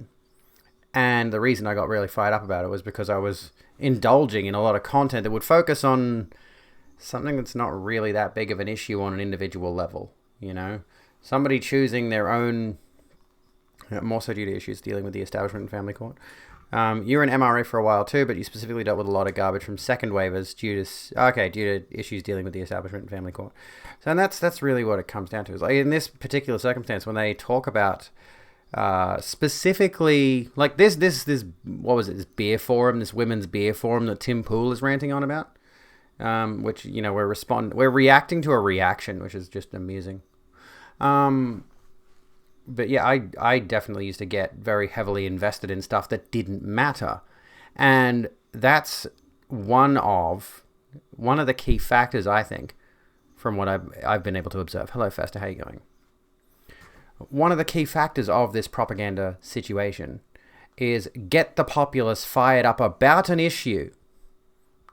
And the reason I got really fired up about it was because I was indulging in a lot of content that would focus on something that's not really that big of an issue on an individual level, you know? Somebody choosing their own, more so due to issues dealing with the Establishment and Family Court. You were an MRA for a while too, but you specifically dealt with a lot of garbage from second waivers due to issues dealing with the Establishment and Family Court. So and that's really what it comes down to. Is like in this particular circumstance, when they talk about specifically like this what was it, this beer forum, this women's beer forum that Tim Pool is ranting on about, which, you know, we're reacting to a reaction, which is just amusing. But yeah, I definitely used to get very heavily invested in stuff that didn't matter, and that's one of the key factors, I think, from what I've been able to observe. Hello, Fester, how you going? One of the key factors of this propaganda situation is get the populace fired up about an issue.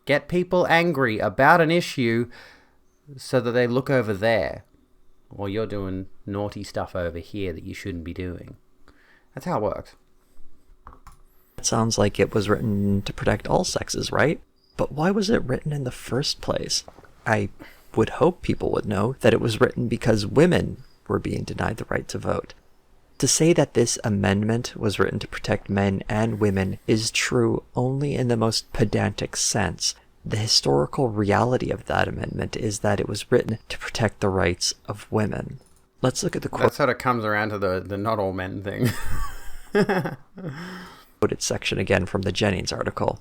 Get people angry about an issue so that they look over there. Or you're doing naughty stuff over here that you shouldn't be doing. That's how it works. It sounds like it was written to protect all sexes, right? But why was it written in the first place? I would hope people would know that it was written because women were being denied the right to vote. To say that this amendment was written to protect men and women is true only in the most pedantic sense. The historical reality of that amendment is that it was written to protect the rights of women. Let's look at the quote. That sort of comes around to the not all men thing. Quoted section again from the Jennings article.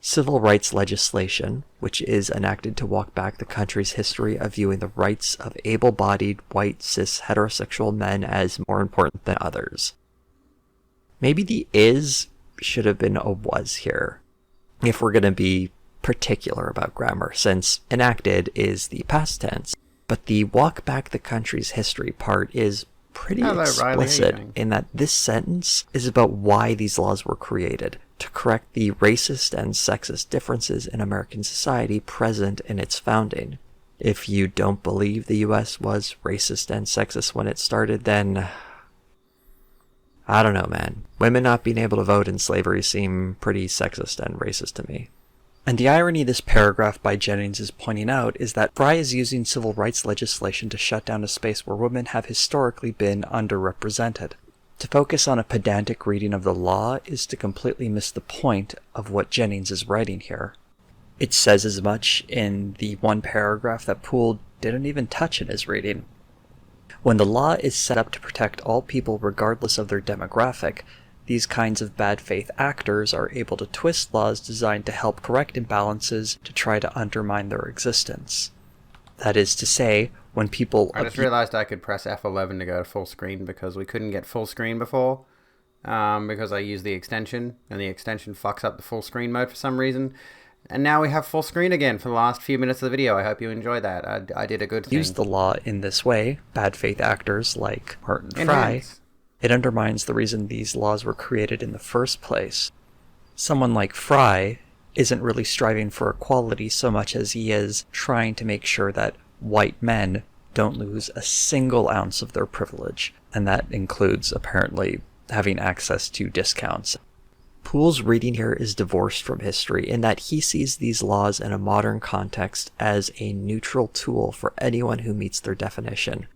Civil rights legislation, which is enacted to walk back the country's history of viewing the rights of able-bodied, white, cis, heterosexual men as more important than others. Maybe the is should have been a was here, if we're going to be particular about grammar, since enacted is the past tense, but the walk back the country's history part is pretty explicit in that this sentence is about why these laws were created, to correct the racist and sexist differences in American society present in its founding. If you don't believe the US was racist and sexist when it started, then I don't know, man. Women not being able to vote in slavery seem pretty sexist and racist to me. And the irony this paragraph by Jennings is pointing out is that Fry is using civil rights legislation to shut down a space where women have historically been underrepresented. To focus on a pedantic reading of the law is to completely miss the point of what Jennings is writing here. It says as much in the one paragraph that Poole didn't even touch in his reading. When the law is set up to protect all people regardless of their demographic, These kinds of bad faith actors are able to twist laws designed to help correct imbalances to try to undermine their existence. That is to say, when people... I just realized I could press F11 to go to full screen because we couldn't get full screen before. Because I used the extension, and the extension fucks up the full screen mode for some reason. And now we have full screen again for the last few minutes of the video. I hope you enjoyed that. I did a good thing. Use the law in this way, bad faith actors like Martin Fry, it undermines the reason these laws were created in the first place. Someone like Fry isn't really striving for equality so much as he is trying to make sure that white men don't lose a single ounce of their privilege, and that includes, apparently, having access to discounts. Poole's reading here is divorced from history in that he sees these laws in a modern context as a neutral tool for anyone who meets their definition.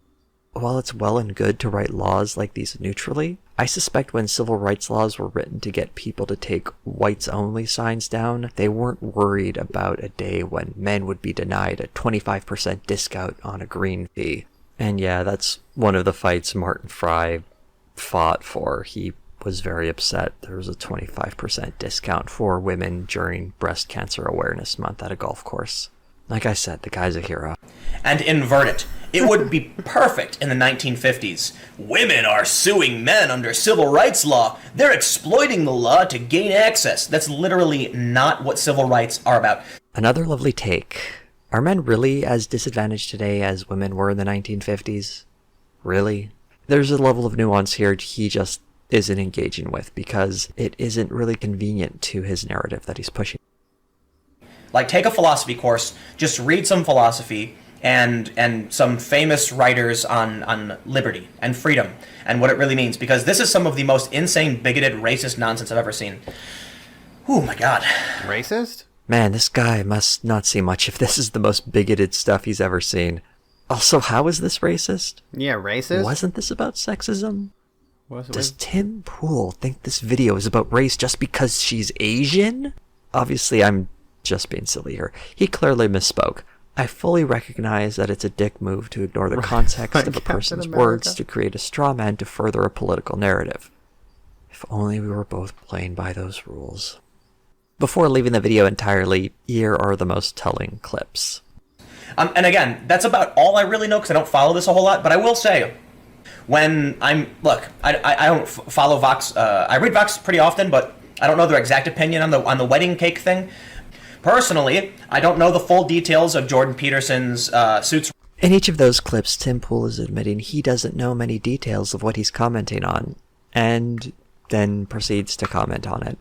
While it's well and good to write laws like these neutrally, I suspect when civil rights laws were written to get people to take whites-only signs down, they weren't worried about a day when men would be denied a 25% discount on a green fee. And yeah, that's one of the fights Martin Fry fought for. He was very upset there was a 25% discount for women during Breast Cancer Awareness Month at a golf course. Like I said, the guy's a hero. And invert it. It would be perfect in the 1950s. Women are suing men under civil rights law. They're exploiting the law to gain access. That's literally not what civil rights are about. Another lovely take. Are men really as disadvantaged today as women were in the 1950s? Really? There's a level of nuance here he just isn't engaging with because it isn't really convenient to his narrative that he's pushing. Like, take a philosophy course, just read some philosophy and some famous writers on liberty and freedom and what it really means, because this is some of the most insane, bigoted, racist nonsense I've ever seen. Oh my god. Racist? Man, this guy must not see much if this is the most bigoted stuff he's ever seen. Also, how is this racist? Yeah, racist? Wasn't this about sexism? Does it? Tim Pool think this video is about race just because she's Asian? Obviously, I'm just being silly here. He clearly misspoke. I fully recognize that it's a dick move to ignore the context of a person's words to create a straw man to further a political narrative. If only we were both playing by those rules. Before leaving the video entirely, here are the most telling clips. And again, that's about all I really know because I don't follow this a whole lot, but I will say, when I don't follow Vox. I read Vox pretty often, but I don't know their exact opinion on the wedding cake thing. Personally, I don't know the full details of Jordan Peterson's suits. In each of those clips, Tim Pool is admitting he doesn't know many details of what he's commenting on, and then proceeds to comment on it.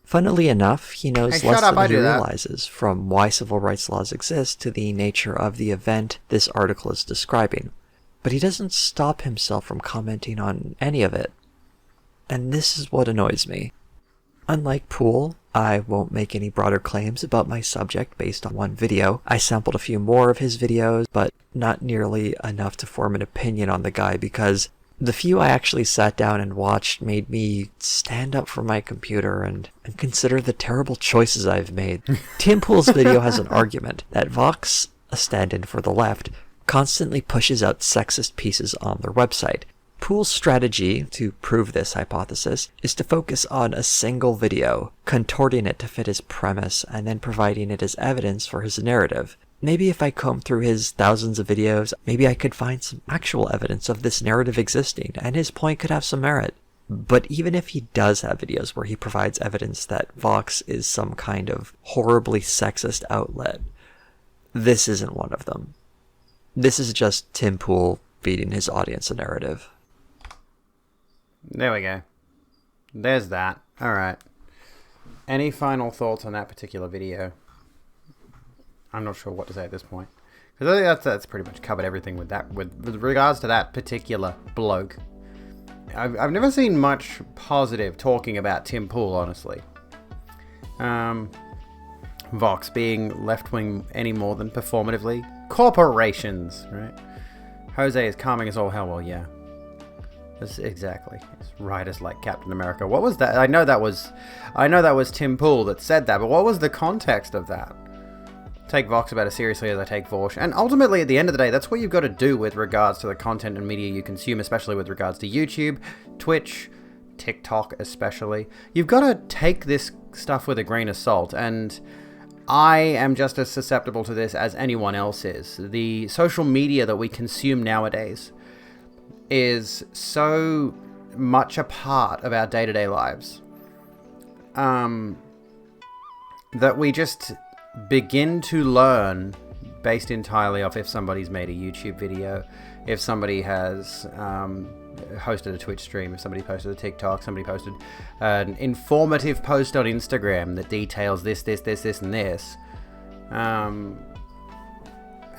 Funnily enough, he knows less than he realizes, from why civil rights laws exist to the nature of the event this article is describing. But he doesn't stop himself from commenting on any of it. And this is what annoys me. Unlike Pool, I won't make any broader claims about my subject based on one video. I sampled a few more of his videos, but not nearly enough to form an opinion on the guy because the few I actually sat down and watched made me stand up from my computer and consider the terrible choices I've made. Tim Pool's video has an argument that Vox, a stand-in for the left, constantly pushes out sexist pieces on their website. Pool's strategy to prove this hypothesis is to focus on a single video, contorting it to fit his premise, and then providing it as evidence for his narrative. Maybe if I comb through his thousands of videos, maybe I could find some actual evidence of this narrative existing, and his point could have some merit. But even if he does have videos where he provides evidence that Vox is some kind of horribly sexist outlet, this isn't one of them. This is just Tim Pool feeding his audience a narrative. There we go. There's that. Alright. Any final thoughts on that particular video? I'm not sure what to say at this point. Because I think that's pretty much covered everything with that. With regards to that particular bloke. I've never seen much positive talking about Tim Pool, honestly. Vox being left-wing any more than performatively. Corporations, right? Jose is calming as all hell. Well, yeah. Exactly. It's writers like Captain America. What was that? I know that was Tim Pool that said that, but what was the context of that? Take Vox about as seriously as I take Vorsh. And ultimately, at the end of the day, that's what you've got to do with regards to the content and media you consume, especially with regards to YouTube, Twitch, TikTok especially, you've got to take this stuff with a grain of salt, and I am just as susceptible to this as anyone else is. The social media that we consume nowadays is so much a part of our day-to-day lives that we just begin to learn based entirely off if somebody's made a YouTube video, if somebody has hosted a Twitch stream, if somebody posted a TikTok, somebody posted an informative post on Instagram that details this, and this.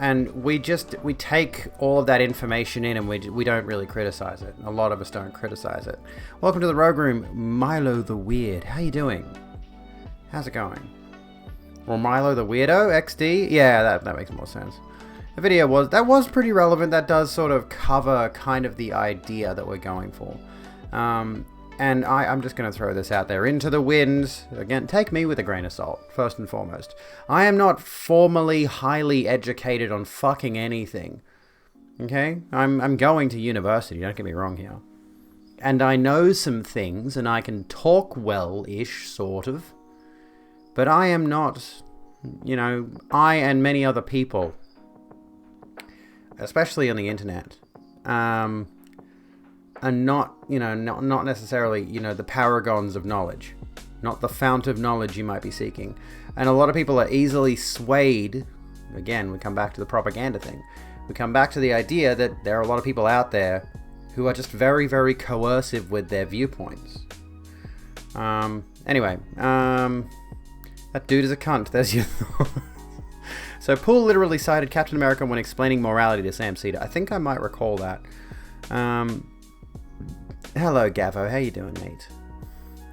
And we take all of that information in, and we don't really criticize it. A lot of us don't criticize it. Welcome to the Rogue Room, Milo the Weird. How you doing? How's it going? Or Milo the Weirdo XD? Yeah, that makes more sense. The video was pretty relevant. That does sort of cover kind of the idea that we're going for. And I'm just going to throw this out there into the wind. Again, take me with a grain of salt, first and foremost. I am not formally highly educated on fucking anything. Okay? I'm going to university, don't get me wrong here. And I know some things, and I can talk well-ish, sort of. But I am not, you know, I and many other people, especially on the internet, are not, you know, not necessarily, you know, the paragons of knowledge, not the fount of knowledge you might be seeking. And a lot of people are easily swayed. Again, we come back to the propaganda thing. We come back to the idea that there are a lot of people out there who are just very, very coercive with their viewpoints. Anyway, that dude is a cunt. There's your thought. So Poole literally cited Captain America when explaining morality to Sam Cedar. I think I might recall that. Hello, Gavo. How you doing, mate?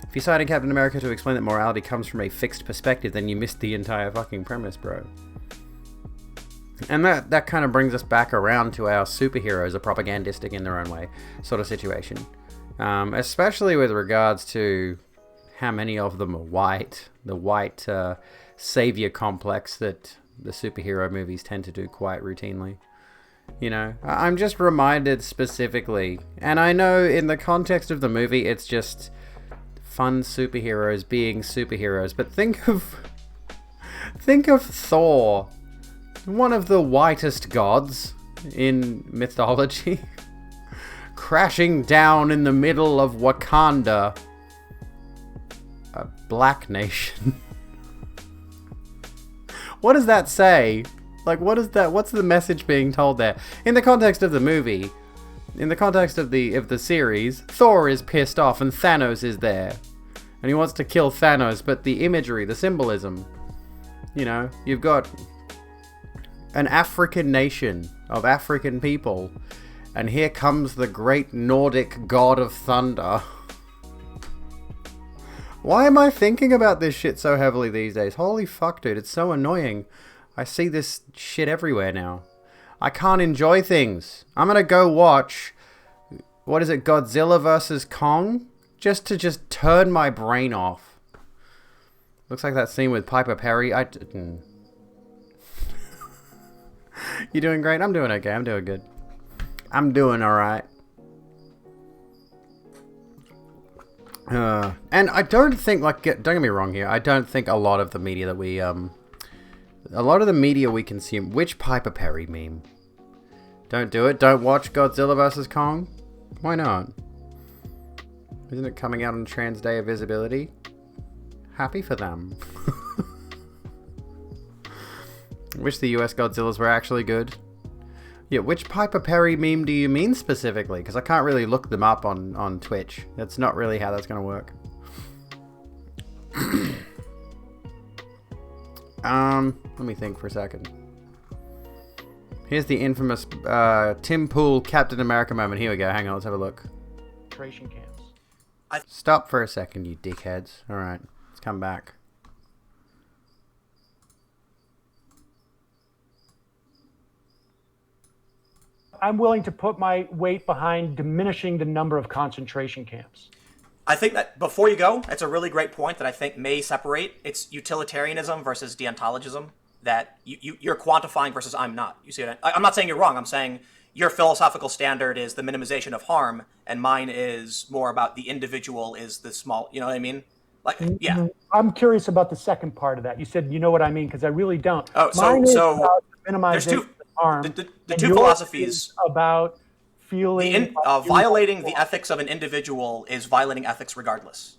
If you cited Captain America to explain that morality comes from a fixed perspective, then you missed the entire fucking premise, bro. And that kind of brings us back around to our superheroes are propagandistic in their own way sort of situation. Especially with regards to how many of them are white. The white savior complex that the superhero movies tend to do quite routinely. You know, I'm just reminded specifically, and I know in the context of the movie it's just fun superheroes being superheroes, but think of Thor, one of the whitest gods in mythology, crashing down in the middle of Wakanda, a black nation. What does that say? Like, what is that? What's the message being told there? In the context of the movie, in the context of the series, Thor is pissed off and Thanos is there. And he wants to kill Thanos, but the imagery, the symbolism, you know, you've got an African nation of African people, and here comes the great Nordic god of thunder. Why am I thinking about this shit so heavily these days? Holy fuck, dude, it's so annoying. I see this shit everywhere now. I can't enjoy things. I'm gonna go watch, what is it, Godzilla vs. Kong? Just to turn my brain off. Looks like that scene with Piper Perry. You doing great? I'm doing okay. I'm doing good. I'm doing alright. And I don't think, like, don't get me wrong here, I don't think a lot of the media that we, a lot of the media we consume, which Piper Perry meme? Don't do it. Don't watch Godzilla vs. Kong. Why not? Isn't it coming out on Trans Day of Visibility? Happy for them. Wish the US Godzillas were actually good. Yeah, which Piper Perry meme do you mean specifically? Because I can't really look them up on Twitch. That's not really how that's going to work. Let me think for a second. Here's the infamous Tim Pool Captain America moment. Here we go. Hang on, let's have a look. Concentration camps. Stop for a second, you dickheads. Alright, let's come back. I'm willing to put my weight behind diminishing the number of concentration camps. I think that before you go, that's a really great point that I think may separate. It's utilitarianism versus deontologism. That you're quantifying versus I'm not. You see what I'm not saying you're wrong. I'm saying your philosophical standard is the minimization of harm, and mine is more about the individual is the small. You know what I mean? Like, yeah. I'm curious about the second part of that. You said, you know what I mean, because I really don't. Oh, Mine is so about there's minimization two. of harm. The and two yours philosophies. is about feeling Violating the ethics of an individual is violating ethics regardless.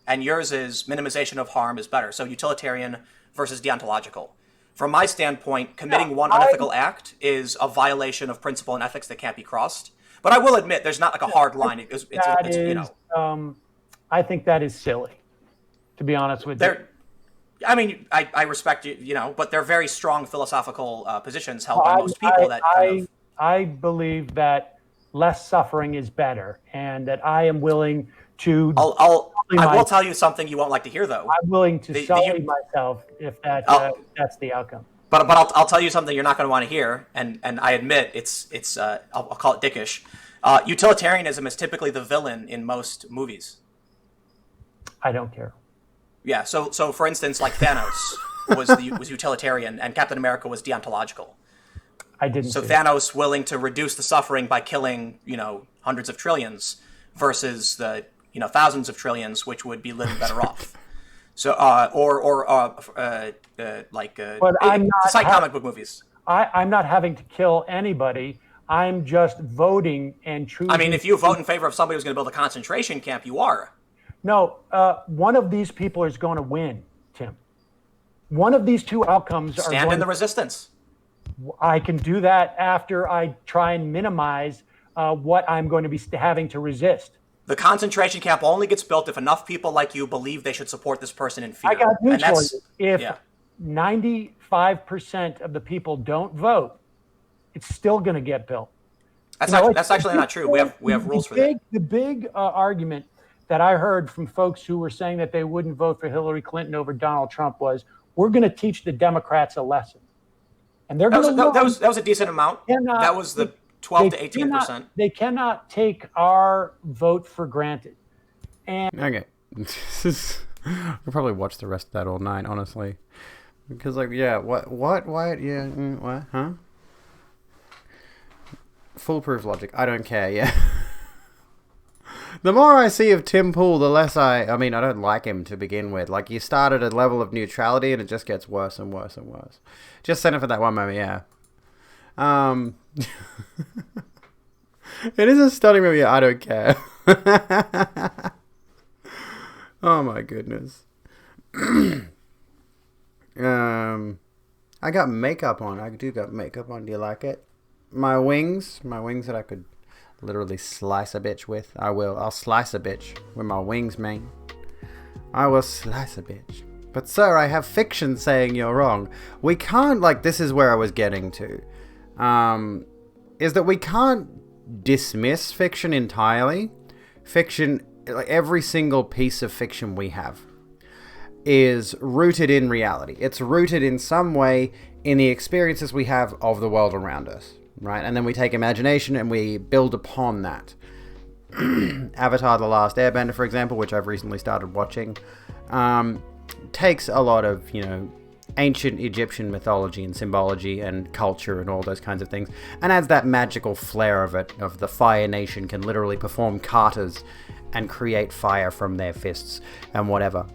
And yours is minimization of harm is better. So utilitarian versus deontological. From my standpoint, committing one unethical act is a violation of principle and ethics that can't be crossed. But I will admit, there's not like a hard line. It's you know. I think that is silly, to be honest with you. I mean, I respect you, you know, but they're very strong philosophical positions held by most people. I believe that less suffering is better, and that I am willing to. I will tell you something you won't like to hear, though. I'm willing to sully myself if that's the outcome. But I'll tell you something you're not going to want to hear, and I admit it's I'll call it dickish. Utilitarianism is typically the villain in most movies. I don't care. Yeah. So for instance, like Thanos was utilitarian, and Captain America was deontological. I didn't. So Thanos willing to reduce the suffering by killing, you know, hundreds of trillions, versus the, you know, thousands of trillions, which would be living better off. So But I'm not cite comic book movies. I'm not having to kill anybody. I'm just voting and choosing. I mean, if you vote in favor of somebody who's going to build a concentration camp, you are. No, one of these people is going to win, Tim. One of these two outcomes are stand in the resistance. I can do that after I try and minimize what I'm going to be having to resist. The concentration camp only gets built if enough people like you believe they should support this person in fear. I got news for you. If 95% of the people don't vote, it's still going to get built. That's actually not true. We have rules for that. The big argument that I heard from folks who were saying that they wouldn't vote for Hillary Clinton over Donald Trump was, we're going to teach the Democrats a lesson. And they're going to that was a decent amount. That was the 12 to 18%. They cannot take our vote for granted. And okay, I'll probably watch the rest of that all night, honestly, because what, huh? Foolproof logic. I don't care. Yeah. The more I see of Tim Pool, the less I mean, I don't like him to begin with. Like, you start at a level of neutrality and it just gets worse and worse and worse. Just send it for that one moment, yeah. It is a stunning movie, I don't care. Oh my goodness. I got makeup on. I do got makeup on. Do you like it? My wings that I could literally slice a bitch with. I'll slice a bitch with my wings, man. I will slice a bitch. But sir, I have fiction saying you're wrong. We can't, this is where I was getting to. Is that we can't dismiss fiction entirely. Fiction, every single piece of fiction we have is rooted in reality. It's rooted in some way in the experiences we have of the world around us. Right, and then we take imagination and we build upon that. Avatar: The Last Airbender, for example, which I've recently started watching, takes a lot of, ancient Egyptian mythology and symbology and culture and all those kinds of things, and adds that magical flair of it, of the Fire Nation can literally perform katas and create fire from their fists and whatever.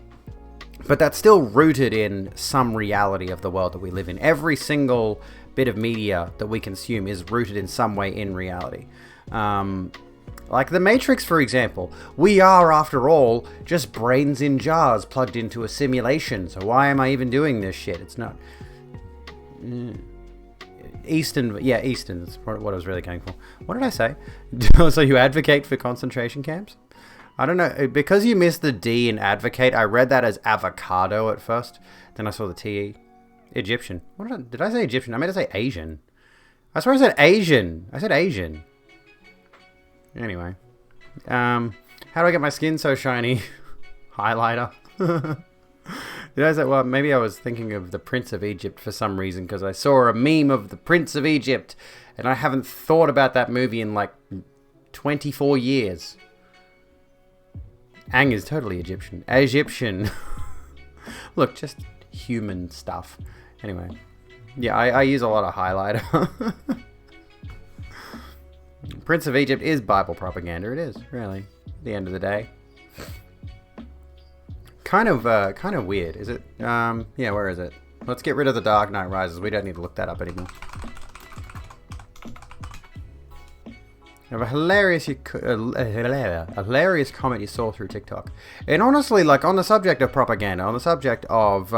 But that's still rooted in some reality of the world that we live in. Every single bit of media that we consume is rooted in some way in reality. Like The Matrix, for example. We are, after all, just brains in jars plugged into a simulation. So why am I even doing this shit? It's not... Easton is what I was really going for. What did I say? So you advocate for concentration camps? I don't know. Because you missed the D in advocate, I read that as avocado at first. Then I saw the TE. Egyptian. Did I say Egyptian? I meant to say Asian. I swear I said Asian. I said Asian. Anyway. How do I get my skin so shiny? Highlighter. Did I say, well, maybe I was thinking of the Prince of Egypt for some reason, because I saw a meme of the Prince of Egypt, and I haven't thought about that movie in 24 years. Aang is totally Egyptian. Look, just human stuff. Anyway, yeah, I use a lot of highlighter. Prince of Egypt is Bible propaganda. It is, really, at the end of the day. Kind of weird. Is it? Yeah, where is it? Let's get rid of The Dark Knight Rises. We don't need to look that up anymore. I have a hilarious comment you saw through TikTok. And honestly, like, on the subject of propaganda, on the subject of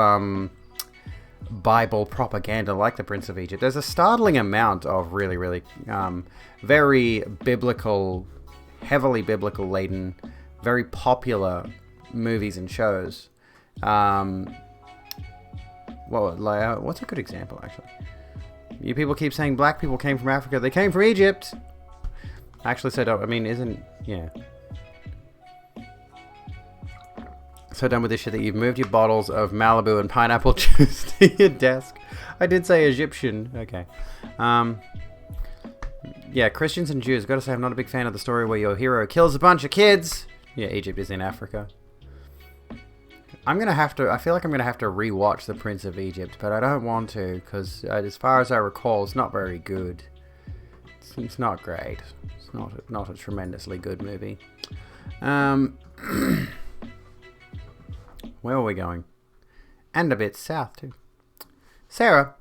Bible propaganda like the Prince of Egypt, there's a startling amount of really very biblical, heavily biblical laden, very popular movies and shows. What's a good example, actually? You people keep saying black people came from Africa. They came from Egypt. Actually said, yeah. So done with this shit that you've moved your bottles of Malibu and pineapple juice to your desk. I did say Egyptian. Okay. Yeah, Christians and Jews. Gotta say, I'm not a big fan of the story where your hero kills a bunch of kids. Yeah, Egypt is in Africa. I feel like I'm gonna have to rewatch The Prince of Egypt, but I don't want to, because as far as I recall, it's not very good. It's not great. It's not a tremendously good movie. Where are we going? And a bit south, too. Sarah.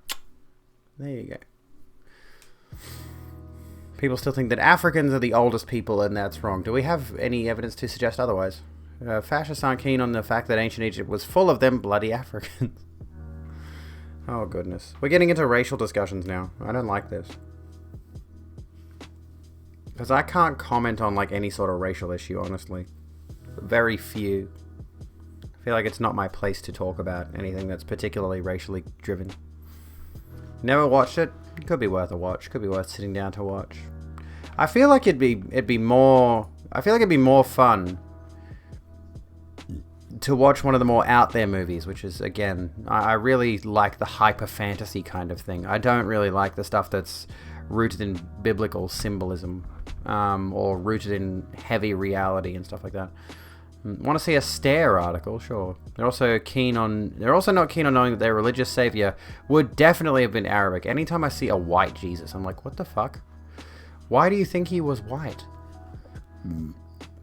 There you go. People still think that Africans are the oldest people, and that's wrong. Do we have any evidence to suggest otherwise? Fascists aren't keen on the fact that ancient Egypt was full of them bloody Africans. Oh, goodness. We're getting into racial discussions now. I don't like this. Because I can't comment on, like, any sort of racial issue, honestly. Very few. I feel like it's not my place to talk about anything that's particularly racially driven. Never watched it? Could be worth a watch. Could be worth sitting down to watch. I feel like it'd be more fun to watch one of the more out there movies, which is, again, I really like the hyper fantasy kind of thing. I don't really like the stuff that's rooted in biblical symbolism, or rooted in heavy reality and stuff like that. Want to see a Stare article? Sure. They're also not keen on knowing that their religious savior would definitely have been Arabic. Anytime I see a white Jesus, I'm like, what the fuck? Why do you think he was white?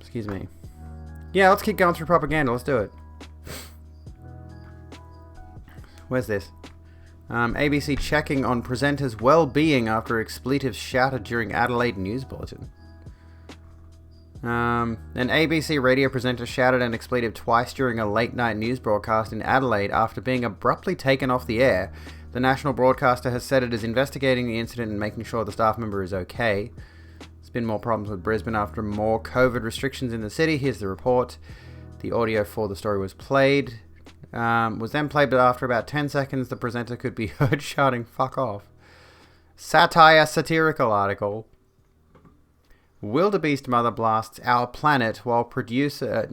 Excuse me. Yeah, let's keep going through propaganda. Let's do it. Where's this? ABC checking on presenters' well-being after expletives shouted during Adelaide news bulletin. An ABC radio presenter shouted an expletive twice during a late-night news broadcast in Adelaide after being abruptly taken off the air. The national broadcaster has said it is investigating the incident and making sure the staff member is okay. There's been more problems with Brisbane after more COVID restrictions in the city. Here's the report. The audio for the story was played. Was then played, but after about 10 seconds, the presenter could be heard shouting, "Fuck off." Satirical article. Wildebeest mother blasts Our Planet producer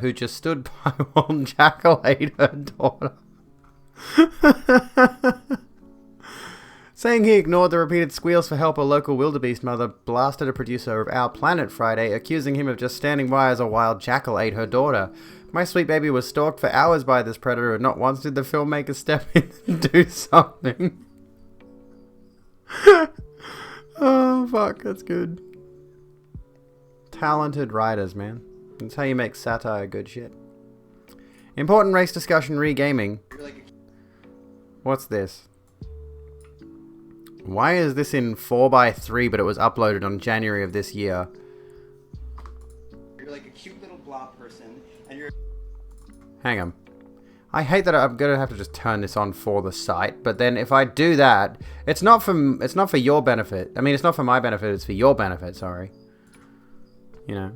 who just stood by while Jackal ate her daughter. Saying he ignored the repeated squeals for help, a local wildebeest mother blasted a producer of Our Planet Friday, accusing him of just standing by as a wild jackal ate her daughter. My sweet baby was stalked for hours by this predator, and not once did the filmmaker step in and do something. Oh, fuck, that's good. Talented writers, man. That's how you make satire good shit. Important race discussion re-gaming. What's this? Why is this in 4:3 but it was uploaded on January of this year? You're like a cute little blob person, and you're... Hang on. I hate that I'm gonna have to just turn this on for the site, but then if I do that, it's not for your benefit. I mean, it's not for my benefit, it's for your benefit, sorry. You know.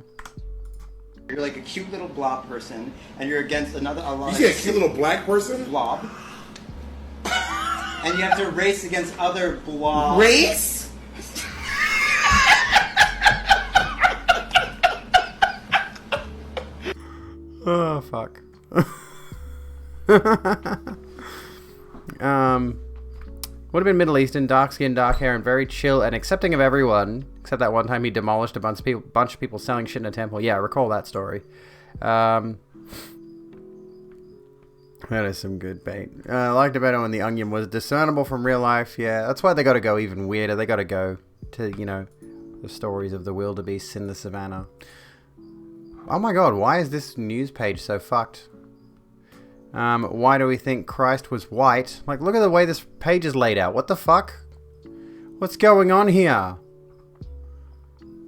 You're like a cute little blob person, and you're against another... You see a cute little black person? Blob. And you have to race against other blobs. Race? Oh, fuck. Would have been Middle Eastern, dark skin, dark hair, and very chill and accepting of everyone, except that one time he demolished a bunch of people selling shit in a temple. Yeah, I recall that story. That is some good bait. I liked it better when the onion was discernible from real life. Yeah, that's why they gotta go even weirder. They gotta go to, you know, the stories of the wildebeests in the savannah. Oh my god, why is this news page so fucked? Why do we think Christ was white? Like, look at the way this page is laid out. What the fuck? What's going on here?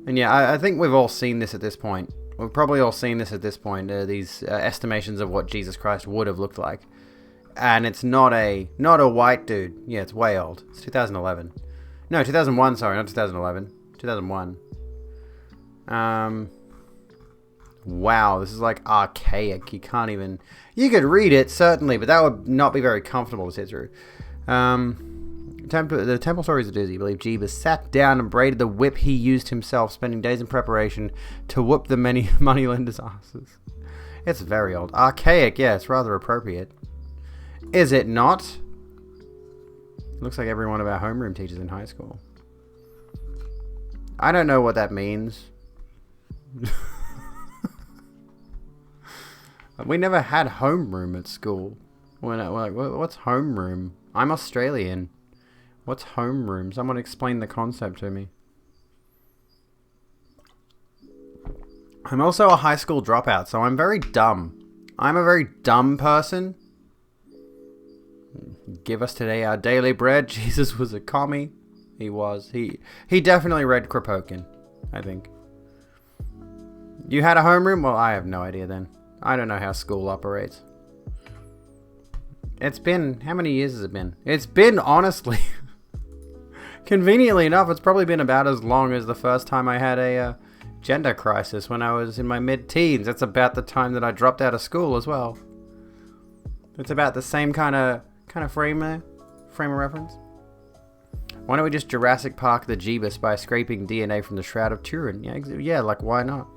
And yeah, I think we've all seen this at this point. We've probably all seen this at this point, these estimations of what Jesus Christ would have looked like. And it's not a white dude. Yeah, it's way old. It's 2011. No, 2001, sorry, not 2011. 2001. Wow, this is like archaic. You can't even... You could read it, certainly, but that would not be very comfortable to sit through. The temple stories are doozy. I believe Jeebus sat down and braided the whip he used himself, spending days in preparation to whoop the many moneylenders' asses. It's very old. Archaic, yeah, it's rather appropriate. Is it not? Looks like every one of our homeroom teachers in high school. I don't know what that means. We never had homeroom at school. We're like, what's homeroom? I'm Australian. What's homeroom? Someone explain the concept to me. I'm also a high school dropout, so I'm very dumb. I'm a very dumb person. Give us today our daily bread. Jesus was a commie. He was. He definitely read Kropotkin, I think. You had a homeroom? Well, I have no idea then. I don't know how school operates. It's been... How many years has it been? It's been, honestly... Conveniently enough, it's probably been about as long as the first time I had a gender crisis when I was in my mid-teens. That's about the time that I dropped out of school as well. It's about the same kind of frame there. Frame of reference. Why don't we just Jurassic Park the Jeebus by scraping DNA from the Shroud of Turin? Yeah, like, why not?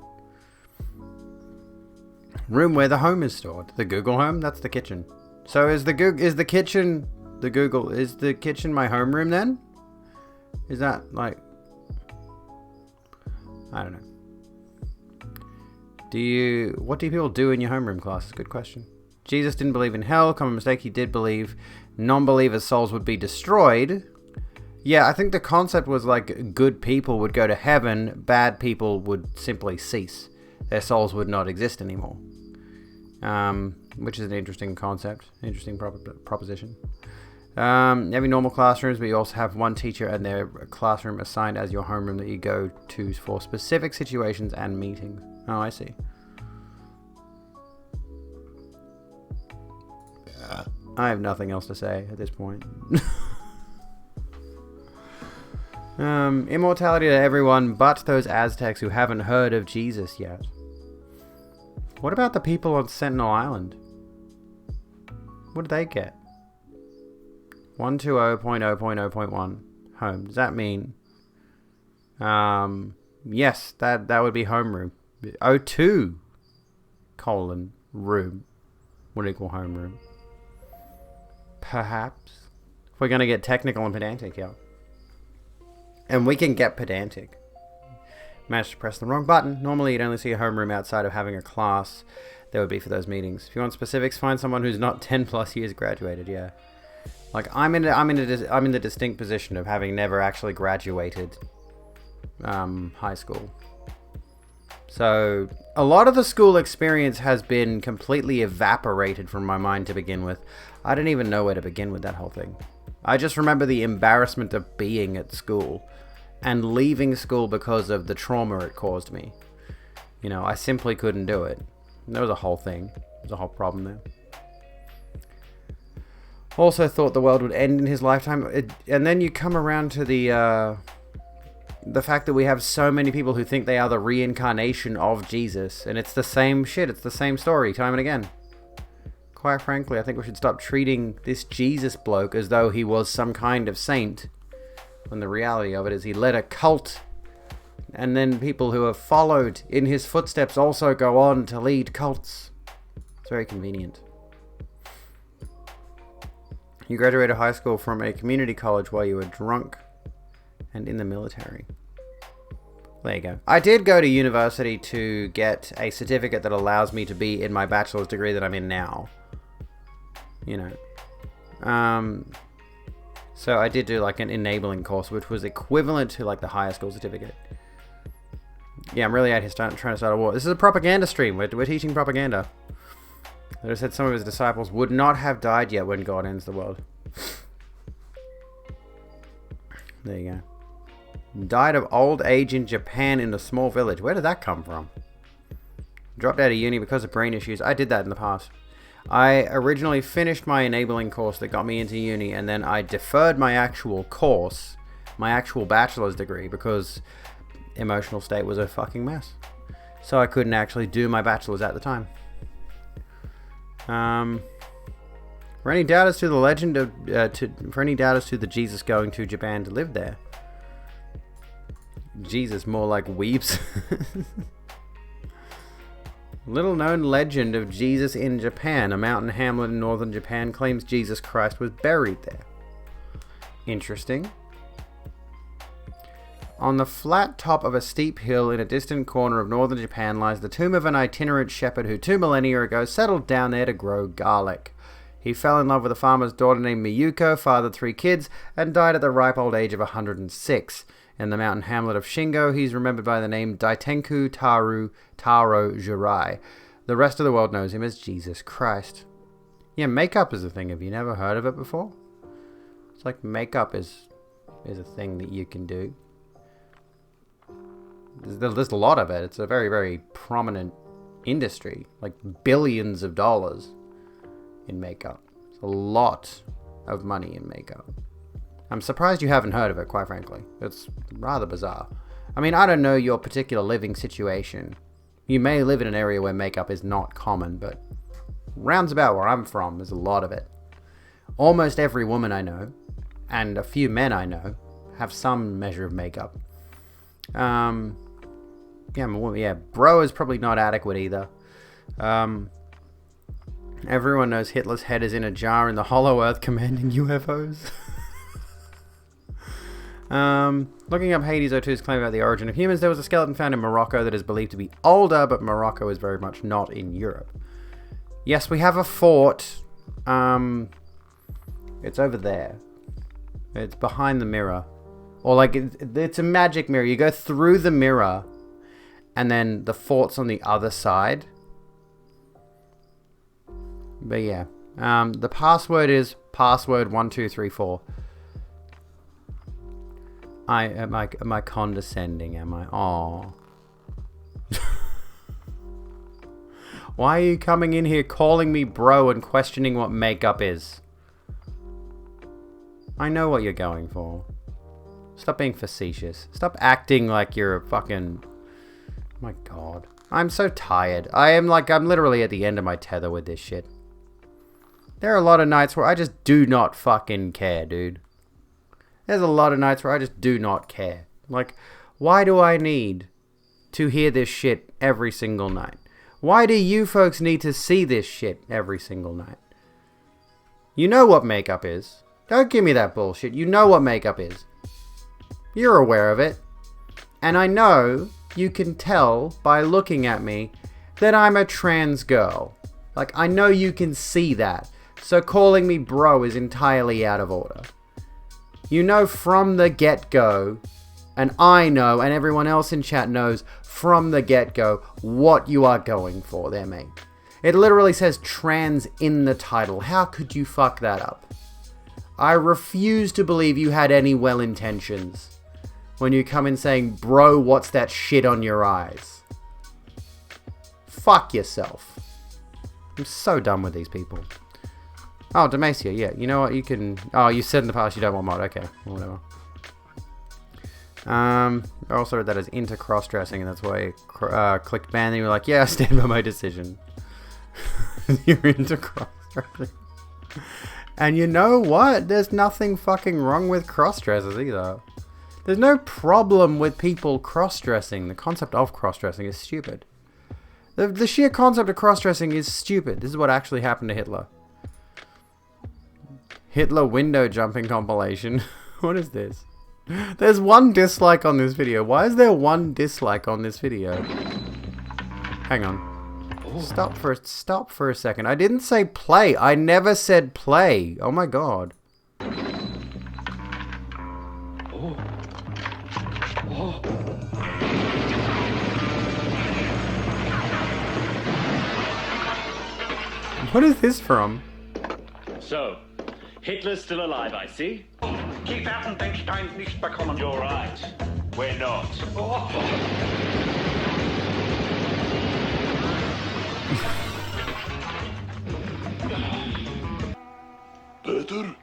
Room where the home is stored. The Google home? That's the kitchen. So is the kitchen my homeroom then? Is that like... I don't know. What do people do in your homeroom class? Good question. Jesus didn't believe in hell. Common mistake. He did believe non-believers' souls would be destroyed. Yeah, I think the concept was like good people would go to heaven, bad people would simply cease. Their souls would not exist anymore. Which is an interesting concept, interesting proposition. Every normal classrooms, but you also have one teacher and their classroom assigned as your homeroom that you go to for specific situations and meetings. Oh, I see. I have nothing else to say at this point. Immortality to everyone but those Aztecs who haven't heard of Jesus yet. What about the people on Sentinel Island? What did they get? 120.0.0.1 home. Does that mean? Yes, that would be homeroom. 02 room would equal homeroom. Perhaps. If we're going to get technical and pedantic here. And we can get pedantic. Managed to press the wrong button. Normally you'd only see a homeroom outside of having a class. That would be for those meetings. If you want specifics, find someone who's not 10 plus years graduated, yeah. Like, I'm in the distinct position of having never actually graduated high school. So, a lot of the school experience has been completely evaporated from my mind to begin with. I didn't even know where to begin with that whole thing. I just remember the embarrassment of being at school and leaving school because of the trauma it caused me. You know, I simply couldn't do it. There was a whole thing. There was a whole problem there. Also thought the world would end in his lifetime. And then you come around to the fact that we have so many people who think they are the reincarnation of Jesus. And it's the same shit. It's the same story time and again. Quite frankly, I think we should stop treating this Jesus bloke as though he was some kind of saint. When the reality of it is he led a cult. And then people who have followed in his footsteps also go on to lead cults. It's very convenient. You graduated high school from a community college while you were drunk and in the military. There you go. I did go to university to get a certificate that allows me to be in my bachelor's degree that I'm in now. You know. So I did do like an enabling course, which was equivalent to like the higher school certificate. Yeah, I'm really out here trying to start a war. This is a propaganda stream. We're teaching propaganda. That said some of his disciples would not have died yet when God ends the world. There you go. Died of old age in Japan in a small village. Where did that come from? Dropped out of uni because of brain issues. I did that in the past. I originally finished my enabling course that got me into uni, and then I deferred my actual course, my actual bachelor's degree, because emotional state was a fucking mess. So I couldn't actually do my bachelor's at the time. For any doubters to the legend of, for any doubters to the Jesus going to Japan to live there. Jesus, more like weeps. Little known legend of Jesus in Japan. A mountain hamlet in northern Japan claims Jesus Christ was buried there. Interesting. On the flat top of a steep hill in a distant corner of northern Japan lies the tomb of an itinerant shepherd who 2 millennia ago settled down there to grow garlic. He fell in love with a farmer's daughter named Miyuko, fathered 3 kids, and died at the ripe old age of 106. In the mountain hamlet of Shingo, he's remembered by the name Daitenku Taro Jirai. The rest of the world knows him as Jesus Christ. Yeah, makeup is a thing. Have you never heard of it before? It's like makeup is a thing that you can do. There's a lot of it. It's a very, very prominent industry. Like billions of dollars in makeup. It's a lot of money in makeup. I'm surprised you haven't heard of it, quite frankly. It's rather bizarre. I mean, I don't know your particular living situation. You may live in an area where makeup is not common, but rounds about where I'm from, there's a lot of it. Almost every woman I know, and a few men I know, have some measure of makeup. Yeah, bro is probably not adequate either. Everyone knows Hitler's head is in a jar in the Hollow Earth commanding UFOs. Looking up Hades O2's claim about the origin of humans, there was a skeleton found in Morocco that is believed to be older, but Morocco is very much not in Europe. Yes, we have a fort. It's over there. It's behind the mirror. Or like, it's a magic mirror. You go through the mirror, and then the fort's on the other side. But yeah. The password is password1234. Am I condescending? Am I? Aw. Why are you coming in here calling me bro and questioning what makeup is? I know what you're going for. Stop being facetious. Stop acting like you're a fucking... My god. I'm so tired. I'm literally at the end of my tether with this shit. There are a lot of nights where I just do not fucking care, dude. There's a lot of nights where I just do not care. Like, why do I need to hear this shit every single night? Why do you folks need to see this shit every single night? You know what makeup is. Don't give me that bullshit. You know what makeup is. You're aware of it. And I know you can tell by looking at me that I'm a trans girl. Like, I know you can see that. So calling me bro is entirely out of order. You know from the get-go, and I know, and everyone else in chat knows from the get-go what you are going for there, mate. It literally says trans in the title. How could you fuck that up? I refuse to believe you had any well intentions when you come in saying, bro, what's that shit on your eyes? Fuck yourself. I'm so done with these people. Oh, Demacia, yeah. You know what? You can... Oh, you said in the past you don't want mod. Okay, whatever. I also read that as into cross-dressing, and that's why I clicked ban, and you were like, yeah, I stand by my decision. You're into cross-dressing. And you know what? There's nothing fucking wrong with cross-dressers either. There's no problem with people cross-dressing. The concept of cross-dressing is stupid. The sheer concept of cross-dressing is stupid. This is what actually happened to Hitler. Hitler window jumping compilation. What is this? There's 1 dislike on this video. Why is there 1 dislike on this video? Hang on. Stop for a second. I didn't say play. I never said play. Oh my god. What is this from? So, Hitler's still alive, I see. Die werden den Stein nicht bekommen. You're right. We're not. Peter?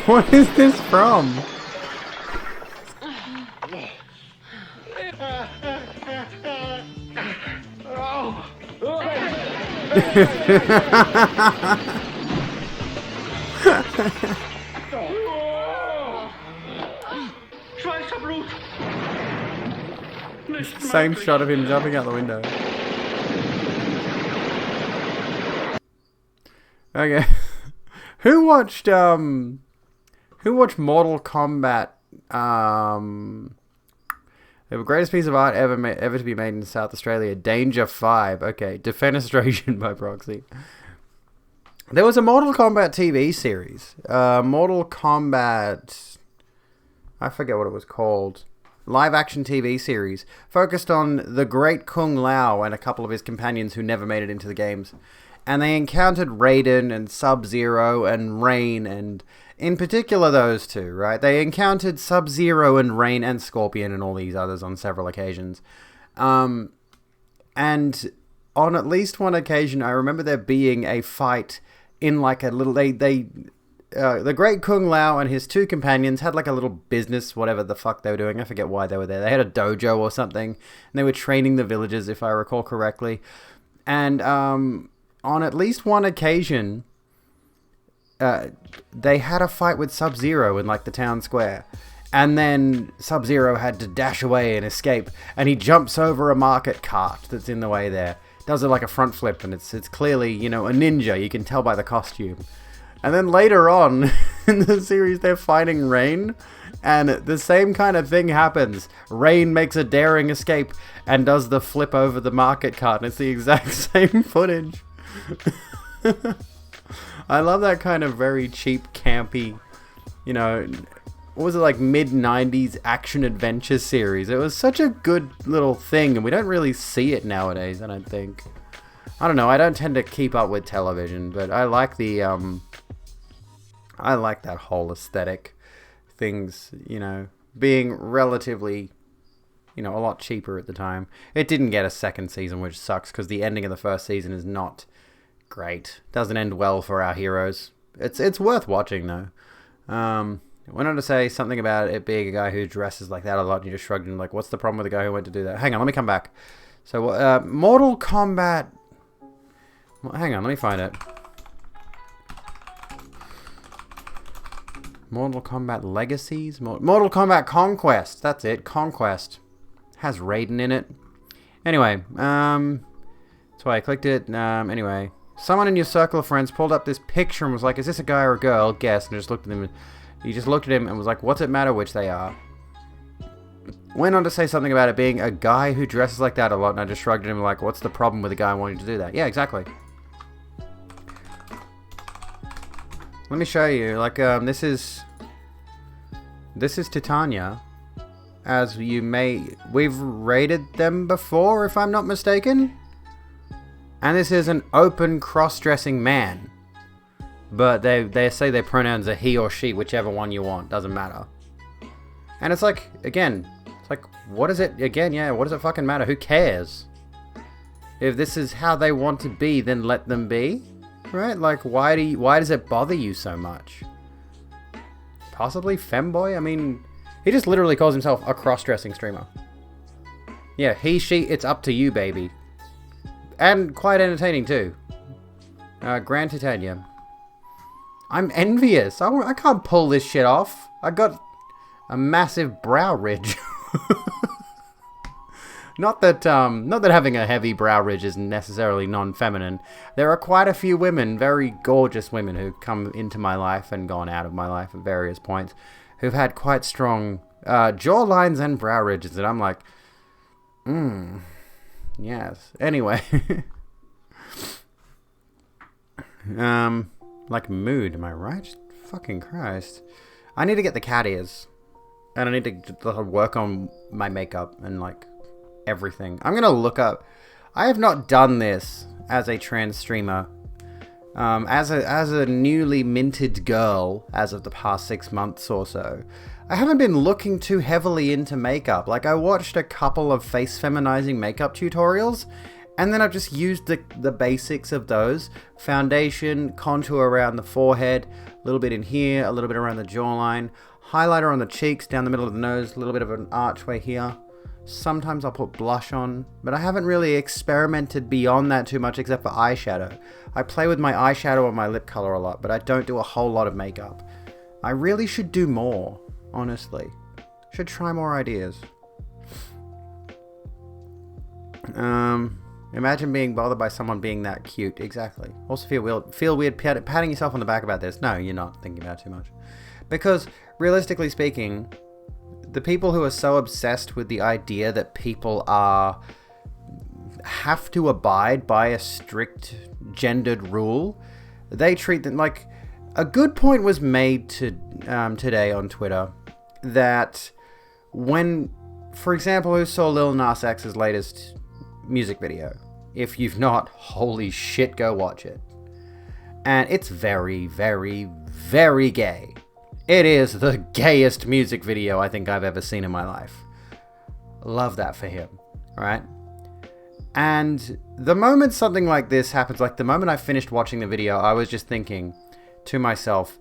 What is this from? Schweißerblut. Same shot of him jumping out the window. Okay. Who watched Mortal Kombat the greatest piece of art ever to be made in South Australia, Danger 5. Okay, Defenestration by proxy. There was a Mortal Kombat TV series. Mortal Kombat... I forget what it was called. Live action TV series. Focused on the great Kung Lao and a couple of his companions who never made it into the games. And they encountered Raiden and Sub-Zero and Rain, and in particular those two, right? They encountered Sub-Zero and Rain and Scorpion and all these others on several occasions. And on at least one occasion, I remember there being a fight in like a little... the great Kung Lao and his two companions had like a little business, whatever the fuck they were doing. I forget why they were there. They had a dojo or something, and they were training the villagers, if I recall correctly. And on at least one occasion, they had a fight with Sub-Zero in like the town square. And then Sub-Zero had to dash away and escape, and he jumps over a market cart that's in the way there. Does it like a front flip, and it's clearly, you know, a ninja. You can tell by the costume. And then later on in the series, they're fighting Rain, and the same kind of thing happens. Rain makes a daring escape and does the flip over the market cart, and it's the exact same footage. I love that kind of very cheap, campy, you know, what was it, like mid-90s action-adventure series. It was such a good little thing, and we don't really see it nowadays, I don't think. I don't know, I don't tend to keep up with television, but I like the, I like that whole aesthetic. Things, you know, being relatively, you know, a lot cheaper at the time. It didn't get a second season, which sucks, because the ending of the first season is not great. Doesn't end well for our heroes. It's worth watching, though. Went on to say something about it being a guy who dresses like that a lot, and you just shrugged and like, what's the problem with the guy who went to do that? Hang on, let me come back. So, Mortal Kombat... Hang on, let me find it. Mortal Kombat Legacies? Mortal Kombat Conquest. That's it. Conquest. Has Raiden in it. Anyway, that's why I clicked it. Anyway, someone in your circle of friends pulled up this picture and was like, is this a guy or a girl? Guess. And just looked at him. He just looked at him and was like, what's it matter which they are? Went on to say something about it being a guy who dresses like that a lot, and I just shrugged at him like, what's the problem with a guy wanting to do that? Yeah, exactly. Let me show you. Like, this is Titania. As you may... We've rated them before, if I'm not mistaken. And this is an open cross-dressing man. But they say their pronouns are he or she, whichever one you want. Doesn't matter. And it's like, again... It's like, what is it? Again, yeah, what does it fucking matter? Who cares? If this is how they want to be, then let them be. Right? Like, why does it bother you so much? Possibly femboy? I mean, he just literally calls himself a cross-dressing streamer. Yeah, he, she, it's up to you, baby. And quite entertaining, too. Grand Titanium. I'm envious. I can't pull this shit off. I got a massive brow ridge. Not that having a heavy brow ridge is necessarily non-feminine. There are quite a few women, very gorgeous women, who've come into my life and gone out of my life at various points, who've had quite strong jawlines and brow ridges, and I'm like, yes. Anyway. Like mood, am I right? Fucking Christ. I need to get the cat ears. And I need to work on my makeup and, like, everything. I'm gonna look up... I have not done this as a trans streamer. As a newly minted girl, as of the past 6 months or so, I haven't been looking too heavily into makeup. Like, I watched a couple of face feminizing makeup tutorials, and then I've just used the basics of those. Foundation, contour around the forehead, a little bit in here, a little bit around the jawline, highlighter on the cheeks, down the middle of the nose, a little bit of an archway here. Sometimes I'll put blush on, but I haven't really experimented beyond that too much except for eyeshadow. I play with my eyeshadow and my lip color a lot, but I don't do a whole lot of makeup. I really should do more, honestly. Should try more ideas. Imagine being bothered by someone being that cute. Exactly. Also feel weird patting yourself on the back about this. No, you're not thinking about it too much. Because, realistically speaking, the people who are so obsessed with the idea that people have to abide by a strict gendered rule, they treat them like... A good point was made today on Twitter that when, for example, who saw Lil Nas X's latest music video? If you've not, holy shit, go watch it. And it's very, very, very gay. It is the gayest music video I think I've ever seen in my life. Love that for him, right? And the moment something like this happens, like the moment I finished watching the video, I was just thinking to myself,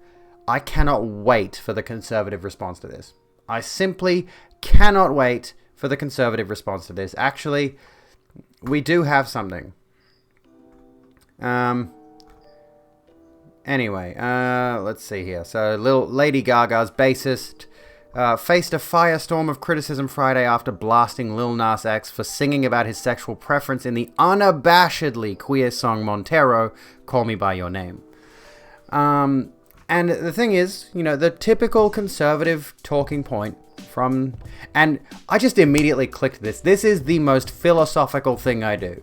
I cannot wait for the conservative response to this. I simply cannot wait for the conservative response to this. Actually, we do have something. Anyway, let's see here. So, Lady Gaga's bassist faced a firestorm of criticism Friday after blasting Lil Nas X for singing about his sexual preference in the unabashedly queer song Montero, Call Me By Your Name. And the thing is, you know, the typical conservative talking point from... And I just immediately clicked this. This is the most philosophical thing I do.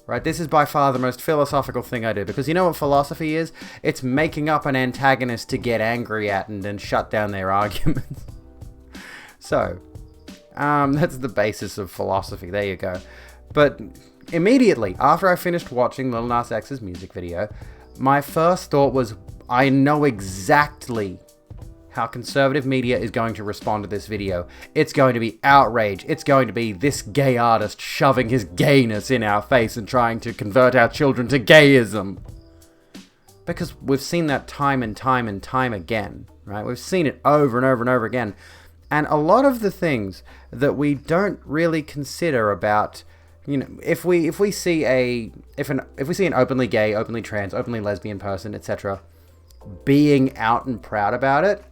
Right? This is by far the most philosophical thing I do. Because you know what philosophy is? It's making up an antagonist to get angry at and then shut down their arguments. So, that's the basis of philosophy. There you go. But immediately, after I finished watching Lil Nas X's music video, my first thought was, I know exactly how conservative media is going to respond to this video. It's going to be outrage. It's going to be this gay artist shoving his gayness in our face and trying to convert our children to gayism. Because we've seen that time and time and time again, right? We've seen it over and over and over again. And a lot of the things that we don't really consider about, you know, if we see an openly gay, openly trans, openly lesbian person, etc., being out and proud about it,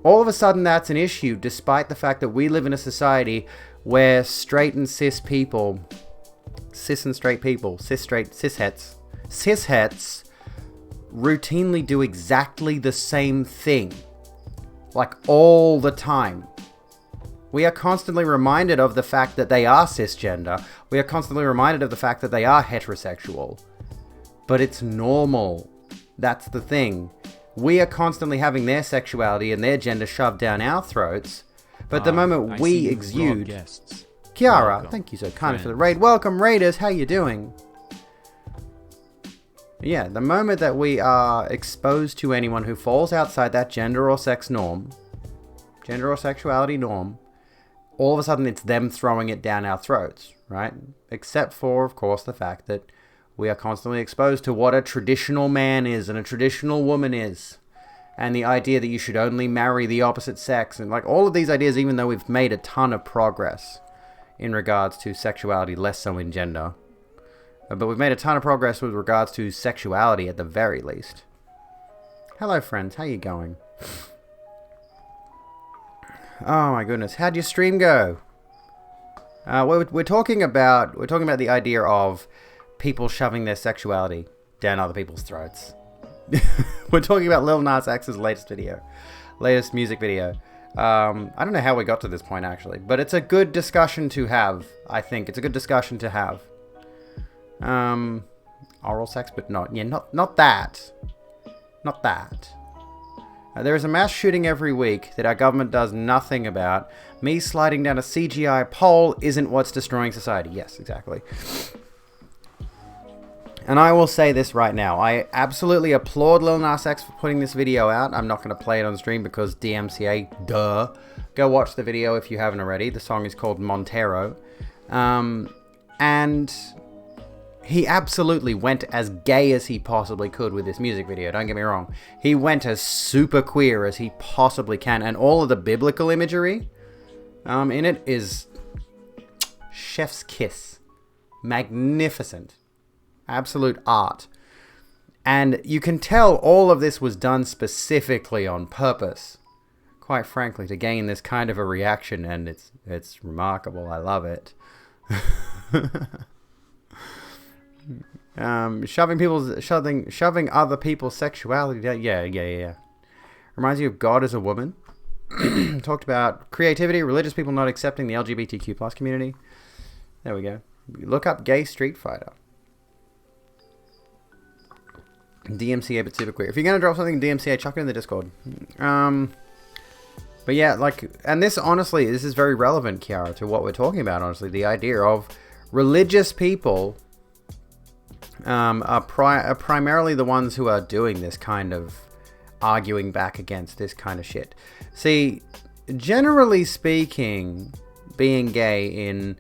all of a sudden that's an issue, despite the fact that we live in a society where straight and cis people, cishets, routinely do exactly the same thing. Like, all the time. We are constantly reminded of the fact that they are cisgender. We are constantly reminded of the fact that they are heterosexual. But it's normal. That's the thing. We are constantly having their sexuality and their gender shoved down our throats. But the moment we exude... Kiara, welcome. Thank you so kindly for the raid. Welcome, raiders. How you doing? Yeah, the moment that we are exposed to anyone who falls outside that gender or sex norm, gender or sexuality norm, all of a sudden it's them throwing it down our throats, right? Except for, of course, the fact that we are constantly exposed to what a traditional man is and a traditional woman is. And the idea that you should only marry the opposite sex. And like all of these ideas, even though we've made a ton of progress in regards to sexuality, less so in gender. But we've made a ton of progress with regards to sexuality at the very least. Hello friends, how you going? Oh my goodness, how'd your stream go? We're talking about the idea of people shoving their sexuality down other people's throats. We're talking about Lil Nas X's latest music video. I don't know how we got to this point actually, but it's a good discussion to have. I think it's a good discussion to have. Oral sex, but not that. Not that. There is a mass shooting every week that our government does nothing about. Me sliding down a CGI pole isn't what's destroying society. Yes, exactly. And I will say this right now. I absolutely applaud Lil Nas X for putting this video out. I'm not going to play it on stream because DMCA, duh. Go watch the video if you haven't already. The song is called Montero. And he absolutely went as gay as he possibly could with this music video. Don't get me wrong. He went as super queer as he possibly can. And all of the biblical imagery in it is chef's kiss. Magnificent. Absolute art. And you can tell all of this was done specifically on purpose. Quite frankly, to gain this kind of a reaction, and it's remarkable. I love it. Shoving other people's sexuality down. Yeah. Reminds you of God as a woman. Talked about creativity, religious people not accepting the LGBTQ plus community. There we go. Look up gay Street Fighter. DMCA but super queer. If you're gonna drop something DMCA, chuck it in the Discord. But yeah, like, and this honestly, this is very relevant, Kiara, to what we're talking about. Honestly, the idea of religious people are primarily the ones who are doing this kind of arguing back against this kind of shit. See, generally speaking, being gay in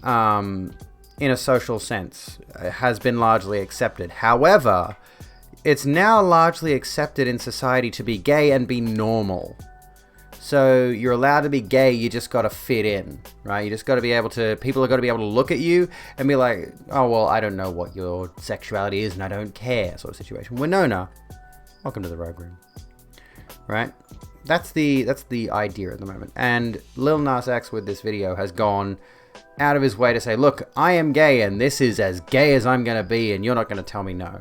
a social sense has been largely accepted. However, it's now largely accepted in society to be gay and be normal. So you're allowed to be gay, you just got to fit in, right? You just got to be able to, people are got to be able to look at you and be like, oh, well, I don't know what your sexuality is and I don't care, sort of situation. Winona, welcome to the Rogue Room, right? That's the idea at the moment. And Lil Nas X with this video has gone out of his way to say, look, I am gay and this is as gay as I'm going to be and you're not going to tell me no.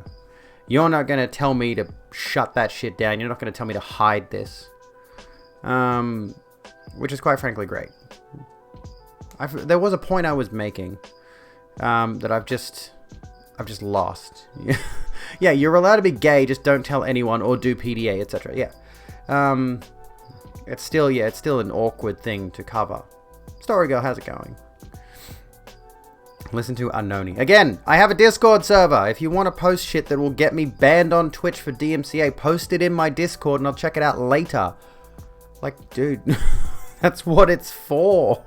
You're not going to tell me to shut that shit down. You're not going to tell me to hide this. Which is quite frankly great. There was a point I was making that I've just lost. Yeah, you're allowed to be gay, just don't tell anyone or do PDA, etc. Yeah. It's still an awkward thing to cover. Story Girl, how's it going? Listen to Unknowny. Again, I have a Discord server. If you want to post shit that will get me banned on Twitch for DMCA, post it in my Discord and I'll check it out later. Like, dude, that's what it's for.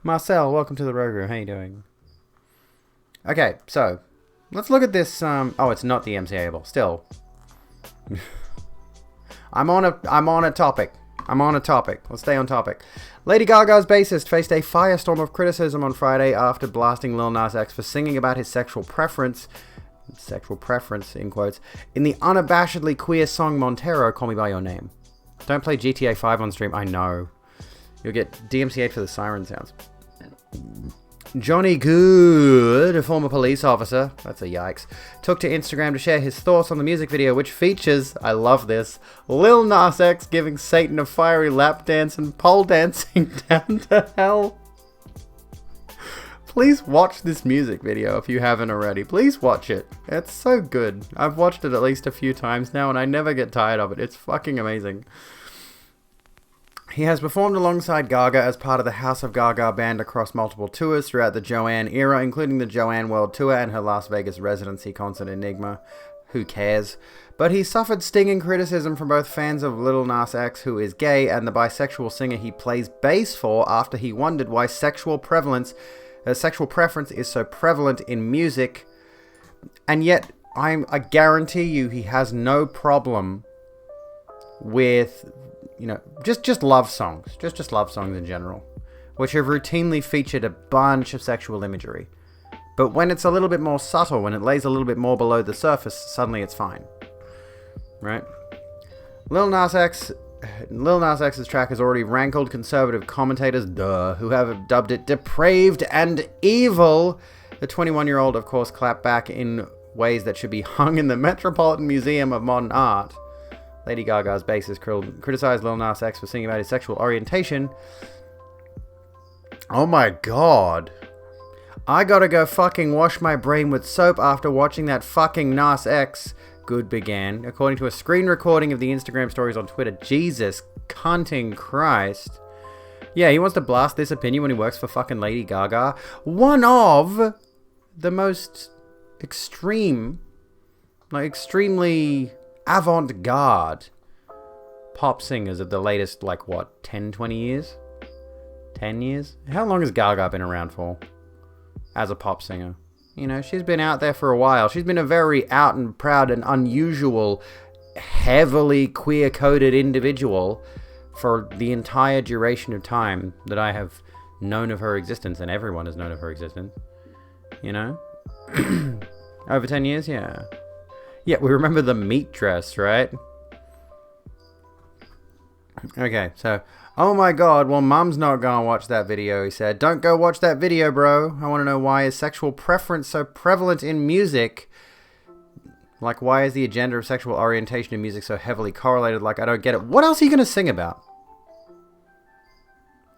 Marcel, welcome to the Rogue Room. How you doing? Okay, so let's look at this. Oh, it's not the MCA-able. Still, I'm on a topic. Let's stay on topic. Lady Gaga's bassist faced a firestorm of criticism on Friday after blasting Lil Nas X for singing about his sexual preference in quotes, in the unabashedly queer song Montero, Call Me By Your Name. Don't play GTA 5 on stream. I know. You'll get DMCA'd for the siren sounds. Johnny Good, a former police officer, that's a yikes, took to Instagram to share his thoughts on the music video, which features, I love this, Lil Nas X giving Satan a fiery lap dance and pole dancing down to hell. Please watch this music video if you haven't already. Please watch it. It's so good. I've watched it at least a few times now and I never get tired of it. It's fucking amazing. He has performed alongside Gaga as part of the House of Gaga band across multiple tours throughout the Joanne era, including the Joanne World Tour and her Las Vegas residency concert Enigma. Who cares? But he suffered stinging criticism from both fans of Lil Nas X, who is gay, and the bisexual singer he plays bass for after he wondered why sexual preference is so prevalent in music. And yet, I guarantee you he has no problem with, you know, just love songs. Just love songs in general, which have routinely featured a bunch of sexual imagery. But when it's a little bit more subtle, when it lays a little bit more below the surface, suddenly it's fine. Right? Lil Nas X's track has already rankled conservative commentators, who have dubbed it depraved and evil. The 21-year-old, of course, clapped back in ways that should be hung in the Metropolitan Museum of Modern Art. Lady Gaga's bassist criticized Lil Nas X for singing about his sexual orientation. Oh my god. I gotta go fucking wash my brain with soap after watching that fucking Nas X. Good began, according to a screen recording of the Instagram stories on Twitter. Jesus cunting Christ. Yeah, he wants to blast this opinion when he works for fucking Lady Gaga. One of the most extremely avant-garde pop singers of the latest, 10, 20 years? 10 years? How long has Gaga been around for as a pop singer? You know, she's been out there for a while. She's been a very out and proud and unusual, heavily queer-coded individual for the entire duration of time that I have known of her existence, and everyone has known of her existence. You know? Over 10 years? Yeah. Yeah, we remember the meat dress, right? Okay, so... Oh my god, well, Mum's not gonna watch that video, he said. Don't go watch that video, bro. I want to know why is sexual preference so prevalent in music? Like, why is the agenda of sexual orientation in music so heavily correlated? Like, I don't get it. What else are you gonna sing about?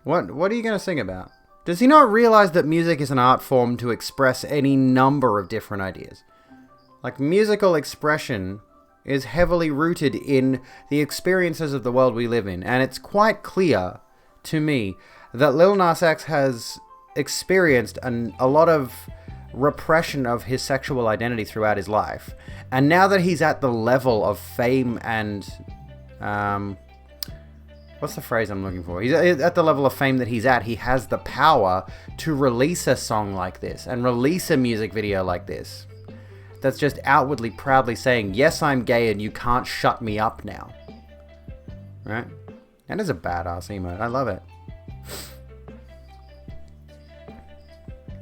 What are you gonna sing about? Does he not realize that music is an art form to express any number of different ideas? Like, musical expression is heavily rooted in the experiences of the world we live in. And it's quite clear to me that Lil Nas X has experienced a lot of repression of his sexual identity throughout his life. And now that he's at the level of fame and... what's the phrase I'm looking for? He's at the level of fame that he's at. He has the power to release a song like this and release a music video like this. That's just outwardly proudly saying, yes, I'm gay and you can't shut me up now. Right? That is a badass emote. I love it.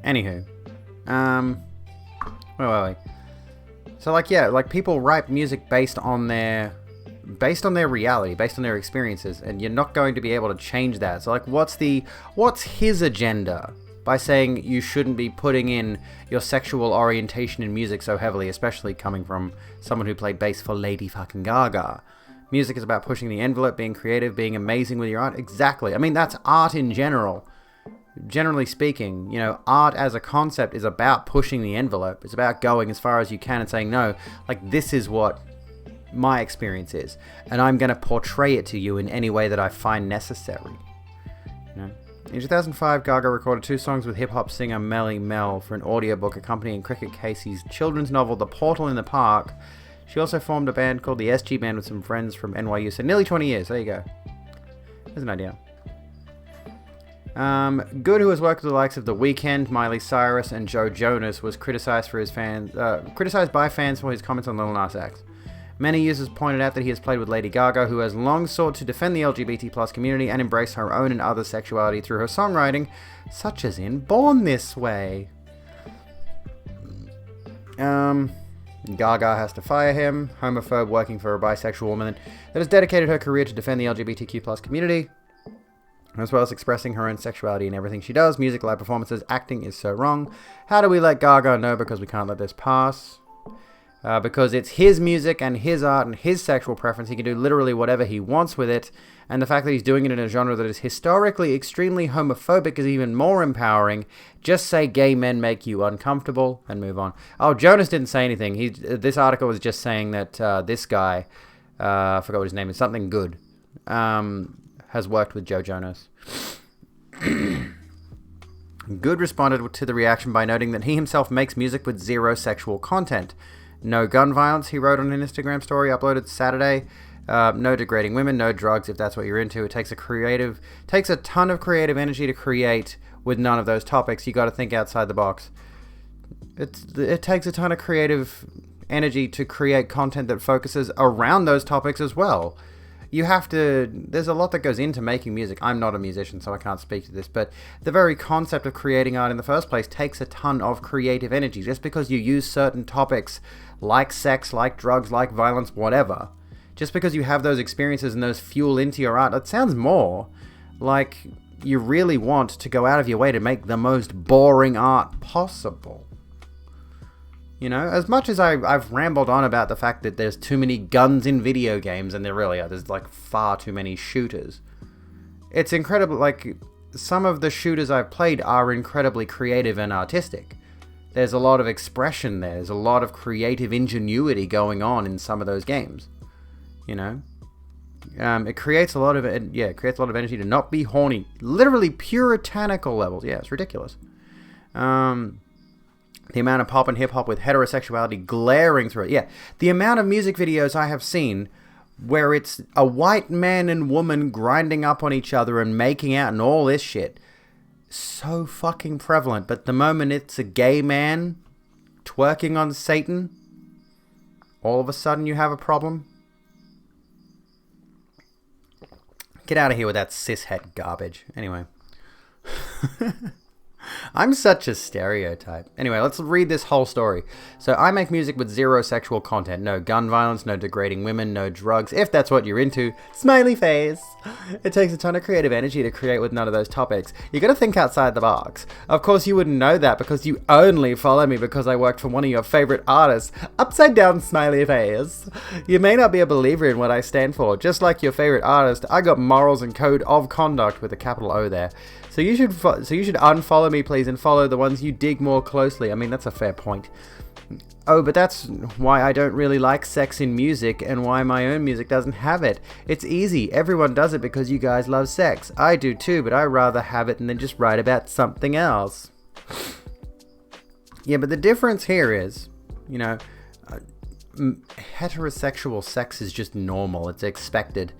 Anywho. Where were we? So, people write music based on their reality, based on their experiences, and you're not going to be able to change that. So, what's his agenda by saying you shouldn't be putting in your sexual orientation in music so heavily, especially coming from someone who played bass for Lady fucking Gaga? Music is about pushing the envelope, being creative, being amazing with your art. Exactly. I mean, that's art in general. Generally speaking, you know, art as a concept is about pushing the envelope. It's about going as far as you can and saying, no, this is what my experience is, and I'm going to portray it to you in any way that I find necessary. You know? In 2005, Gaga recorded 2 songs with hip-hop singer Melly Mel for an audiobook accompanying Cricket Casey's children's novel The Portal in the Park. She also formed a band called the SG Band with some friends from NYU. So nearly 20 years. There you go. There's an idea. Good, who has worked with the likes of The Weeknd, Miley Cyrus, and Joe Jonas, was criticized by fans for his comments on Lil Nas X. Many users pointed out that he has played with Lady Gaga, who has long sought to defend the LGBT+ community and embrace her own and other sexuality through her songwriting, such as in Born This Way. Gaga has to fire him, homophobe working for a bisexual woman that has dedicated her career to defend the LGBTQ+ community, as well as expressing her own sexuality in everything she does. Music, live performances, acting is so wrong. How do we let Gaga know? Because we can't let this pass. Because it's his music and his art and his sexual preference. He can do literally whatever he wants with it. And the fact that he's doing it in a genre that is historically extremely homophobic is even more empowering. Just say gay men make you uncomfortable and move on. Oh, Jonas didn't say anything. This article was just saying that this guy, I forgot what his name is, something good, has worked with Joe Jonas. Good responded to the reaction by noting that he himself makes music with 0 sexual content. No gun violence, he wrote on an Instagram story uploaded Saturday. No degrading women, no drugs if that's what you're into. It takes a ton of creative energy to create with none of those topics. You got to think outside the box. It takes a ton of creative energy to create content that focuses around those topics as well. There's a lot that goes into making music. I'm not a musician, so I can't speak to this, but the very concept of creating art in the first place takes a ton of creative energy. Just because you use certain topics like sex, like drugs, like violence, whatever, just because you have those experiences and those fuel into your art, it sounds more like you really want to go out of your way to make the most boring art possible. You know, as much as I've rambled on about the fact that there's too many guns in video games, and there really are, there's far too many shooters. It's incredible, some of the shooters I've played are incredibly creative and artistic. There's a lot of expression there, there's a lot of creative ingenuity going on in some of those games. You know? It creates a lot of energy to not be horny. Literally puritanical levels. Yeah, it's ridiculous. The amount of pop and hip-hop with heterosexuality glaring through it. Yeah, the amount of music videos I have seen where it's a white man and woman grinding up on each other and making out and all this shit. So fucking prevalent. But the moment it's a gay man twerking on Satan, all of a sudden you have a problem. Get out of here with that cishet garbage. Anyway. I'm such a stereotype. Anyway, let's read this whole story. So, I make music with zero sexual content. No gun violence, no degrading women, no drugs. If that's what you're into, smiley face. It takes a ton of creative energy to create with none of those topics. You gotta think outside the box. Of course, you wouldn't know that because you only follow me because I worked for one of your favorite artists. Upside down smiley face. You may not be a believer in what I stand for. Just like your favorite artist, I got morals and code of conduct with a capital O there. So you should unfollow me, please, and follow the ones you dig more closely. I mean, that's a fair point. Oh, but that's why I don't really like sex in music and why my own music doesn't have it. It's easy. Everyone does it because you guys love sex. I do too, but I rather have it and then just write about something else. Yeah, but the difference here is, you know, heterosexual sex is just normal. It's expected.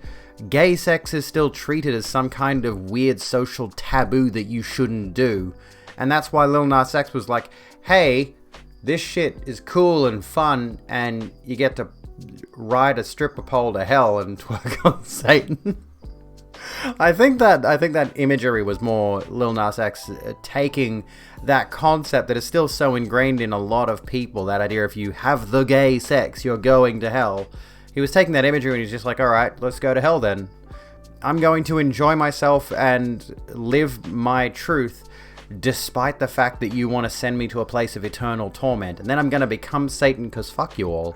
Gay sex is still treated as some kind of weird social taboo that you shouldn't do. And that's why Lil Nas X was like, hey, this shit is cool and fun, and you get to ride a stripper pole to hell and twerk on Satan. I think that imagery was more Lil Nas X taking that concept that is still so ingrained in a lot of people, that idea if you have the gay sex, you're going to hell. He was taking that imagery and he's just like, alright, let's go to hell then. I'm going to enjoy myself and live my truth despite the fact that you want to send me to a place of eternal torment. And then I'm going to become Satan because fuck you all.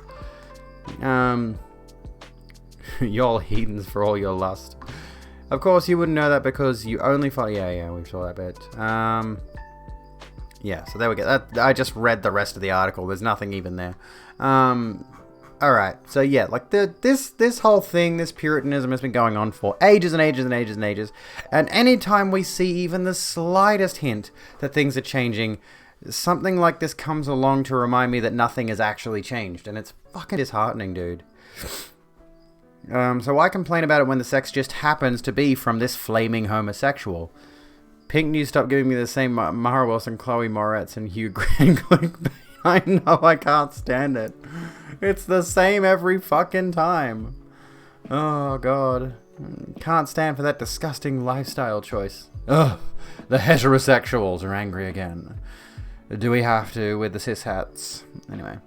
Y'all heathens for all your lust. Of course, you wouldn't know that because you only follow... Yeah, we saw that bit. Yeah, so there we go. I just read the rest of the article. There's nothing even there. Alright, so yeah, like this whole thing, this Puritanism has been going on for ages and ages and ages and ages. And anytime we see even the slightest hint that things are changing, something like this comes along to remind me that nothing has actually changed. And it's fucking disheartening, dude. So why complain about it when the sex just happens to be from this flaming homosexual? Pink News stopped giving me the same Mara Wilson, Chloe Moretz, and Hugh Grant clickbait. I know, I can't stand it. It's the same every fucking time. Oh, God. Can't stand for that disgusting lifestyle choice. Ugh. The heterosexuals are angry again. Do we have to with the cis hats? Anyway.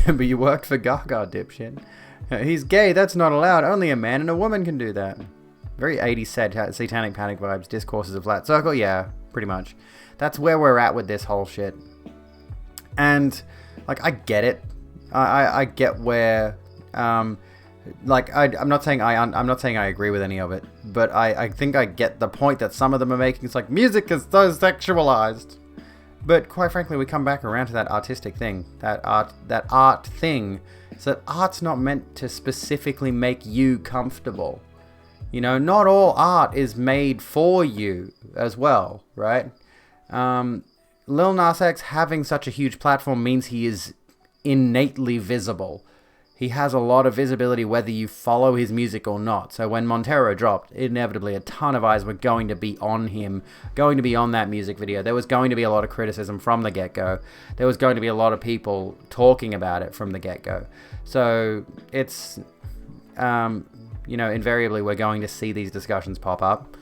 But you worked for Gaga, dipshit. He's gay, that's not allowed. Only a man and a woman can do that. Very 80s satanic panic vibes. Discourses of flat circle. Yeah, pretty much. That's where we're at with this whole shit. And, like, I get it. I get where, like, I'm not saying I agree with any of it, but I think I get the point that some of them are making. It's like, music is so sexualized. But quite frankly, we come back around to that artistic thing, that art thing. So art's not meant to specifically make you comfortable. You know, not all art is made for you as well, right? Lil Nas X having such a huge platform means he is innately visible. He has a lot of visibility whether you follow his music or not. So when Montero dropped, inevitably a ton of eyes were going to be on him, going to be on that music video. There was going to be a lot of criticism from the get-go. There was going to be a lot of people talking about it from the get-go. So it's, you know, invariably we're going to see these discussions pop up.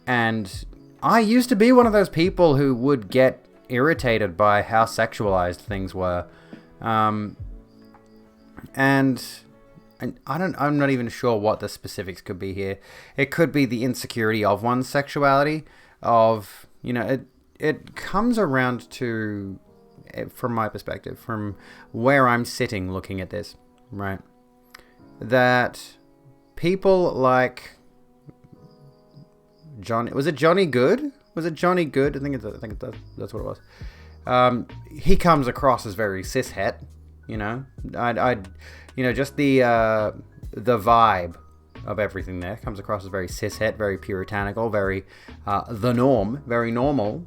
And I used to be one of those people who would get irritated by how sexualized things were. And I'm not even sure what the specifics could be here. It could be the insecurity of one's sexuality, of, you know, it comes around to, from my perspective, from where I'm sitting looking at this, right? That people like was it Johnny Good? Was it Johnny Good? I think that's what it was. He comes across as very cishet, you know. You know, just the vibe of everything there comes across as very cishet, very puritanical, very the norm, very normal.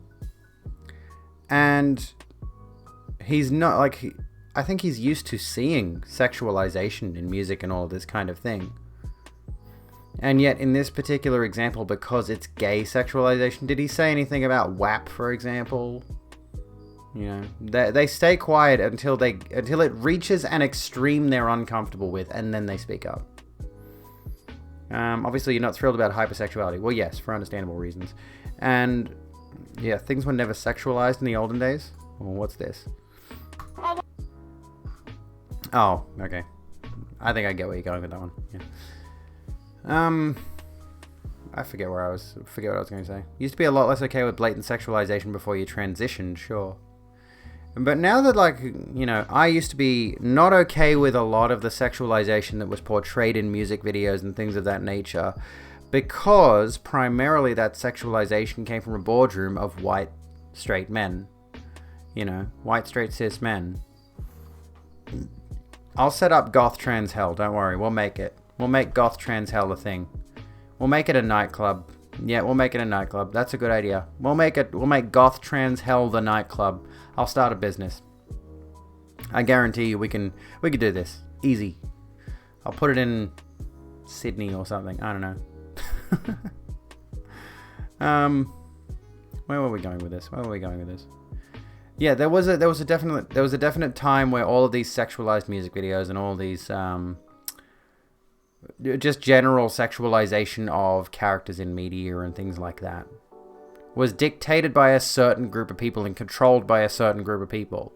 And he's not like... I think he's used to seeing sexualization in music and all this kind of thing. And yet, in this particular example, because it's gay sexualization, did he say anything about WAP, for example? You know, they stay quiet until it reaches an extreme they're uncomfortable with, and then they speak up. Obviously, you're not thrilled about hypersexuality. Well, yes, for understandable reasons. And, yeah, things were never sexualized in the olden days. Well, what's this? Oh, okay. I think I get where you're going with that one. Yeah. I forget what I was going to say. Used to be a lot less okay with blatant sexualization before you transitioned, sure. But now that, like, you know, I used to be not okay with a lot of the sexualization that was portrayed in music videos and things of that nature, because primarily that sexualization came from a boardroom of white, straight men. You know, white, straight, cis men. I'll set up goth trans hell, don't worry, we'll make it. We'll make goth trans hell a thing. We'll make it a nightclub. Yeah, we'll make it a nightclub. That's a good idea. We'll make goth trans hell the nightclub. I'll start a business. I guarantee you we can do this. Easy. I'll put it in Sydney or something. I don't know. Where were we going with this? Yeah, there was a definite time where all of these sexualized music videos and all these just general sexualization of characters in media and things like that was dictated by a certain group of people and controlled by a certain group of people.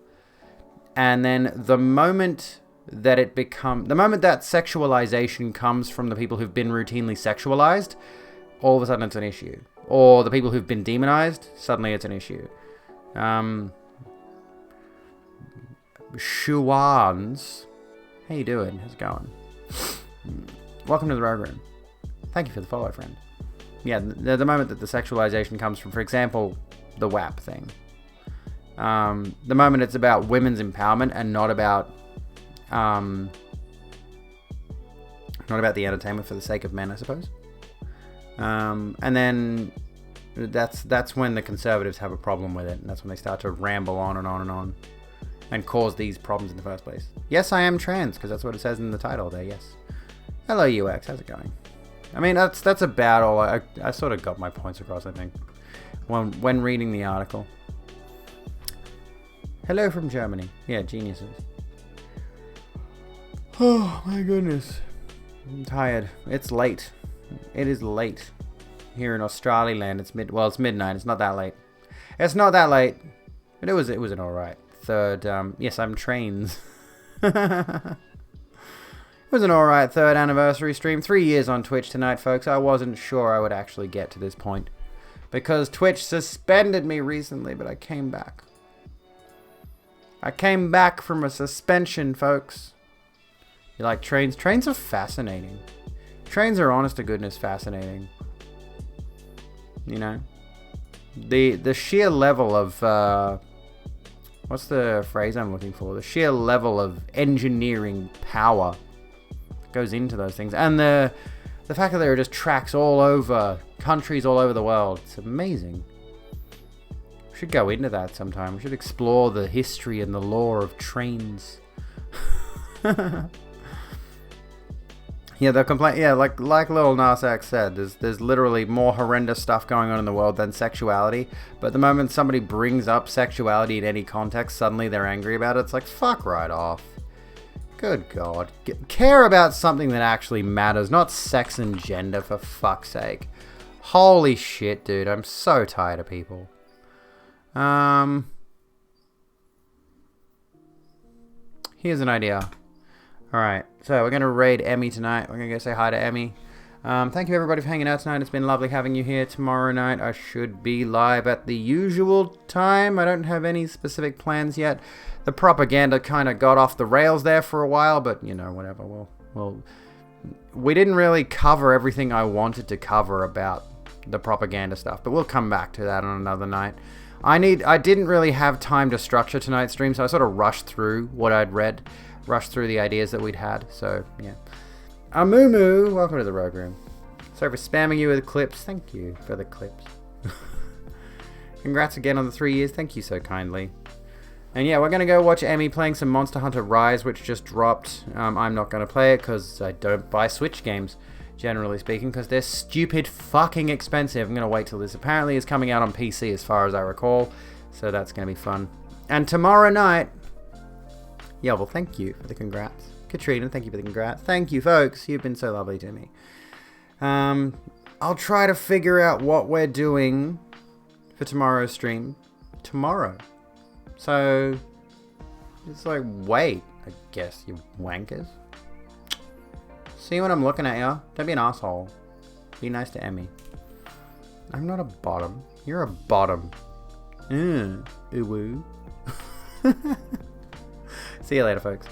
And then the moment that sexualization comes from the people who've been routinely sexualized, all of a sudden it's an issue. Or the people who've been demonized, suddenly it's an issue. Shuans, how you doing? How's it going? Welcome to the Rogue Room. Thank you for the follow, friend. Yeah, the moment that the sexualization comes from, for example, the WAP thing. The moment it's about women's empowerment and not about the entertainment for the sake of men, I suppose. And then that's when the conservatives have a problem with it, and that's when they start to ramble on and on and on and cause these problems in the first place. Yes, I am trans, because that's what it says in the title there, yes. Hello, UX, how's it going? I mean, that's about all. I sort of got my points across, I think, when reading the article. Hello from Germany. Yeah, geniuses. Oh, my goodness. I'm tired. It's late. It is late. Here in Australia land, it's midnight. It's not that late. It's not that late. But it was an alright third, yes, I'm trans. It was an alright third anniversary stream. 3 years on Twitch tonight, folks. I wasn't sure I would actually get to this point, because Twitch suspended me recently, but I came back. I came back from a suspension, folks. You like trains? Trains are fascinating. Trains are, honest to goodness, fascinating. You know? The sheer level of, what's the phrase I'm looking for? The sheer level of engineering power goes into those things, and the fact that there are just tracks all over countries all over the world, it's amazing. We should go into that sometime. We should explore the history and the lore of trains. Yeah, they'll complain. Yeah, like Lil Nas X said, there's literally more horrendous stuff going on in the world than sexuality. But the moment somebody brings up sexuality in any context, suddenly they're angry about it. It's like, fuck right off. Good God. Care about something that actually matters, not sex and gender, for fuck's sake. Holy shit, dude. I'm so tired of people. Here's an idea. Alright, so we're going to raid Emmy tonight. We're going to go say hi to Emmy. Thank you everybody for hanging out tonight. It's been lovely having you here. Tomorrow night I should be live at the usual time. I don't have any specific plans yet. The propaganda kind of got off the rails there for a while, but you know, whatever. Well, we didn't really cover everything I wanted to cover about the propaganda stuff, but we'll come back to that on another night. I didn't really have time to structure tonight's stream, so I sort of rushed through what I'd read, rushed through the ideas that we'd had, so yeah. Amumu, welcome to the Rogue Room. Sorry for spamming you with clips. Thank you for the clips. Congrats again on the 3 years. Thank you so kindly. And yeah, we're going to go watch Emmy playing some Monster Hunter Rise, which just dropped. I'm not going to play it because I don't buy Switch games, generally speaking, because they're stupid fucking expensive. I'm going to wait till this apparently is coming out on PC as far as I recall. So that's going to be fun. And tomorrow night... Yeah, well, thank you for the congrats. Katrina, thank you for the congrats. Thank you, folks. You've been so lovely to me. I'll try to figure out what we're doing for tomorrow's stream. Tomorrow. So, it's like, wait, I guess, you wankers. See what I'm looking at, ya? Don't be an asshole. Be nice to Emmy. I'm not a bottom. You're a bottom. Ooh. See you later, folks.